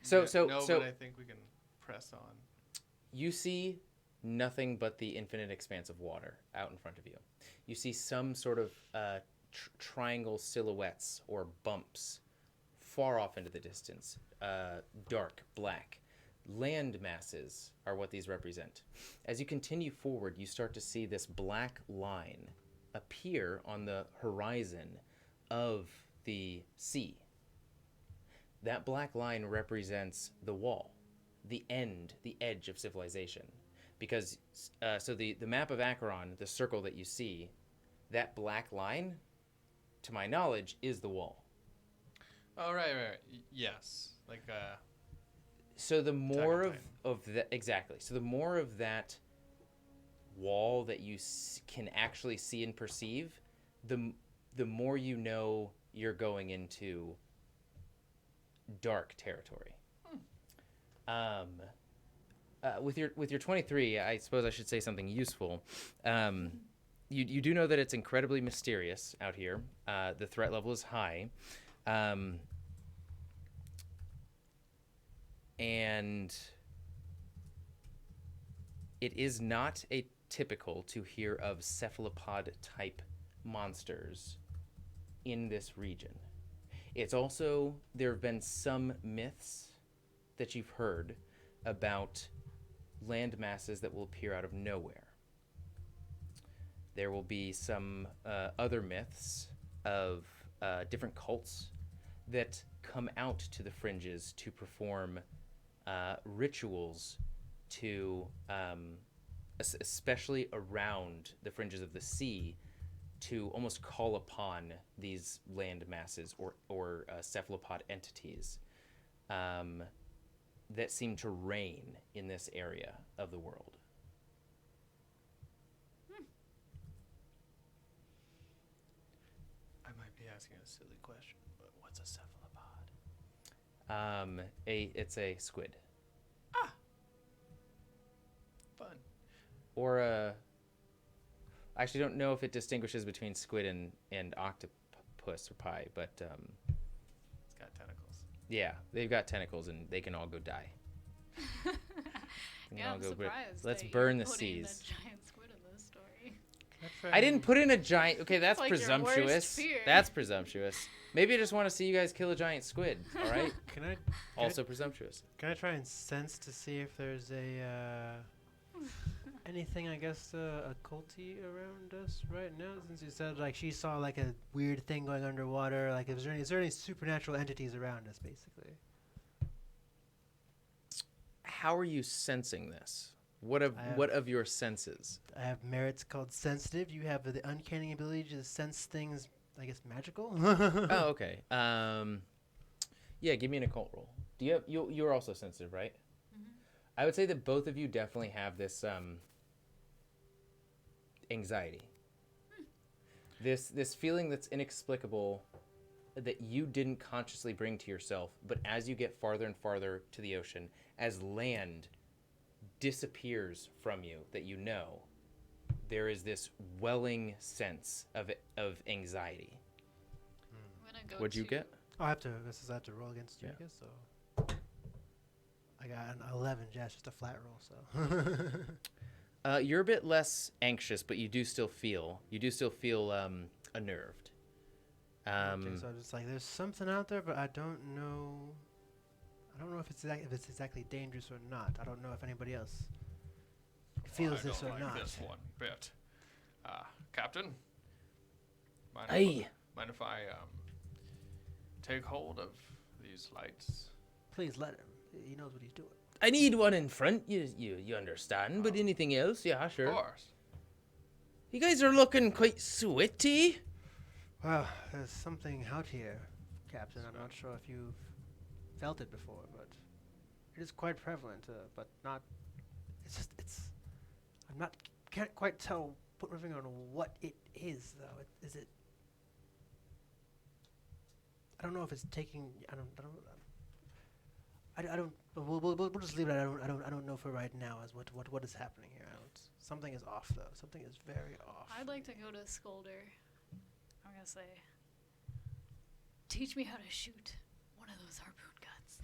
So- no, so- no, so- but I think we can press on. You see nothing but the infinite expanse of water out in front of you. You see some sort of triangle silhouettes or bumps far off into the distance, dark, black. Land masses are what these represent. As you continue forward, you start to see this black line appear on the horizon of the sea. That black line represents the wall, the edge of civilization. Because, so the map of Acheron, the circle that you see, that black line, to my knowledge, is the wall. Oh, right. Yes. Like, So the more Attack on of that, exactly. So the more of that wall that you can actually see and perceive, the more you know you're going into dark territory. With your 23, I suppose I should say something useful. You do know that it's incredibly mysterious out here. The threat level is high. And it is not atypical to hear of cephalopod type monsters in this region. It's also, there have been some myths that you've heard about land masses that will appear out of nowhere. There will be some other myths of different cults that come out to the fringes to perform rituals to, especially around the fringes of the sea, to almost call upon these land masses or cephalopod entities that seem to reign in this area of the world. I might be asking a silly question, but what's a cephalopod? It's a squid. Fun. Or a... I actually don't know if it distinguishes between squid and octopus or pie, but It's got tentacles. yeah, they've got tentacles and they can all go die. They can Yeah, all I'm go surprised. let's that burn you're the putting seas. The giant squid in this story. I didn't put in a giant... Okay, that's like your worst presumptuous. fear. That's presumptuous. Maybe I just want to see you guys kill a giant squid, all right? Can I Also presumptuous. can I try and sense to see if there's anything, I guess, occulty around us right now? Since you said like she saw like a weird thing going underwater, like is there any supernatural entities around us, basically? How are you sensing this? What of your senses? I have merits called sensitive. You have the uncanny ability to sense things, I guess, magical. Oh, okay. Yeah, give me an occult roll. Do you have you're also sensitive, right? Mm-hmm. I would say that both of you definitely have this anxiety. This feeling that's inexplicable that you didn't consciously bring to yourself, but as you get farther and farther to the ocean, as land disappears from you, that you know, there is this welling sense of anxiety. I'm gonna go What'd you to- get? I have to roll against you, Yeah. I guess. So I got an 11. Yeah, it's just a flat roll. So You're a bit less anxious, but you do still feel unnerved. okay, so I'm just like, there's something out there, but I don't know. I don't know if it's exactly dangerous or not. I don't know if anybody else feels I this don't or like not. this one bit. Captain? Mind Aye. if I take hold of these lights? Please let him. He knows what he's doing. I need one in front, you understand, but anything else, yeah, sure. Of course. You guys are looking quite sweaty. Well, there's something out here, Captain. I'm not sure if you've felt it before, but it is quite prevalent. But not. Can't quite put my finger on what it is, though. Is it? I don't know if it's taking. I don't. We'll just leave it. I don't know for right now as what is happening here. Something is off, though. Something is very off. I'd like to go to Scolder. I'm gonna say, teach me how to shoot one of those harpoon guns.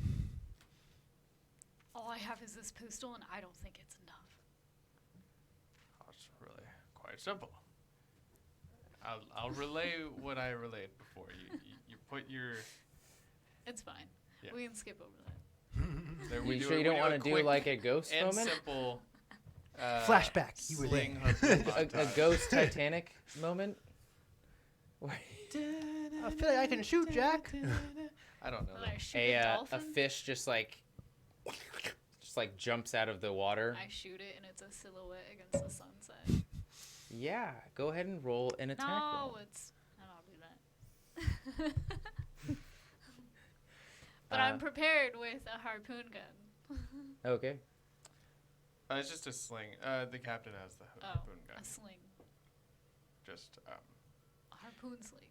All I have is this pistol, and I don't think it's enough. That's really quite simple. I'll relay what I relayed before. You put your. It's fine. Yeah. We can skip over that. There You sure you don't want to do like a ghost and moment? simple. Flashback. You were sling there. harpoon A montage. ghost Titanic moment? I feel like I can shoot, Jack. I don't know. And I shoot a a dolphin. fish just like jumps out of the water. I shoot it, and it's a silhouette against the sunset. Yeah, go ahead and roll an attack No, roll. it's. I don't do that. But I'm prepared with a harpoon gun. Okay. It's just a sling. The captain has the Oh, harpoon gun. a sling. Just A harpoon sling.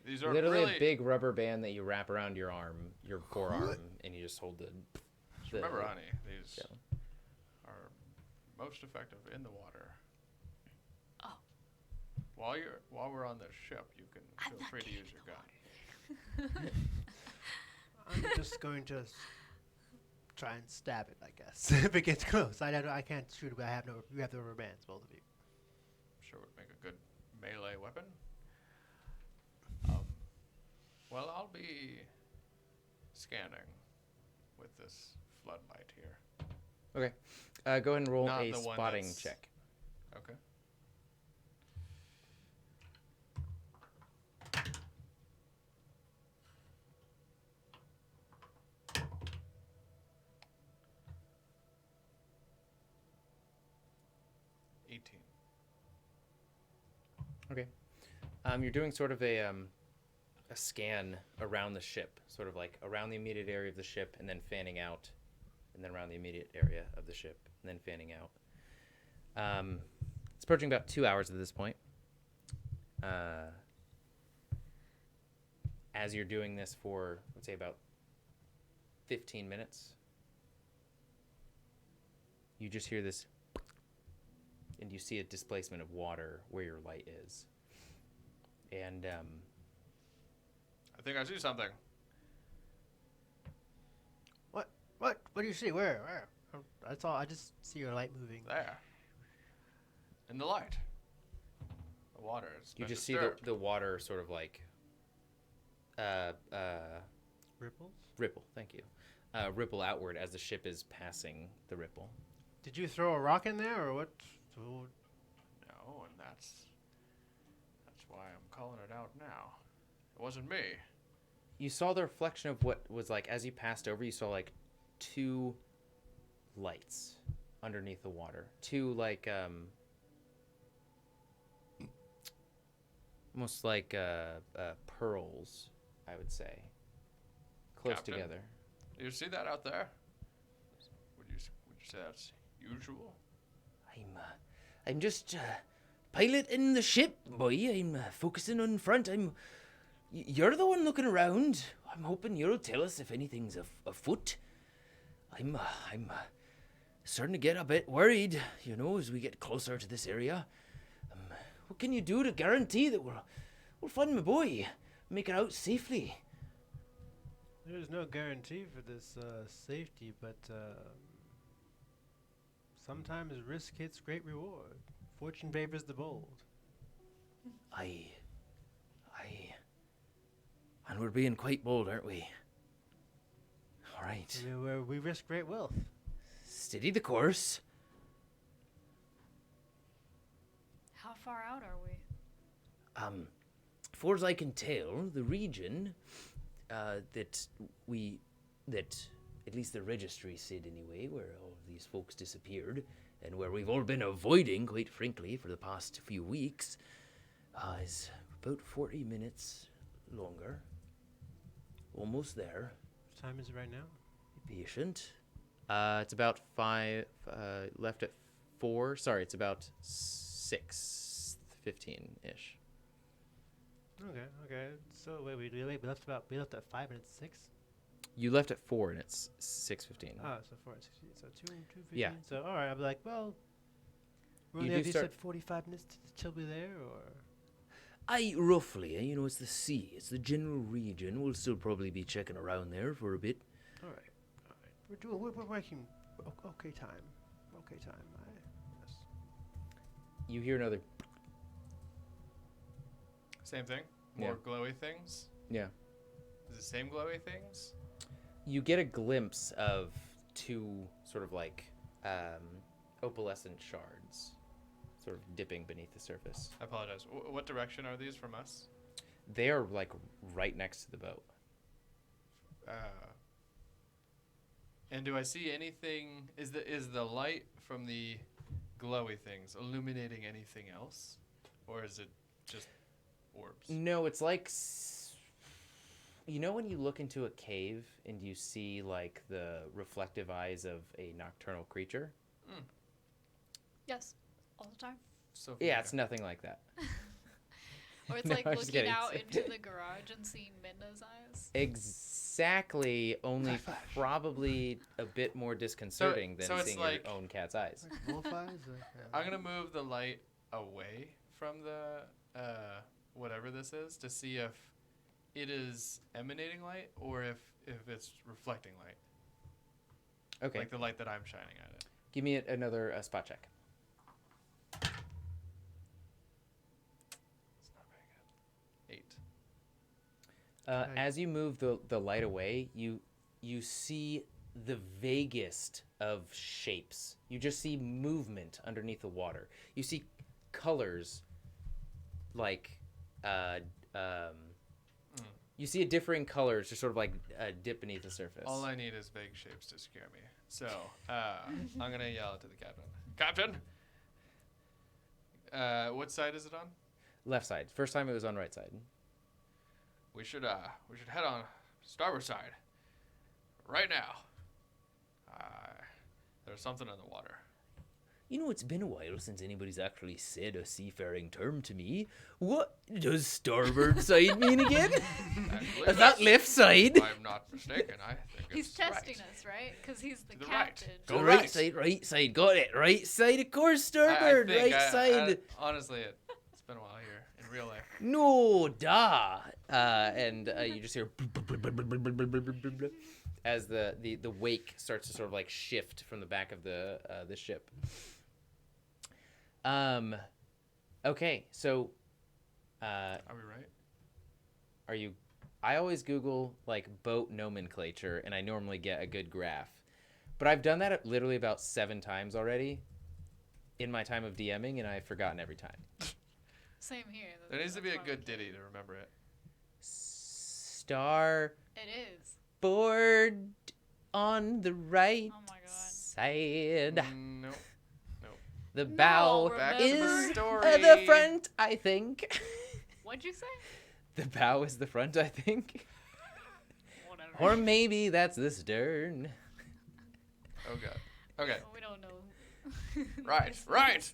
these are Literally really. a big rubber band that you wrap around your arm, your forearm, and you just hold the Remember, honey, these shell. are most effective in the water. Oh. While we're on the ship, you can I'm feel not free to getting use your in gun. the I'm just going to try and stab it, I guess. If it gets close, I can't shoot it. But you have the rubber bands, both of you. Sure would make a good melee weapon. Well, I'll be scanning with this floodlight here. Okay. Go ahead and roll Not a the one spotting that's- check. Okay. Okay. You're doing sort of a scan around the ship, sort of like around the immediate area of the ship, and then fanning out, and then around the immediate area of the ship, and then fanning out. It's approaching about 2 hours at this point. As you're doing this for, let's say, about 15 minutes, you just hear this, and you see a displacement of water where your light is. And I think I see something. What do you see? Where? That's all. I just see your light moving. There. In the light. The water. It's you been just see disturbed. the water sort of like Ripples? ripple. Thank you. Ripple outward as the ship is passing the ripple. Did you throw a rock in there, or what? Oh, No, and that's why I'm calling it out now. It wasn't me. You saw the reflection of what was like as you passed over. You saw like two lights underneath the water. Two like almost like pearls, I would say, close Captain? together. Do you see that out there? Would you say that's usual? I'm just piloting the ship, boy. I'm focusing on front. You're the one looking around. I'm hoping you'll tell us if anything's afoot. I'm starting to get a bit worried, as we get closer to this area. What can you do to guarantee that we'll find my boy, make it out safely? there's no guarantee for this safety, but sometimes risk hits great reward. Fortune favors the bold. Aye. And we're being quite bold, aren't we? All right. We risk great wealth. Steady the course. How far out are we? far as I can tell, the region that at least the registry said anyway, where all of these folks disappeared, and where we've all been avoiding, quite frankly, for the past few weeks, is about 40 minutes longer. Almost there. What time is it right now? Be patient. It's about 5, left at 4. Sorry, it's about 6:15-ish. Okay. So wait, we left at 5 and it's 6. You left at 4 and it's 6:15. Oh, so 4 and 6. So 2:15. Yeah. So all right, I'll be like, well, You you, do you start- said 45 minutes till we're there, or Roughly, you know, it's the sea. It's the general region. We'll still probably be checking around there for a bit. all right. We're working. Okay time. Yes. You hear another. Same thing. Yeah. More glowy things. Yeah. Is it the same glowy things? You get a glimpse of 2 sort of like opalescent shards, sort of dipping beneath the surface. I apologize. What direction are these from us? They are like right next to the boat. And do I see anything? Is the light from the glowy things illuminating anything else, or is it just orbs? No, it's like you know when you look into a cave and you see like the reflective eyes of a nocturnal creature? Yes, all the time. So Yeah, it's nothing like that. Or it's No, like I'm just looking kidding. out into the garage and seeing Minda's eyes. Exactly, only probably a bit more disconcerting so than it's seeing like- your own cat's eyes. Wolf eyes. I'm gonna move the light away from the whatever this is to see if it is emanating light or if it's reflecting light, Okay, like the light that I'm shining at it. give me another spot check. It's not very good. 8. Okay. As you move the light away, you see the vaguest of shapes. You just see movement underneath the water. You see colors like you see differing colors just sort of like dip beneath the surface. All I need is vague shapes to scare me. So I'm gonna yell to the captain. Captain, what side is it on? Left side. First time it was on right side. We should head on starboard side right now. There's something in the water. You know, it's been a while since anybody's actually said a seafaring term to me. What does starboard side mean again? Actually, Is that left side? if I'm not mistaken. I think He's it's testing right. us, right? Because he's the To the right. captain. Go Right side, got it. Right side, of course, starboard, I think right side. Honestly, it's been a while here in real life. No, da. And you just hear as the wake starts to sort of like shift from the back of the ship. Okay, so Are we right? are you? I always Google like boat nomenclature, and I normally get a good graph, but I've done that literally about 7 times already in my time of DMing, and I've forgotten every time. Same here. There needs to be a That's why we good did ditty to remember it. Starboard It is. on the right Oh my god. side. No. The No, bow Back to the is story. the front, I think. What'd you say? The bow is the front, I think. Whatever. Or maybe that's the stern. Oh god. Okay. We don't know. Right. Right.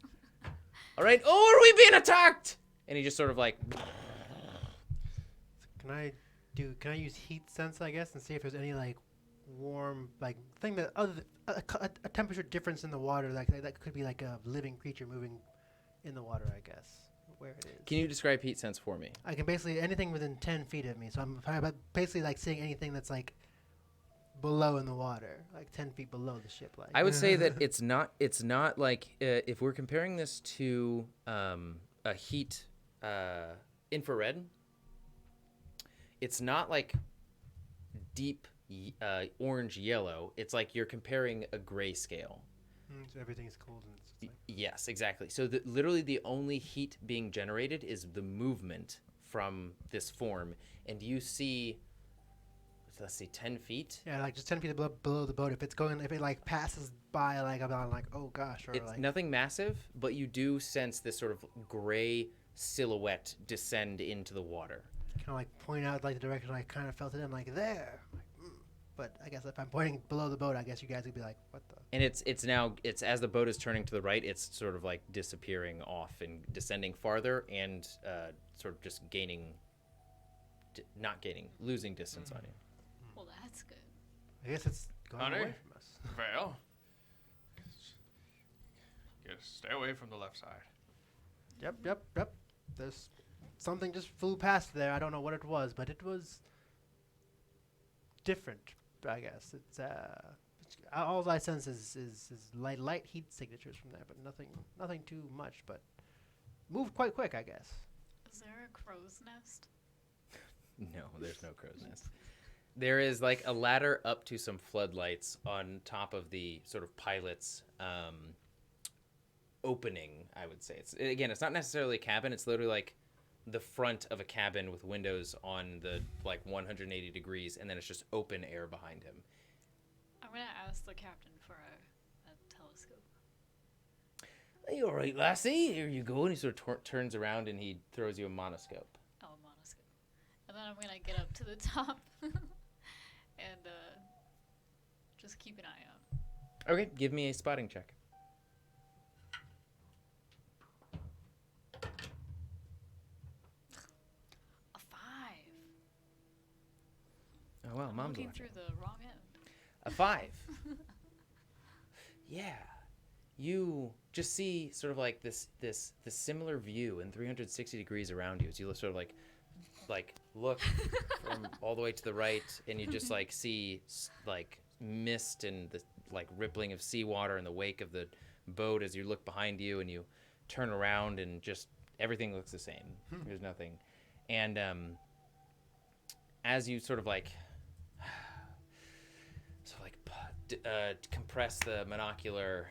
All right. Oh, are we being attacked? And he just sort of like. Can I use heat sense, I guess, and see if there's any like warm like thing that other a temperature difference in the water that could be like a living creature moving in the water, I guess, where it is. Can you describe heat sense for me? I can basically anything within 10 feet of me, so I'm basically like seeing anything that's like below in the water, like 10 feet below the ship. Like I would say that it's not like if we're comparing this to a heat infrared. It's not like deep orange yellow. It's like you're comparing a grayscale. So everything's cold and it's like, Yes, exactly. So literally the only heat being generated is the movement from this form, and you see, let's see, 10 feet. Yeah, like just 10 feet below the boat. If it like passes by, like I'm like, oh gosh, or It's like nothing massive, but you do sense this sort of gray silhouette descend into the water. kind of like point out like the direction I kind of felt it in, like there. Like, But I guess if I'm pointing below the boat, I guess you guys would be like, what the? And it's now as the boat is turning to the right, it's sort of like disappearing off and descending farther, and sort of just losing distance on you. Well, that's good. I guess it's going Honey? away from us. Vale. Stay away from the left side. Yep. There's something just flew past there. I don't know what it was, but it was different. I guess it's all I sense is light heat signatures from there, but nothing too much. But moved quite quick, I guess. Is there a crow's nest? No, there's no crow's nest. There is like a ladder up to some floodlights on top of the sort of pilot's opening, I would say. It's not necessarily a cabin. It's literally like the front of a cabin with windows on the like 180 degrees, and then it's just open air behind him. I'm gonna ask the captain for a telescope. Are you all right, lassie? Here you go. And he sort of turns around and he throws you a monoscope. Oh, a monoscope. And then I'm gonna get up to the top and just keep an eye out. Okay, give me a spotting check. A 5. Oh wow, I'm mom's looking watching. through the wrong end. A 5. Yeah. You just see sort of like this similar view in 360 degrees around you as you sort of like look from all the way to the right, and you just like see like mist and the like rippling of seawater in the wake of the boat as you look behind you, and you turn around and just everything looks the same. There's nothing. And as you sort of like compress the monocular,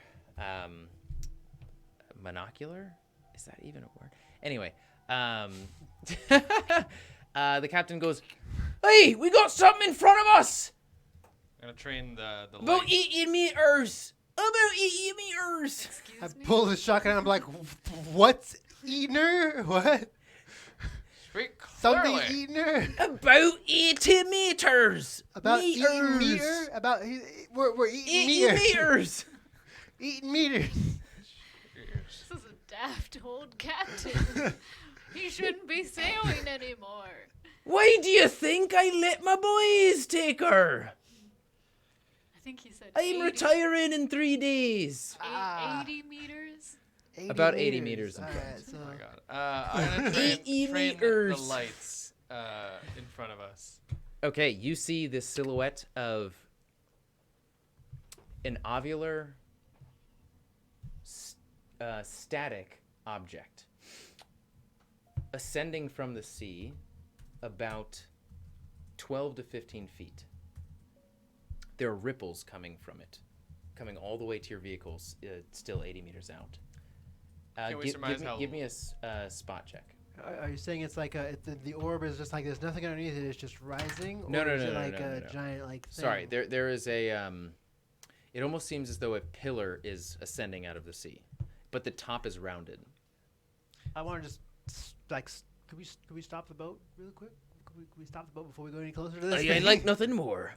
monocular? Is that even a word? Anyway, the captain goes, "Hey, we got something in front of us! I'm gonna train the About light. 80 meters! About 80 meters! I Excuse me? pull the shotgun and I'm like, what's eating her? What? Speak Something clearly. eating her? About 80 meters! About eating meters! meter? About we're eating 80 meter. meters! Eating meters. Yes. This is a daft old captain. He shouldn't be sailing anymore. Why do you think I let my boys take her? I think he said I'm 80, retiring in 3 days. 80 meters. About 80 meters in All front. right, so Oh my god. I'm gonna train, 80 train the meters. lights in front of us. Okay, you see this silhouette of an ovular static object ascending from the sea about 12 to 15 feet. There are ripples coming from it, coming all the way to your vehicles, still 80 meters out. Can we surmise how- give me a spot check. are you saying it's like the orb is just like there's nothing underneath it? It's just rising? No, or no, is no, it no, like no, a no. giant like thing? Sorry, there is a it almost seems as though a pillar is ascending out of the sea, but the top is rounded. I want to just could we stop the boat really quick? Could we stop the boat before we go any closer to this? I thing? like nothing more.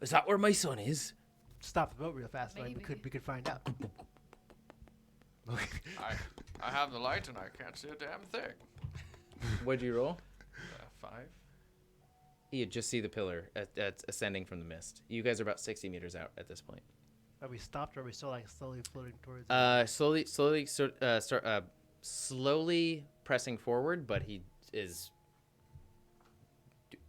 Is that where my son is? Stop the boat real fast. Like Maybe. we could find out. I have the light and I can't see a damn thing. What'd you roll? 5. You just see the pillar ascending from the mist. You guys are about 60 meters out at this point. Are we stopped or are we still like slowly floating towards? it? Slowly pressing forward, but he is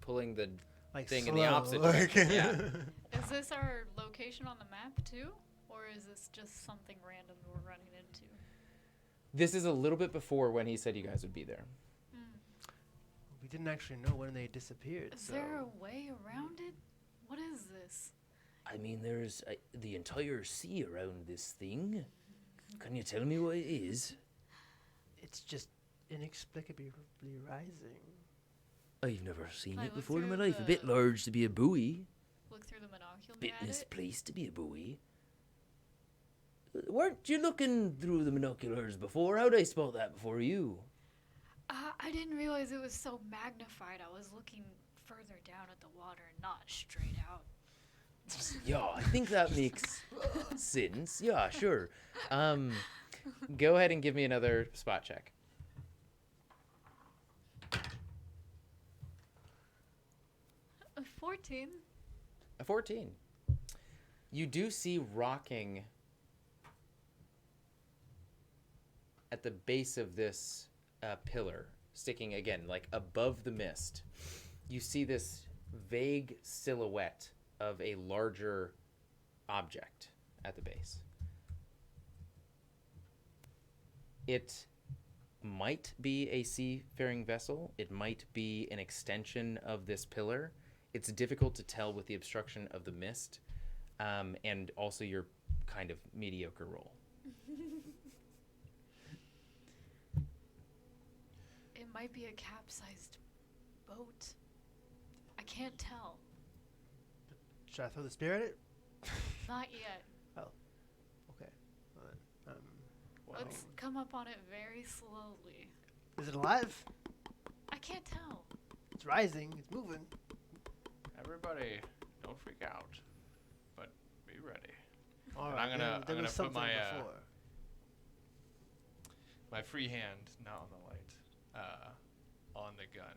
pulling the like thing slow, in the opposite like- direction. Yeah. Is this our location on the map too? Or is this just something random we're running into? This is a little bit before when he said you guys would be there. We didn't actually know when they disappeared. Is so there a way around it? What is this? I mean, there's the entire sea around this thing. Can you tell me what it is? it's just inexplicably rising. I've never seen I it look before in my through life. A bit the- large to be a buoy. Look through the monocular Bit at it. misplaced to be a buoy. Weren't you looking through the binoculars before? How'd I spot that before you? I didn't realize it was so magnified. I was looking further down at the water and not straight out. Yeah, I think that makes sense. Yeah, sure. Go ahead and give me another spot check. A 14. A 14. You do see rocking at the base of this pillar, sticking again, like above the mist. You see this vague silhouette of a larger object at the base. It might be a seafaring vessel. It might be an extension of this pillar. It's difficult to tell with the obstruction of the mist, and also your kind of mediocre roll. It might be a capsized boat. I can't tell. Should I throw the spear at it? Not yet. Okay. Well then, Let's come up on it very slowly. is it alive? I can't tell. It's rising. It's moving. Everybody, don't freak out, but be ready. All And right. I'm there gonna was put something my before. my free hand, not on the light, on the gun,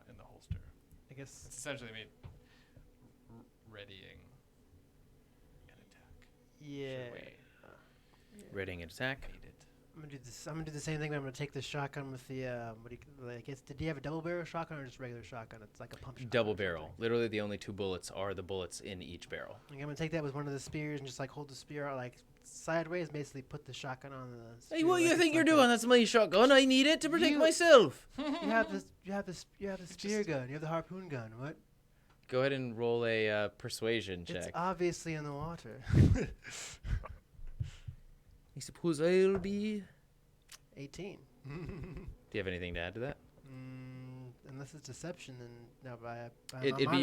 in the holster. I guess. It's essentially me readying an attack. Yeah. Should we Readying an attack. need it? I'm gonna do this. I'm gonna do the same thing. But I'm gonna take the shotgun with the what do you like? Did he have a double barrel shotgun or just regular shotgun? It's like a pump shotgun. Double or barrel. something. Literally, the only two bullets are the bullets in each barrel. Like, I'm gonna take that with one of the spears and just like hold the spear out like sideways. Basically, put the shotgun on the. Hey, spear what like you it's think you're like a- doing? That's my shotgun. I need it to protect You- myself. You have this. You have this. You have the spear gun. You have the harpoon gun. What? Go ahead and roll a persuasion It's check. obviously in the water. I suppose I'll be... 18. Do you have anything to add to that? Unless it's deception, then no. It'd be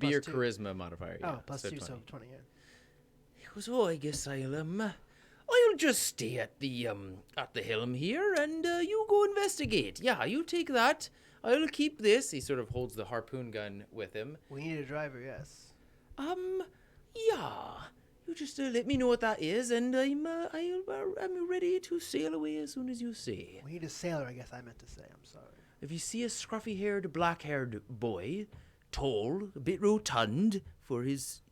your charisma modifier. Yeah. Oh, plus 2, 20. so 20. Yeah. So I guess I'll just stay at the helm here, and you go investigate. Yeah, you take that. I'll keep this. He sort of holds the harpoon gun with him. We need a driver. Yes. Yeah. You just let me know what that is, and I'm ready to sail away as soon as you say. We need a sailor. I guess I meant to say. I'm sorry. If you see a scruffy-haired, black-haired boy, tall, a bit rotund for his,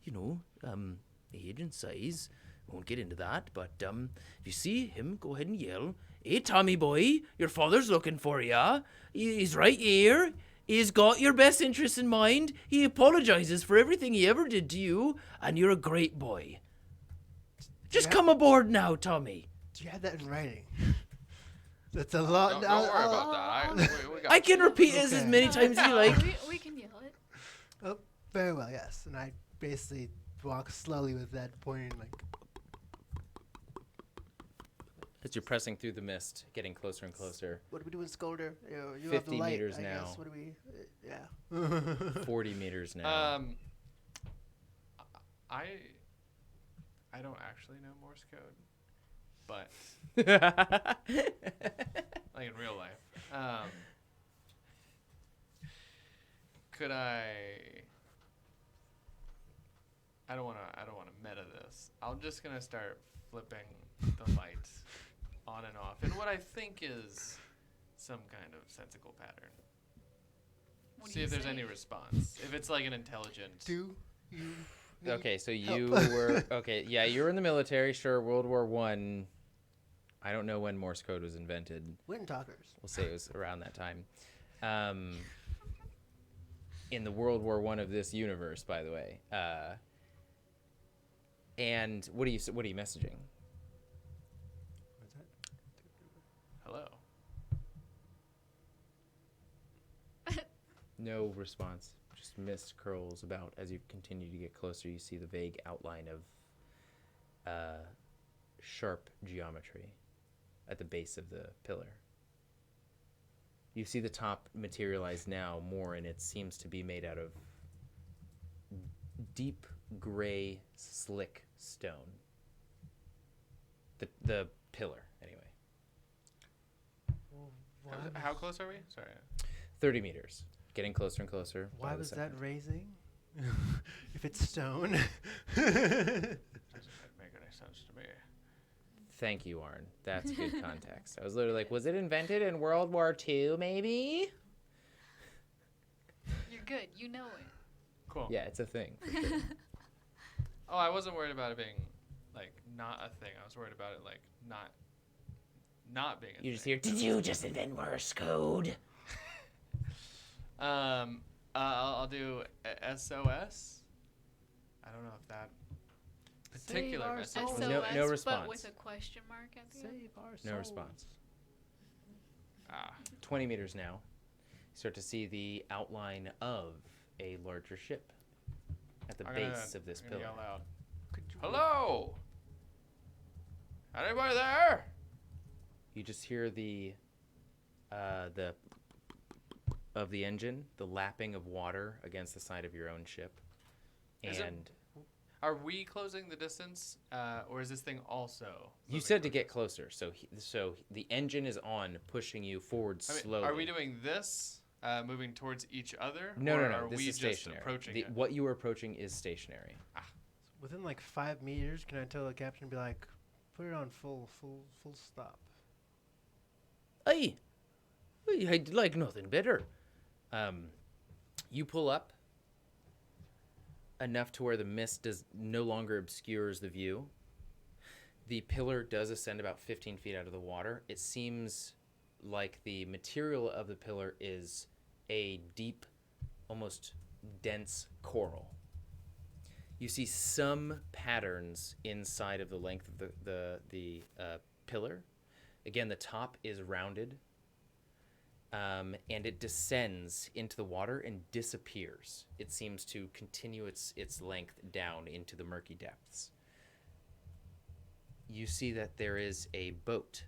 age and size, won't get into that, but if you see him, go ahead and yell, "Hey, Tommy boy, your father's looking for ya. He's right here. He's got your best interests in mind. He apologizes for everything he ever did to you, and you're a great boy. Just Yeah. come aboard now, Tommy." Do you have that in writing? That's a lot. Don't worry about that. We got I can repeat this as Okay. many times as you like. We can yell it. Oh, very well. Yes, and I basically walk slowly with that pointing like. As you're pressing through the mist, getting closer and closer. What are we doing, Scolder? You 50 have the light, meters I now. Guess. What do we? Yeah. 40 meters now. I don't actually know Morse code, but like in real life. Could I don't wanna meta this. I'm just gonna start flipping the light on and off in what I think is some kind of sensical pattern. What do See you if there's say? any response. If it's like an intelligent Do you? need Okay, so help? you were okay. Yeah, you were in the military. Sure, World War One. I don't know when Morse code was invented. Wind talkers. We'll say it was around that time. In the World War One of this universe, by the way. And what are you messaging? What's that? hello. No response. Just mist curls about as you continue to get closer. You see the vague outline of sharp geometry at the base of the pillar. You see the top materialize now more, and it seems to be made out of deep gray, slick stone. The pillar, anyway. How close are we? Sorry. 30 meters. Getting closer and closer. Why by the was that second. raising? If it's stone. Doesn't make any sense to me. Thank you, Arn. That's good context. I was literally like, was it invented in World War II, maybe? You're good. You know it. Cool. Yeah, it's a thing. For sure. Oh, I wasn't worried about it being like not a thing. I was worried about it like not being a You just thing. hear, did you just invent Morse code? I'll do SOS. I don't know if that particular our message souls. was No- no SOS, response. but with a question mark at the end. Save our No souls. response. ah. 20 meters now. You start to see the outline of a larger ship at the base of this I'm gonna pillar. yell out. Could you Hello? Anybody there? You just hear the of the engine, the lapping of water against the side of your own ship. Is it- And Are we closing the distance, or is this thing also? you moving said to towards get us? closer, so the engine is on, pushing you forward I mean, slowly. are we doing this, moving towards each other? No, or no, no. Are This we is just stationary. approaching it? What you are approaching is stationary. Within like 5 meters, can I tell the captain be like, put it on full stop? Aye, I'd like nothing better. You pull up enough to where the mist does no longer obscures the view. The pillar does ascend about 15 feet out of the water. It seems like the material of the pillar is a deep, almost dense coral. You see some patterns inside of the length of the pillar. Again, the top is rounded, and it descends into the water and disappears. It seems to continue its length down into the murky depths. You see that there is a boat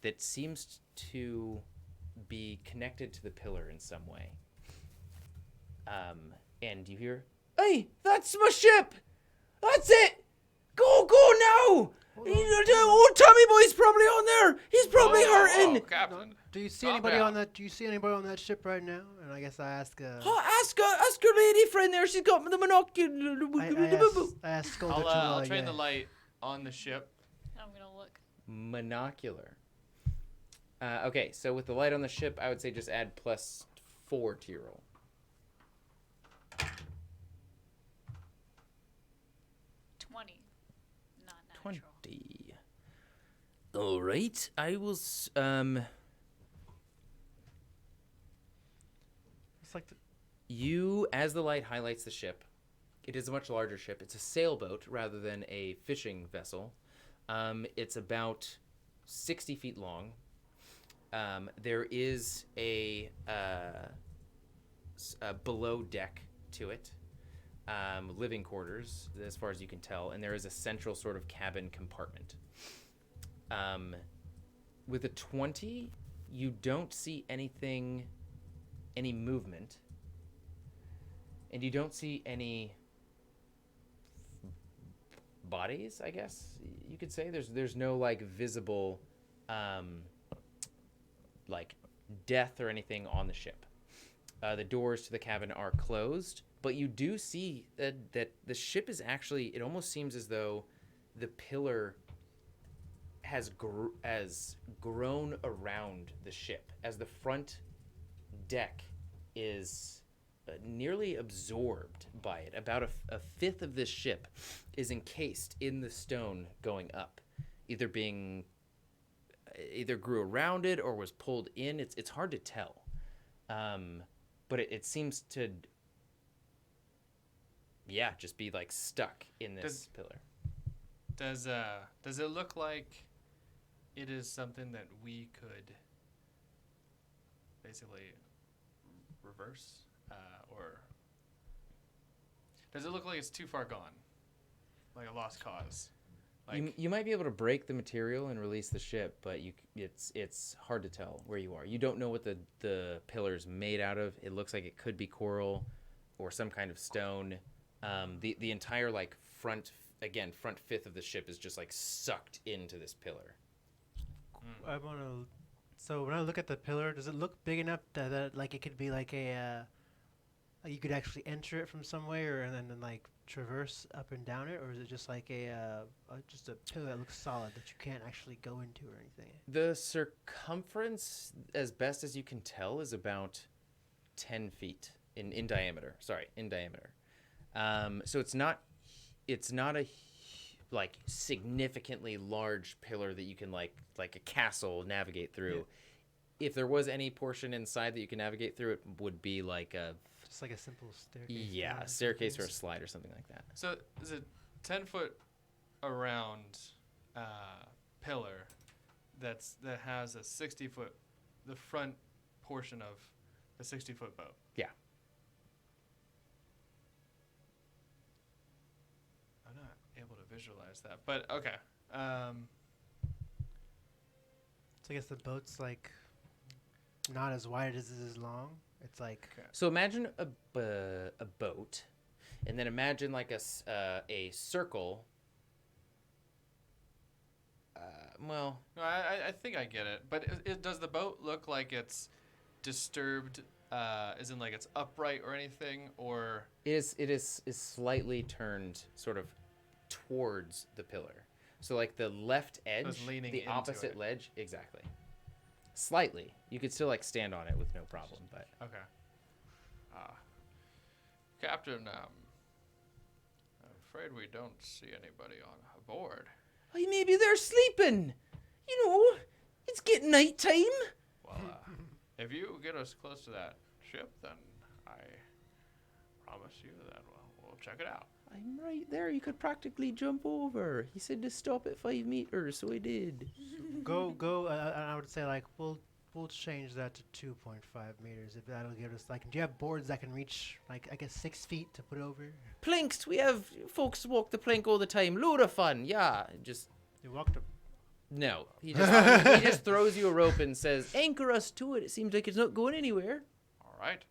that seems to be connected to the pillar in some way. And you hear, "Hey, that's my ship! That's it! Go now! Old Tommy Boy's probably on there! He's probably hurting! Oh, Captain. Do you see Calm anybody down. on that? Do you see anybody on that ship right now? And I guess I ask. Ask her lady friend there, she's got the monocular. I asked Skolder I'll, to. I'll train the yeah. light on the ship. I'm gonna look. Monocular. Okay, so with the light on the ship, I would say just add +4 to your roll. 20. Not natural. 20. All right, I will. It's like You, as the light highlights the ship, it is a much larger ship. It's a sailboat rather than a fishing vessel. It's about 60 feet long. There is a below deck to it, living quarters, as far as you can tell, and there is a central sort of cabin compartment. With a 20, you don't see any movement, and you don't see any bodies, I guess you could say. There's no like visible like death or anything on the ship. The doors to the cabin are closed, but you do see that the ship is actually, it almost seems as though the pillar has grown around the ship, as the front deck is nearly absorbed by it. About a fifth of this ship is encased in the stone going up, either grew around it or was pulled in. It's hard to tell, but it seems to just be like stuck in this pillar. Does it look like it is something that we could basically reverse, or does it look like it's too far gone, like a lost cause? You might be able to break the material and release the ship, but it's hard to tell where you are. You don't know what the pillar's made out of. It looks like it could be coral or some kind of stone. The entire like front fifth of the ship is just like sucked into this pillar. I want to. So when I look at the pillar, does it look big enough that like it could be like a you could actually enter it from somewhere and then like traverse up and down it, or is it just like just a pillar that looks solid that you can't actually go into or anything? The circumference, as best as you can tell, is about 10 feet in diameter. Sorry, in diameter. So it's not a like significantly large pillar that you can like a castle navigate through. Yeah. If there was any portion inside that you can navigate through, it would be like just like a simple staircase. Yeah, a staircase or a slide or something like that. So is it 10-foot around pillar that has a 60-foot, the front portion of a 60-foot boat? Yeah. I'm not able to visualize that, but okay. So I guess the boat's like not as wide as it is long. It's like so. Imagine a boat, and then imagine like a circle. Well, no, I think I get it. But does the boat look like it's disturbed? Isn't like it's upright or anything, or it is slightly turned sort of towards the pillar. So like the left edge, the opposite ledge, exactly. Slightly. You could still like stand on it with no problem, but okay. Captain, I'm afraid we don't see anybody on board. Hey, maybe they're sleeping. You know, it's getting night time. Well, if you get us close to that ship, then I promise you that we'll check it out. I'm right there. You could practically jump over. He said to stop at 5 meters, so I did. Go. I would say like we'll change that to 2.5 meters if that'll give us like. Do you have boards that can reach like I guess 6 feet to put over? Planks. We have folks walk the plank all the time. Load of fun. Yeah. Just. You walked them. No. He just throws you a rope and says, "Anchor us to it. It seems like it's not going anywhere." All right.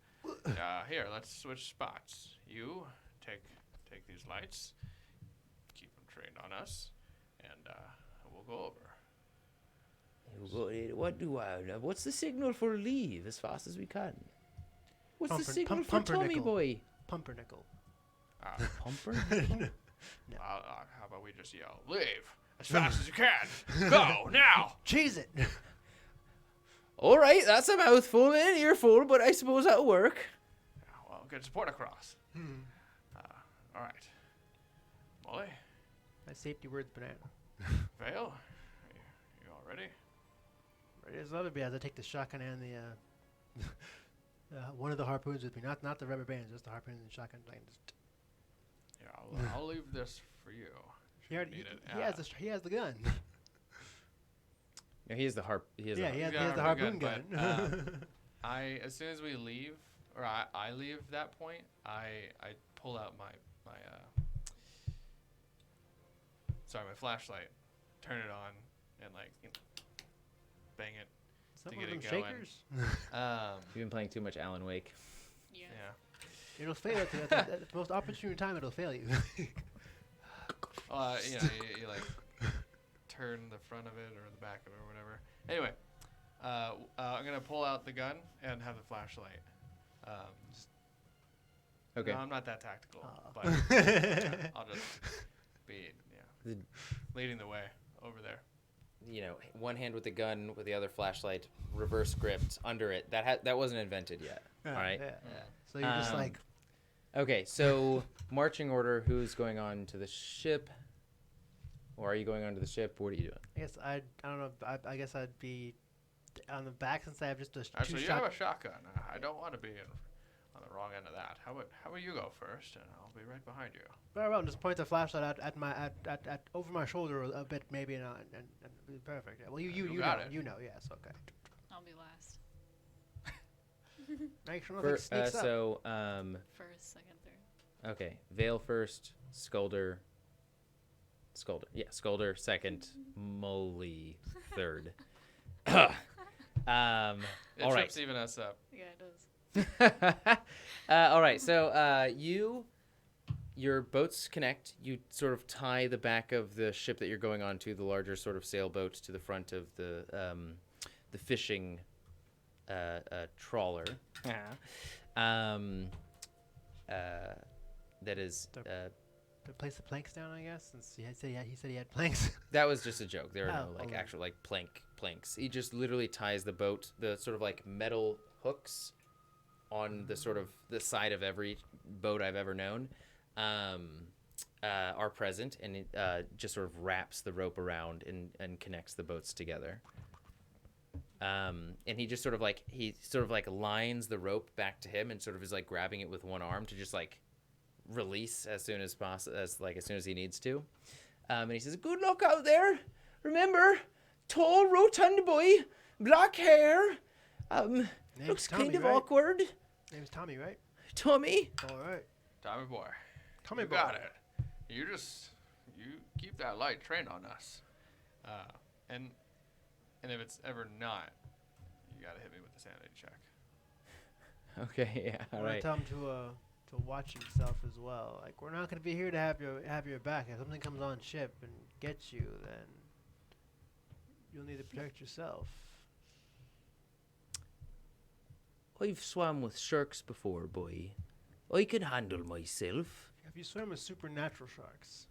Here, let's switch spots. You take these lights, keep them trained on us, and we'll go over. What's the signal for leave as fast as we can? What's the signal for pumpernickel. Tommy boy? Pumpernickel. Pumper? No. How about we just yell, leave as fast as you can. Go now. Cheese it. All right, that's a mouthful and an earful, but I suppose that'll work. Yeah, well, get support across. All right. Molly? My safety word's banana. Vale? You all ready? Ready as love to be as I take the shotgun and the one of the harpoons with me. Not the rubber bands, just the harpoon and the shotgun. Like, just Yeah, I'll leave this for you. he has the gun. No, he has the harp. He has Yeah, the he harp. has the harpoon gun. But, as soon as we leave, or I leave that point, I pull out my flashlight, turn it on, and like bang it Some to of get them it going. shakers. You've been playing too much Alan Wake. Yeah. Yeah. It'll fail at the most opportune time. It'll fail you. You like turn the front of it or the back of it or whatever. Anyway, I'm gonna pull out the gun and have the flashlight. Okay. No, I'm not that tactical, but I'll just be leading the way over there. You know, one hand with the gun, with the other flashlight, reverse gripped under it. That wasn't invented yet. All right. Yeah. So you're just like. Okay, so marching order. Who's going on to the ship? Or are you going onto the ship? What are you doing? I guess I don't know. I guess I'd be on the back since I have just a Actually, two you have shot. a shotgun. I don't want to be on the wrong end of that. How about you go first, and I'll be right behind you. Very well. Just point the flashlight at over my shoulder a bit, maybe, and it'll be perfect. Yeah. Well, you got know, it. you know, yes, okay. I'll be last. Make sure nothing sneaks up. So, First, second, third. okay, Vale first, Skulder, Skulder. Yeah, Skulder second, Molly third. It All right. trips even us up. Yeah, it does. All right. So your boats connect. You sort of tie the back of the ship that you're going on to, the larger sort of sailboat, to the front of the fishing trawler. That is. To place the planks down, I guess, since he said he had planks. That was just a joke. There are no Oh, okay. actual planks. He just literally ties the boat, the sort of metal hooks on the sort of the side of every boat I've ever known are present, and it just sort of wraps the rope around and connects the boats together. And he just sort of lines the rope back to him and sort of is grabbing it with one arm to just release as soon as possible, as soon as he needs to. And he says, "Good luck out there. Remember, tall, rotund boy, black hair. Looks Tommy, kind of right? awkward. Name's Tommy, right? Tommy." All right. Tommy boy. Tommy You boy. got it. You keep that light train on us. And if it's ever not, you gotta hit me with a sanity check. Okay, yeah, I all want right. to tell him to watch himself as well. We're not gonna be here to have your back. If something comes on ship and gets you, then you'll need to protect yourself. I've swam with sharks before, boy. I can handle myself. Have you swam with supernatural sharks?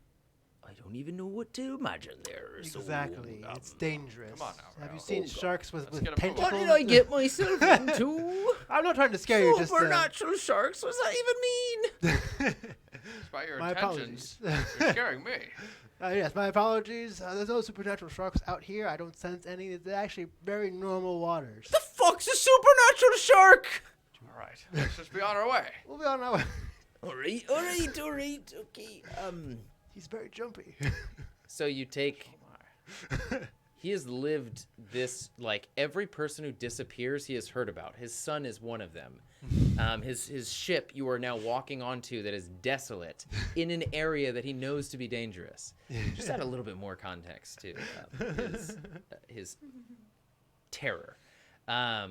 I don't even know what to imagine there. Exactly. So, it's dangerous. come on now, Have you Ralph. seen Oh, God. sharks with Let's get a move on. tentacles? what did I get myself into? I'm not trying to scare you. Just Supernatural sharks? What does that even mean? Despite your My intentions, apologies. you're scaring me. Yes, my apologies. There's no supernatural sharks out here. I don't sense any. They're actually very normal waters. The fuck's a supernatural shark? All right, let's just be on our way. We'll be on our way. All right. Okay. He's very jumpy. So you take. He has lived this, every person who disappears he has heard about. His son is one of them. His ship you are now walking onto that is desolate in an area that he knows to be dangerous. Just add a little bit more context to his terror. So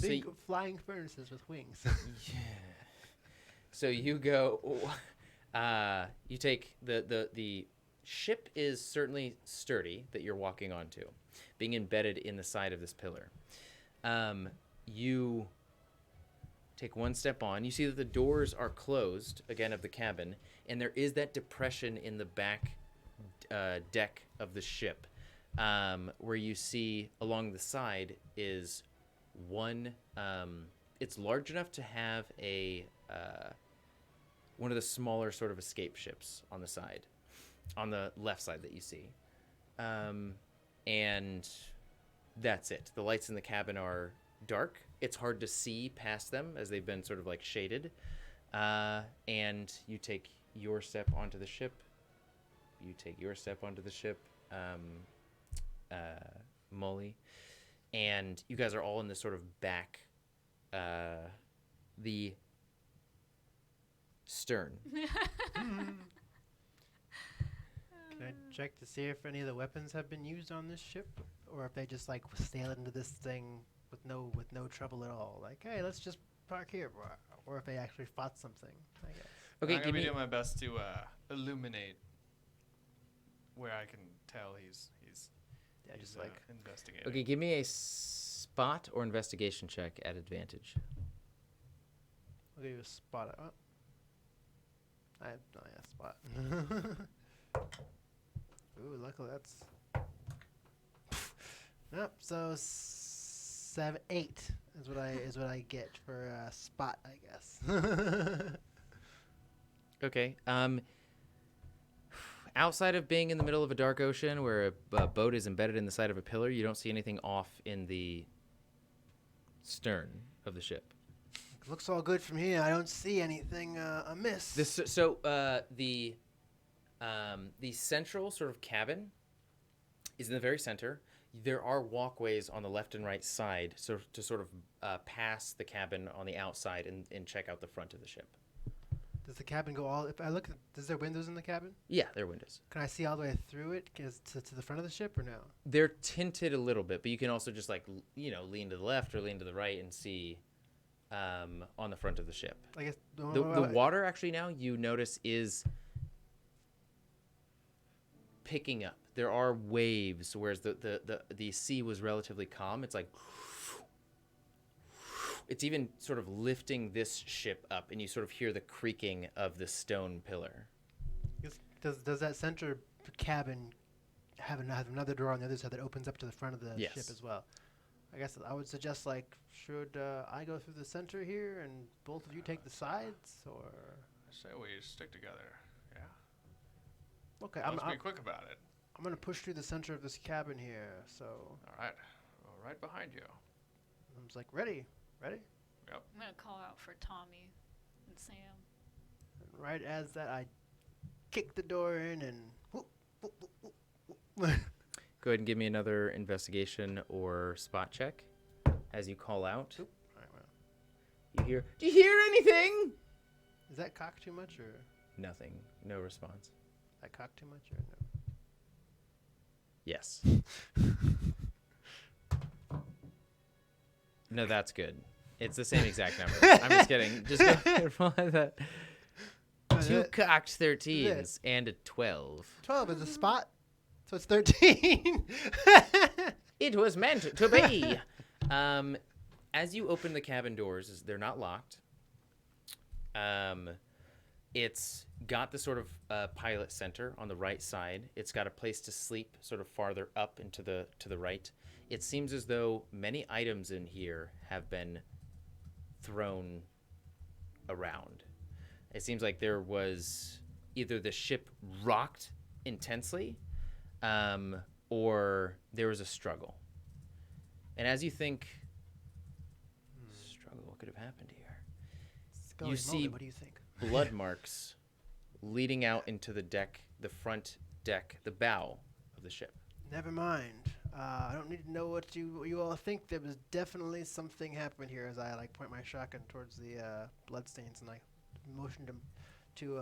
Big flying furnaces with wings. So you go. You take the ship is certainly sturdy that you're walking onto, being embedded in the side of this pillar. You take one step on. You see that the doors are closed again of the cabin, and there is that depression in the back deck of the ship, where you see along the side is one. It's large enough to have a one of the smaller sort of escape ships on the side, on the left side that you see. And that's it. The lights in the cabin are dark. It's hard to see past them as they've been sort of shaded. And you take your step onto the ship. You take your step onto the ship, Molly. And you guys are all in this sort of back, the stern. Can I check to see if any of the weapons have been used on this ship, or if they just sailed into this thing with no trouble at all? Hey, let's just park here, or if they actually fought something. I guess. Okay, I'm give gonna be me. doing my best to illuminate where I can tell he's Yeah, he's, just investigating. Okay, give me a spot or investigation check at advantage. I'll give you a spot. Oh. Spot. Ooh, luckily that's. Nope. So 8 is what I get for a spot, I guess. Okay. Outside of being in the middle of a dark ocean where a boat is embedded in the side of a pillar, you don't see anything off in the stern of the ship. Looks all good from here. I don't see anything amiss. The central sort of cabin is in the very center. There are walkways on the left and right side, so to sort of pass the cabin on the outside and check out the front of the ship. Does the cabin go all? If I look, is there windows in the cabin? Yeah, there are windows. Can I see all the way through it? To the front of the ship or no? They're tinted a little bit, but you can also just like lean to the left or lean to the right and see on the front of the ship. I guess The water actually now you notice is picking up. There are waves, whereas the sea was relatively calm. It's like it's even sort of lifting this ship up, and you sort of hear the creaking of the stone pillar. Does that center cabin have another door on the other side that opens up to the front of the Yes. ship as well? I guess I would suggest, like, should I go through the center here and both of you take the sides, or? I say we stick together. Yeah. Okay, Let's be quick about it. I'm gonna push through the center of this cabin here. So All right. Well, right behind you. I'm just like, ready. I'm gonna call out for Tommy and Sam. And right as that, I kick the door in and. Whoop, whoop, whoop, whoop, whoop. Go ahead and give me another investigation or spot check as you call out. Oop. All right, well. Do you hear anything? Is that cock too much or? Nothing. No response. That cock too much or no? Yes. No, that's good. It's the same exact number. I'm just kidding. Just go ahead and follow that. Two cocked 13s and a 12. 12 is a spot, so it's 13. It was meant to be. As you open the cabin doors, they're not locked. It's got the sort of pilot center on the right side. It's got a place to sleep sort of farther up and to the right. It seems as though many items in here have been thrown around. It seems like there was either the ship rocked intensely or there was a struggle. And as you think, struggle, what could have happened here? Scully You see Mulder, what do you think? blood marks leading out into the deck, the front deck, the bow of the ship. Never mind. I don't need to know what you all think. There was definitely something happened here. As I like point my shotgun towards the bloodstains and I motioned him to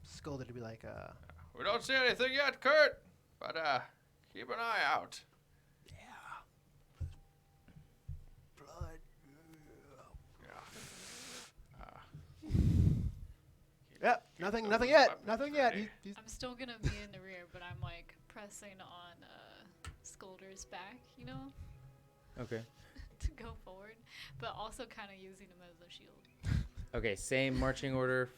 Skulder to be like, We don't see anything yet, Kurt, but keep an eye out. blood. Yeah. Yep, nothing yet. Nothing yet. He's I'm still gonna be in the rear, but I'm like pressing on Skulder's back, Okay. to go forward, but also kind of using him as a shield. Okay, same marching order.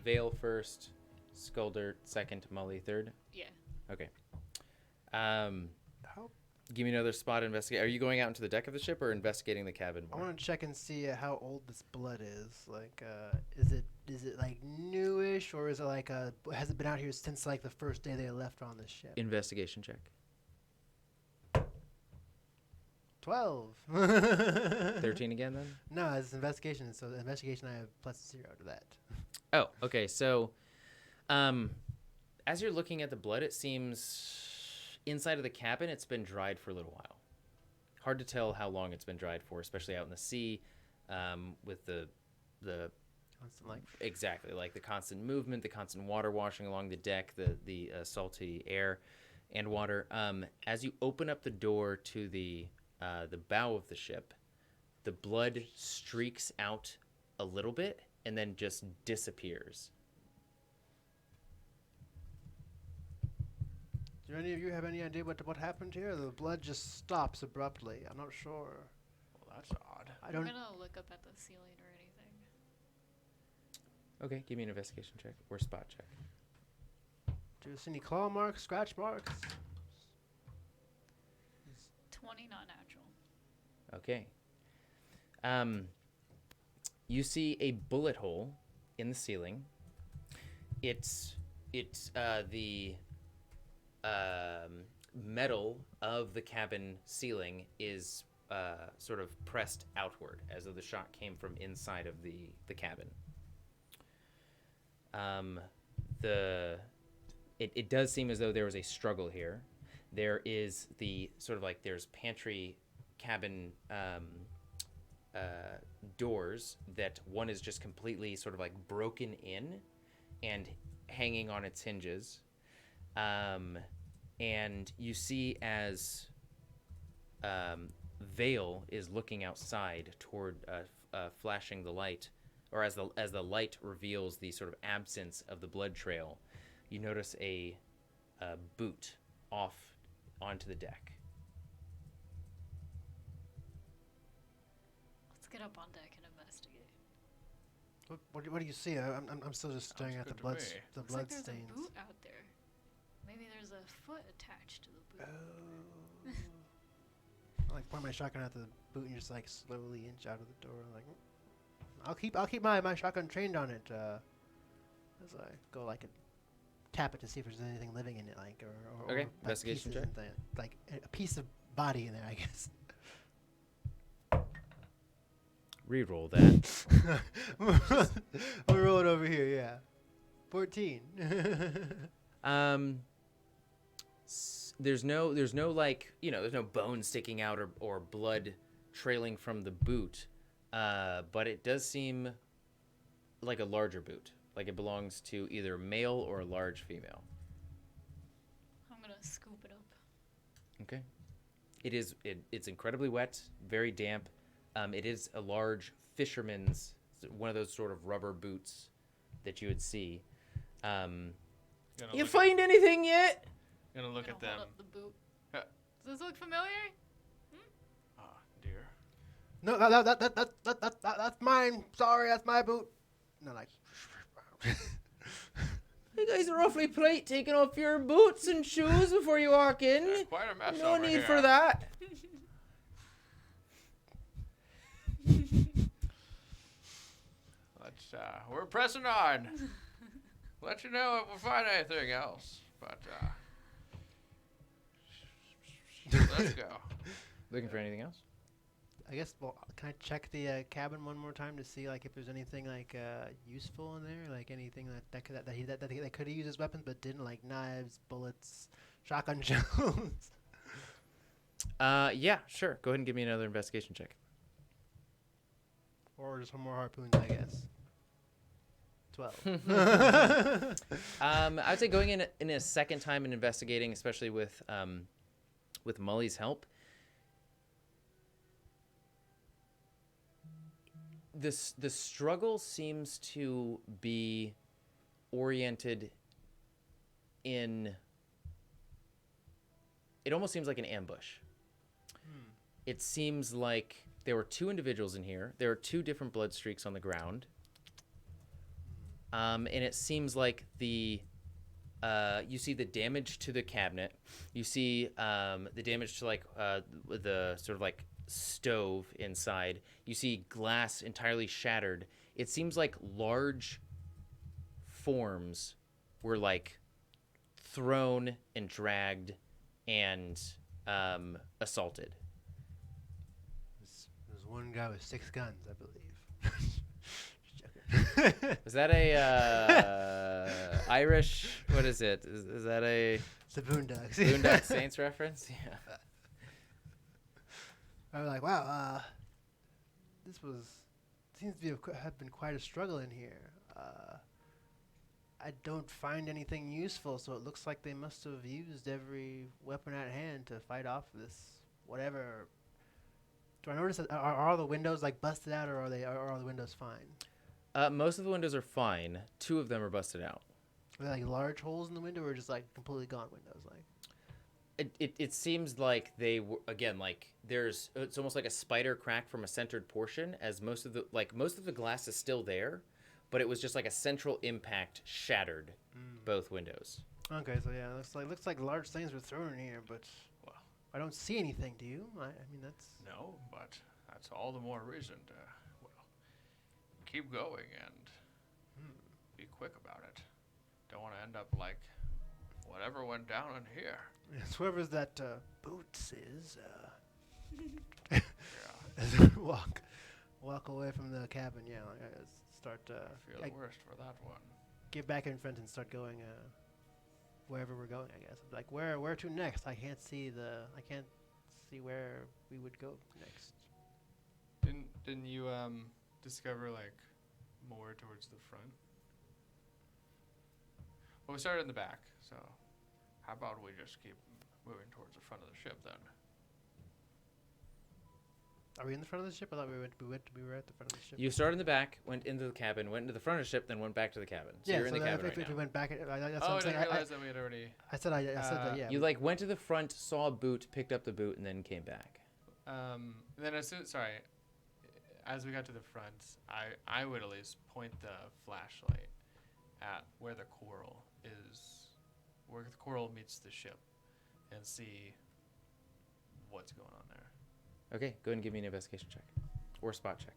Vale first, Skulder second, Molly third. Yeah. Okay. how, Give me another spot investigate. Are you going out into the deck of the ship or investigating the cabin I more? want to check and see how old this blood is. Like, is it like newish or is it like has it been out here since like the first day they left on the ship? Investigation check. 12. 13 again then? No, it's investigation. So the investigation I have +0 to that. Oh, okay. So, as you're looking at the blood, it seems inside of the cabin, it's been dried for a little while. Hard to tell how long it's been dried for, especially out in the sea, with the Constant like. exactly like the constant movement, the constant water washing along the deck, the salty air and water. As you open up the door to the bow of the ship, the blood streaks out a little bit and then just disappears. Do any of you have any idea what happened here? The blood just stops abruptly. I'm not sure. Well, that's odd. I I'm don't. gonna look up at the ceiling or anything. Okay, give me an investigation check or spot check. Do you see any claw marks, scratch marks? 20 not natural. Okay. You see a bullet hole in the ceiling. It's the metal of the cabin ceiling is sort of pressed outward as though the shot came from inside of the cabin. It does seem as though there was a struggle here. There is the sort of like there's pantry cabin doors that one is just completely sort of like broken in and hanging on its hinges. And you see as Vale is looking outside toward flashing the light, or as the light reveals the sort of absence of the blood trail, you notice a boot off onto the deck. Let's get up on deck and investigate. What do you see? I'm still just staring at the good to blood me. the Looks blood like there's stains. a boot out there. Maybe there's a foot attached to the boot. Oh. I like point my shotgun at the boot and just like slowly inch out of the door. Like, I'll keep my shotgun trained on it as I go like and tap it to see if there's anything living in it, like or Okay, like investigation pieces check. like a piece of body in there, I guess. Reroll that. We'll roll it over here. Yeah, 14. There's no like, there's no bone sticking out or blood trailing from the boot, but it does seem like a larger boot, like it belongs to either male or a large female. I'm gonna scoop it up. Okay. It's incredibly wet, very damp. It is a large fisherman's, one of those sort of rubber boots that you would see. You find anything yet? Gonna look at them. Hold up the boot. Yeah. Does this look familiar? Ah, dear. No, that's mine. Sorry, that's my boot. No, like. You guys are awfully polite, taking off your boots and shoes before you walk in. There's quite a mess No over need here. for that. We're pressing on. Let you know if we find anything else. But let's go. Looking for anything else? I guess. Well, can I check the cabin one more time to see like if there's anything like useful in there, like anything that they could have used as weapons but didn't, like knives, bullets, shotgun shells. Yeah, sure. Go ahead and give me another investigation check. Or just some more harpoons, I guess. 12. I'd say going in a second time and investigating, especially with Mully's help. The struggle seems to be oriented in. It almost seems like an ambush. It seems like there were two individuals in here. There are two different blood streaks on the ground. And it seems like you see the damage to the cabinet. You see the damage to the sort of like stove inside. You see glass entirely shattered. It seems like large forms were like thrown and dragged and assaulted. There's one guy with 6 guns, I believe. Is that a Irish? What is it? Is that a It's the Boondocks. Boondock Saints reference? Yeah. I was like, wow, this seems to have been quite a struggle in here. I don't find anything useful, so it looks like they must have used every weapon at hand to fight off this whatever. Do I notice that are all the windows like busted out, or are all the windows fine? Most of the windows are fine. 2 of them are busted out. Are there like large holes in the window, or just like completely gone windows? Like, It seems like they were, again, like it's almost like a spider crack from a centered portion, as most of the glass is still there, but it was just like a central impact shattered both windows. okay, so yeah, looks like large things were thrown in here, but Well, I don't see anything. Do you? I mean, that's no, but that's all the more reason to, keep going and be quick about it. Don't want to end up like whatever went down in here. yes, whoever's that Boots is. Yeah. As I walk away from the cabin, yeah, like I start I feel the worst for that one. get back in front and start going wherever we're going. I guess like where to next? I can't see where we would go next. Didn't you discover like more towards the front? Well, we started in the back, so how about we just keep moving towards the front of the ship then? Are we in the front of the ship? I thought we were at the front of the ship. You started in the back, went into the cabin, went into the front of the ship, then went back to the cabin. So yeah, you're in the cabin if right we now. went back, that's what Oh, I'm I saying. didn't realize that we had already. I said that. Yeah. You like went to the front, saw a boot, picked up the boot, and then came back. Then as we got to the front, I would at least point the flashlight at where the coral meets the ship, and see what's going on there. Okay, go ahead and give me an investigation check. Or spot check.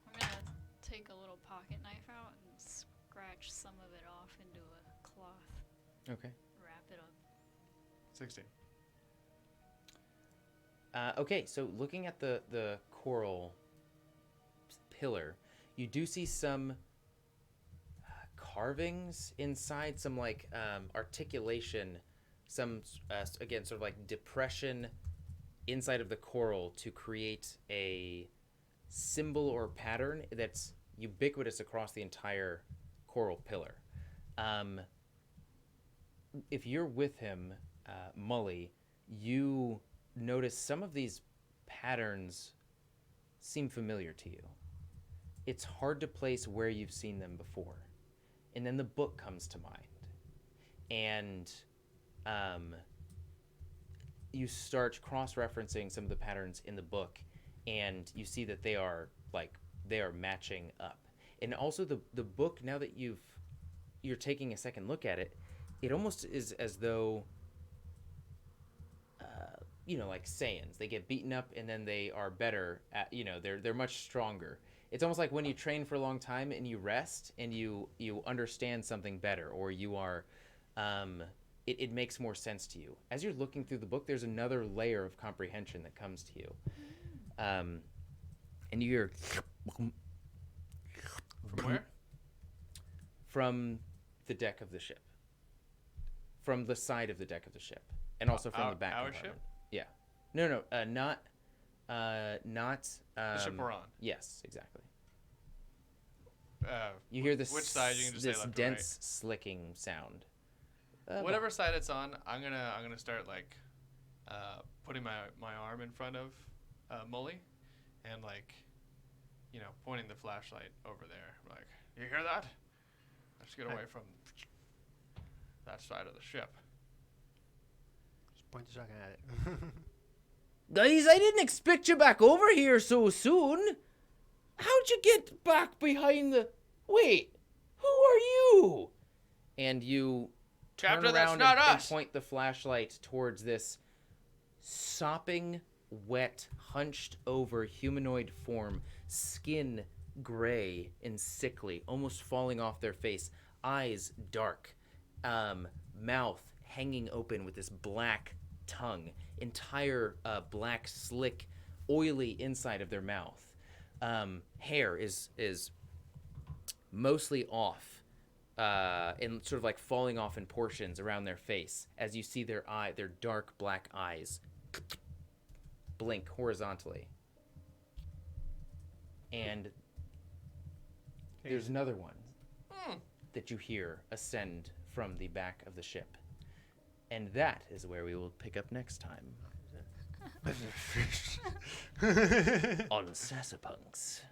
I'm gonna take a little pocket knife out and scratch some of it off into a cloth. Okay. Wrap it up. 16. Okay, so looking at the coral pillar, you do see some carvings inside, some like articulation, some again sort of like depression inside of the coral to create a symbol or pattern that's ubiquitous across the entire coral pillar. If you're with him, Mully, you notice some of these patterns seem familiar to you. It's hard to place where you've seen them before. And then the book comes to mind. And you start cross-referencing some of the patterns in the book, and you see that they are matching up. And also the book, now that you're taking a second look at it, it almost is as though like Saiyans, they get beaten up and then they are better at, they're much stronger. It's almost like when you train for a long time and you rest and you understand something better, or you are it makes more sense to you. As you're looking through the book, there's another layer of comprehension that comes to you. And you hear From where? from the deck of the ship. From the side of the deck of the ship. And also from the back our compartment. ship? Yeah. No, not The ship we're on. Yes, exactly. You Wh- hear this which side? You can just say this left or dense slicking sound. Whatever side it's on, I'm gonna start like putting my arm in front of Mully, and like pointing the flashlight over there. Like, you hear that? Let's get away from that side of the ship. Just point the shotgun at it. Guys, I didn't expect you back over here so soon. How'd you get back behind the... Wait, who are you? And you turn Captain, that's around not and us. point the flashlight towards this sopping, wet, hunched over humanoid form, skin gray and sickly, almost falling off their face, eyes dark, mouth hanging open with this black tongue, entire black, slick, oily inside of their mouth. Hair is mostly off, and sort of like falling off in portions around their face as you see their dark black eyes blink horizontally. And there's another one that you hear ascend from the back of the ship. And that is where we will pick up next time. On Sasapunks.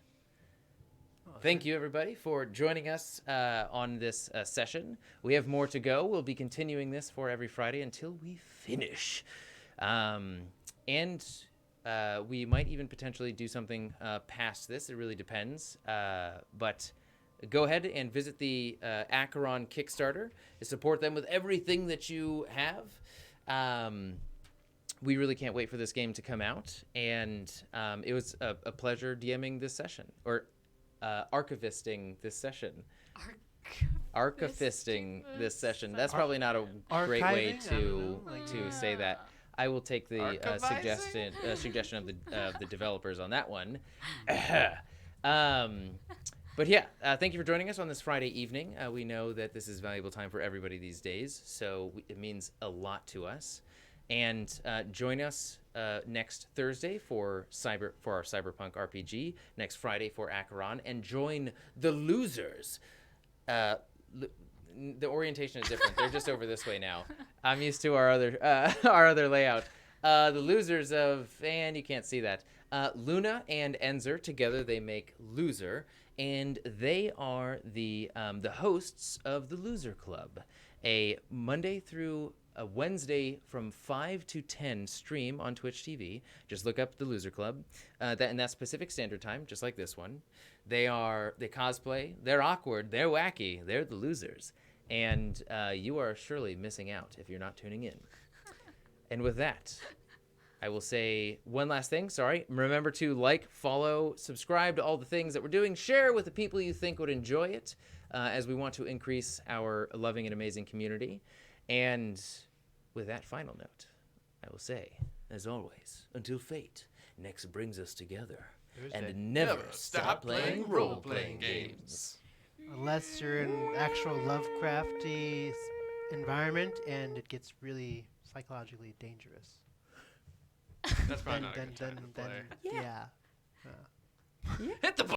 Thank you, everybody, for joining us on this session. We have more to go. We'll be continuing this for every Friday until we finish. And we might even potentially do something past this. It really depends. But go ahead and visit the Acheron Kickstarter to support them with everything that you have. We really can't wait for this game to come out. And it was a pleasure DMing this session. Or archivisting this session. Archifisting this session. That's probably not a great way Archiving? I don't know, to say that. I will take the Archivizing? suggestion of the developers on that one. But yeah, thank you for joining us on this Friday evening. We know that this is valuable time for everybody these days, so it means a lot to us. And join us next Thursday for our Cyberpunk RPG, next Friday for Acheron, and join the losers. The orientation is different. They're just over this way now. I'm used to our other layout. The losers of, and you can't see that, Luna and Enzer together, they make Loser, and they are the hosts of the Loser Club, a Monday through a Wednesday from 5 to 10 stream on Twitch TV. Just look up the Loser Club, and that's Pacific Standard Time, just like this one. They cosplay, they're awkward, they're wacky, they're the losers, and you are surely missing out if you're not tuning in. And with that, I will say one last thing. Sorry. Remember to like, follow, subscribe to all the things that we're doing. Share with the people you think would enjoy it, as we want to increase our loving and amazing community. And with that final note, I will say, as always, until fate next brings us together, and never stop playing role-playing games. Unless you're in an actual Lovecrafty environment and it gets really psychologically dangerous. That's probably not a good time to play. Yeah. Hit the button!